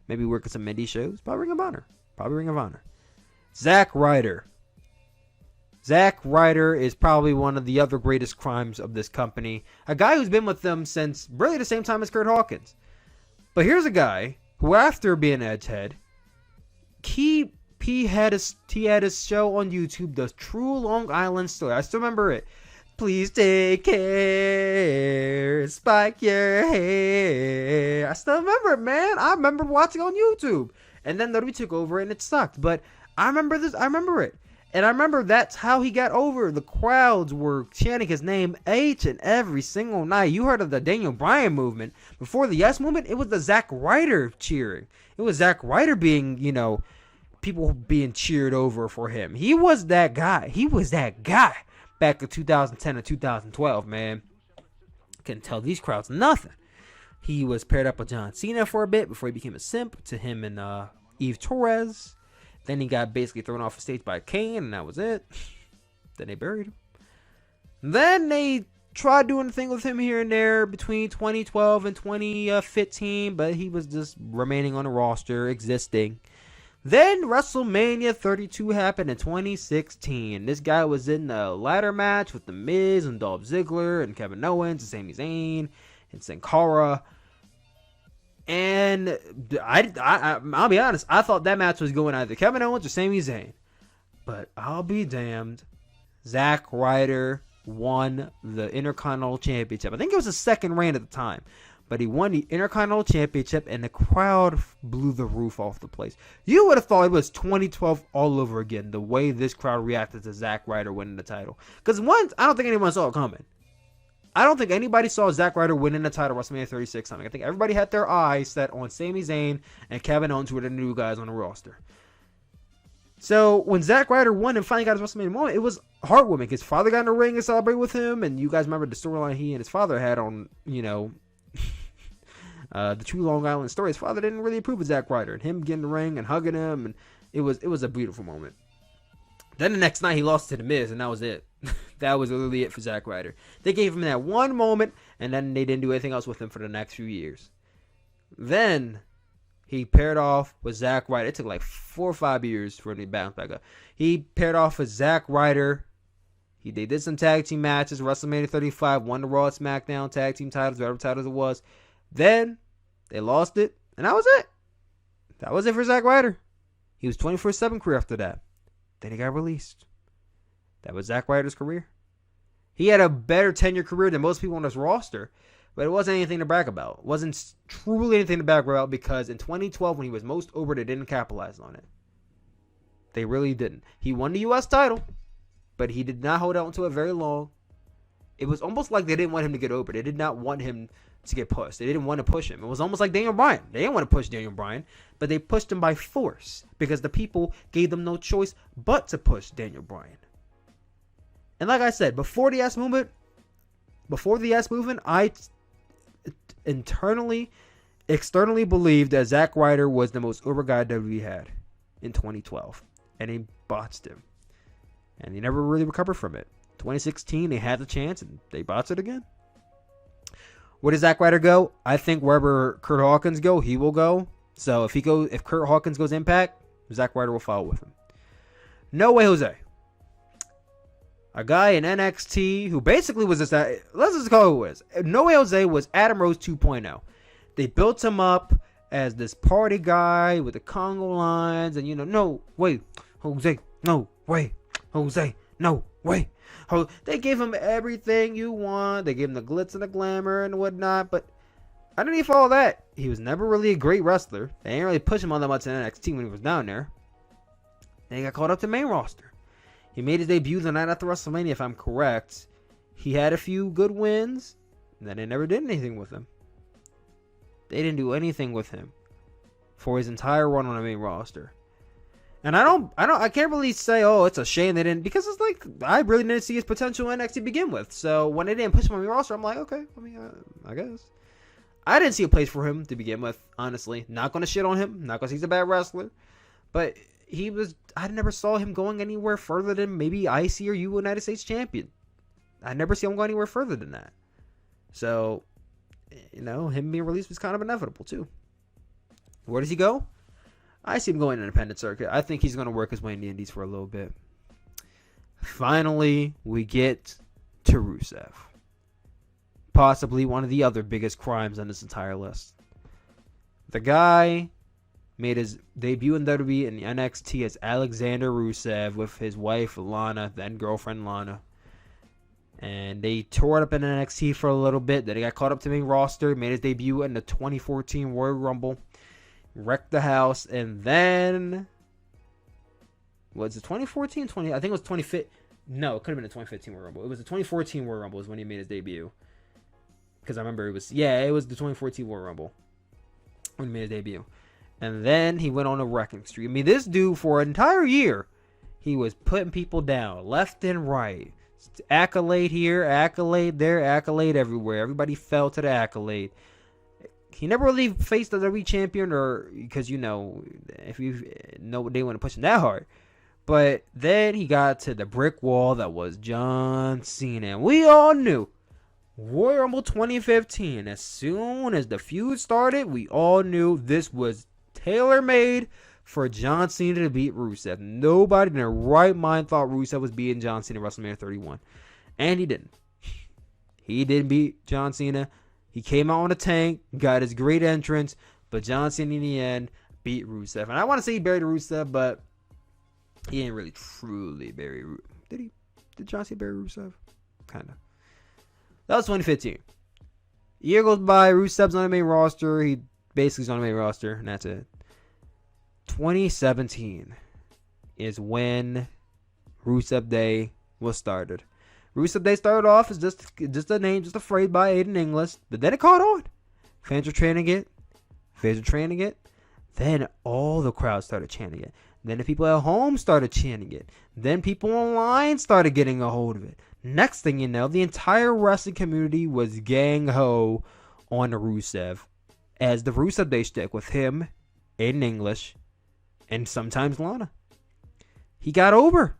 Maybe working some indie shows. Probably Ring of Honor. Zack Ryder. Zack Ryder is probably one of the other greatest crimes of this company. A guy who's been with them since really the same time as Curt Hawkins. But here's a guy who, after being Edgehead, he had his show on YouTube, The True Long Island Story. I still remember it. Please take care, spike your hair. I still remember it, man. I remember watching it on YouTube. And then WWE took over and it sucked. But I remember this. I remember it. And I remember that's how he got over. The crowds were chanting his name each and every single night. You heard of the Daniel Bryan movement. Before the Yes movement, it was the Zack Ryder cheering. It was Zack Ryder being, people being cheered over for him. He was that guy. Back in 2010 and 2012, man. Couldn't tell these crowds nothing. He was paired up with John Cena for a bit before he became a simp to him and Eve Torres. Then he got basically thrown off the stage by Kane, and that was it. Then they buried him. Then they tried doing a thing with him here and there between 2012 and 2015, but he was just remaining on the roster, existing. Then WrestleMania 32 happened in 2016. This guy was in the ladder match with The Miz and Dolph Ziggler and Kevin Owens and Sami Zayn and Sin Cara. And I'll be honest, I thought that match was going either Kevin Owens or Sami Zayn. But I'll be damned, Zack Ryder won the Intercontinental Championship. I think it was his second reign at the time. But he won the Intercontinental Championship, and the crowd blew the roof off the place. You would have thought it was 2012 all over again, the way this crowd reacted to Zack Ryder winning the title. Because once, I don't think anyone saw it coming. I don't think anybody saw Zack Ryder winning the title at WrestleMania 36 something. I think everybody had their eyes set on Sami Zayn and Kevin Owens, who were the new guys on the roster. So when Zack Ryder won and finally got his WrestleMania moment, it was heartwarming. His father got in the ring and celebrated with him, and you guys remember the storyline he and his father had on, the True Long Island Story. His father didn't really approve of Zack Ryder, and him getting in the ring and hugging him, and it was a beautiful moment. Then the next night he lost to The Miz, and that was it. That was literally it for Zack Ryder. They gave him that one moment, and then they didn't do anything else with him for the next few years. Then he paired off with Zack Ryder. It took like 4 or 5 years for him to bounce back up. He paired off with Zack Ryder. They did some tag team matches. WrestleMania 35, won the Raw, SmackDown tag team titles, whatever titles it was. Then they lost it, and that was it. That was it for Zack Ryder. He was 24/7 career after that. Then he got released. That was Zack Ryder's career. He had a better tenure career than most people on this roster, but it wasn't anything to brag about. It wasn't truly anything to brag about because in 2012, when he was most over, they didn't capitalize on it. They really didn't. He won the U.S. title, but he did not hold on to it very long. It was almost like they didn't want him to get over. They did not want him to get pushed. They didn't want to push him. It was almost like Daniel Bryan. They didn't want to push Daniel Bryan, but they pushed him by force because the people gave them no choice but to push Daniel Bryan. And like I said, before the Yes movement, I externally believed that Zack Ryder was the most over guy WWE had in 2012, and he botched him, and he never really recovered from it. 2016, they had the chance, and they botched it again. Where does Zack Ryder go? I think wherever Curt Hawkins go, he will go. So if Curt Hawkins goes Impact, Zack Ryder will follow with him. No Way Jose. A guy in NXT who basically was just let's just call it who it was. No Way Jose was Adam Rose 2.0. They built him up as this party guy with the Congo lines and no way Jose, no way Jose, no way. They gave him everything you want. They gave him the glitz and the glamour and whatnot, but underneath all that, he was never really a great wrestler. They didn't really push him on that much in NXT when he was down there. Then he got called up to main roster. He made his debut the night after WrestleMania, if I'm correct. He had a few good wins, and then they never did anything with him. They didn't do anything with him for his entire run on the main roster. And I can't really say, oh, it's a shame they didn't, because it's like, I really didn't see his potential in NXT to begin with. So when they didn't push him on the roster, I'm like, okay, I mean, I guess. I didn't see a place for him to begin with, honestly. Not going to shit on him, not because he's a bad wrestler. But I never saw him going anywhere further than maybe IC or United States champion. I never see him go anywhere further than that. So, him being released was kind of inevitable, too. Where does he go? I see him going independent circuit. I think he's going to work his way in the indies for a little bit. Finally, we get to Rusev. Possibly one of the other biggest crimes on this entire list. The guy made his debut in WWE and NXT as Alexander Rusev with his wife, Lana, then girlfriend Lana. And they tore it up in NXT for a little bit. Then he got caught up to the main roster. Made his debut in the 2014 Royal Rumble. Wrecked the house, and then was it 2014? I think it was 2015. No, it could have been the 2015 Royal Rumble. It was the 2014 Royal Rumble is when he made his debut. Because I remember it was the 2014 Royal Rumble when he made his debut. And then he went on a wrecking streak. I mean, this dude for an entire year, he was putting people down left and right. Accolade here, accolade there, accolade everywhere. Everybody fell to the accolade. He never really faced the WWE champion, or because if you know they want to push him that hard. But then he got to the brick wall that was John Cena, and we all knew Royal Rumble 2015. As soon as the feud started, we all knew this was tailor-made for John Cena to beat Rusev. Nobody in their right mind thought Rusev was beating John Cena at WrestleMania 31, and he didn't. He didn't beat John Cena. He came out on a tank, got his great entrance, but John Cena in the end beat Rusev. And I want to say he buried Rusev, but he didn't really truly bury Rusev. Did he? Did John Cena bury Rusev? Kind of. That was 2015. Year goes by, Rusev's on the main roster. He basically is on the main roster, and that's it. 2017 is when Rusev Day was started. Rusev Day started off as just a name, just a phrase by Aiden English, but then it caught on. Fans were chanting it. Then all the crowd started chanting it. Then the people at home started chanting it. Then people online started getting a hold of it. Next thing you know, the entire wrestling community was gang-ho on Rusev as the Rusev Day stick with him, Aiden English, and sometimes Lana. He got over.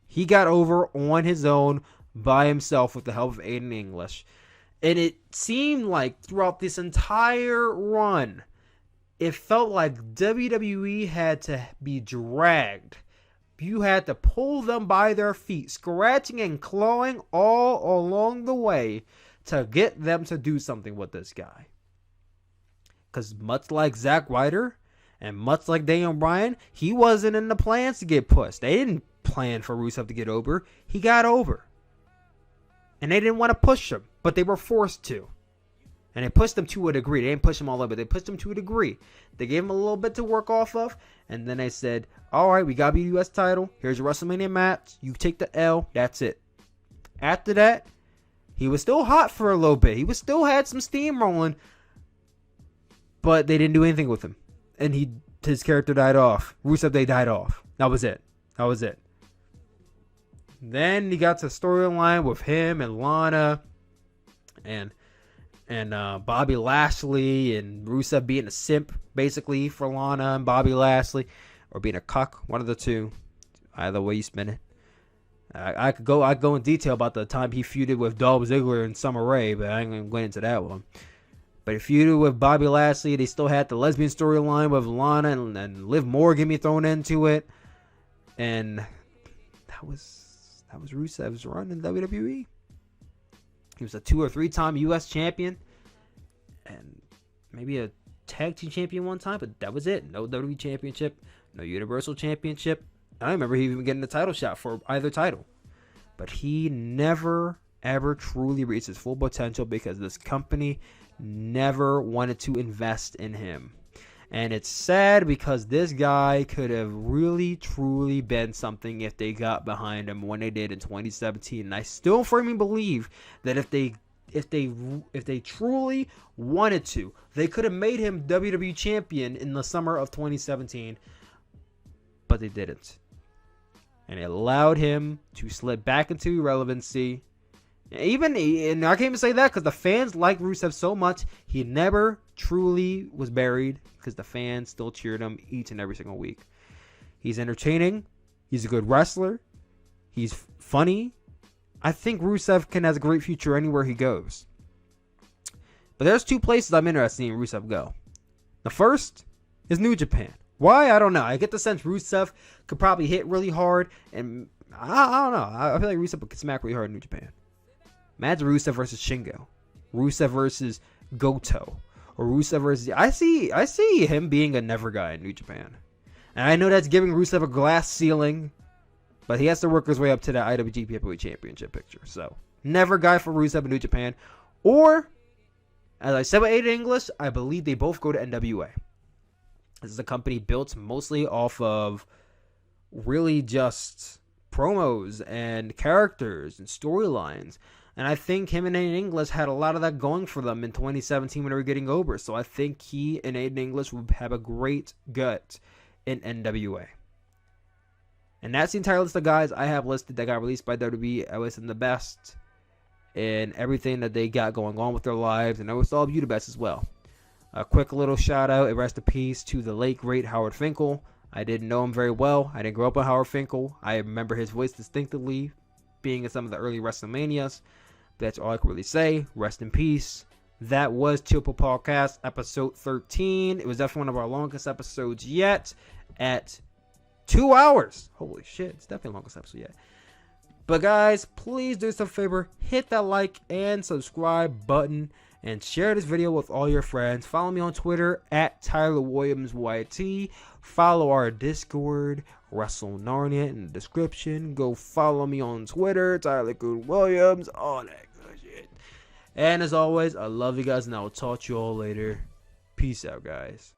He got over on his own by himself with the help of Aiden English. And it seemed like throughout this entire run, it felt like WWE had to be dragged. You had to pull them by their feet, scratching and clawing all along the way to get them to do something with this guy. Because much like Zack Ryder and much like Daniel Bryan, he wasn't in the plans to get pushed. They didn't plan for Rusev to get over. He got over. And they didn't want to push him, but they were forced to. And they pushed him to a degree. They didn't push him all the way, but they pushed him to a degree. They gave him a little bit to work off of, and then they said, all right, we got the U.S. title. Here's your WrestleMania match. You take the L. That's it. After that, he was still hot for a little bit. He still had some steam rolling, but they didn't do anything with him. And his character died off. Rusev Day died off. That was it. Then he got to storyline with him and Lana and Bobby Lashley, and Rusev being a simp basically for Lana and Bobby Lashley, or being a cuck, one of the two. Either way you spin it. I could go in detail about the time he feuded with Dolph Ziggler and Summer Rae, but I ain't gonna go into that one. But he feuded with Bobby Lashley. They still had the lesbian storyline with Lana and Liv Morgan being thrown into it, and that was Rusev's run in WWE. He was a 2 or 3 time U.S. champion and maybe a tag team champion one time, but that was it. No WWE championship, no Universal championship. I don't remember he even getting a title shot for either title. But he never, ever truly reached his full potential because this company never wanted to invest in him. And it's sad because this guy could have really, truly been something if they got behind him when they did in 2017. And I still firmly believe that if they truly wanted to, they could have made him WWE champion in the summer of 2017. but they didn't. And it allowed him to slip back into irrelevancy. And I can't even say that because the fans liked Rusev so much, he never truly was buried because the fans still cheered him each and every single week. He's entertaining. He's a good wrestler. He's funny. I think Rusev has a great future anywhere he goes. But there's two places I'm interested in Rusev go. The first is New Japan. Why? I don't know. I get the sense Rusev could probably hit really hard, and I don't know. I feel like Rusev could smack really hard in New Japan. Imagine Rusev versus Shingo, Rusev versus Goto, or Rusev versus. I see him being a never guy in New Japan, and I know that's giving Rusev a glass ceiling, but he has to work his way up to the IWGP Heavyweight Championship picture. So never guy for Rusev in New Japan, or as I said with Aiden English, I believe they both go to NWA. This is a company built mostly off of really just promos and characters and storylines. And I think him and Aiden English had a lot of that going for them in 2017 when they were getting over. So I think he and Aiden English would have a great gut in NWA. And that's the entire list of guys I have listed that got released by WWE. I listed the best in everything that they got going on with their lives. And I was all you the best as well. A quick little shout out and rest in peace to the late great Howard Finkel. I didn't know him very well. I didn't grow up with Howard Finkel. I remember his voice distinctively being in some of the early WrestleManias. That's all I can really say. Rest in peace. That was Triple Podcast episode 13. It was definitely one of our longest episodes yet at 2 hours. Holy shit. It's definitely the longest episode yet. But guys, please do us a favor. Hit that like and subscribe button. And share this video with all your friends. Follow me on Twitter at TylerWilliamsYT. Follow our Discord, Wrestle Narnia, in the description. Go follow me on Twitter, Tyler-kun Williams, all that good shit. And as always, I love you guys, and I will talk to you all later. Peace out, guys.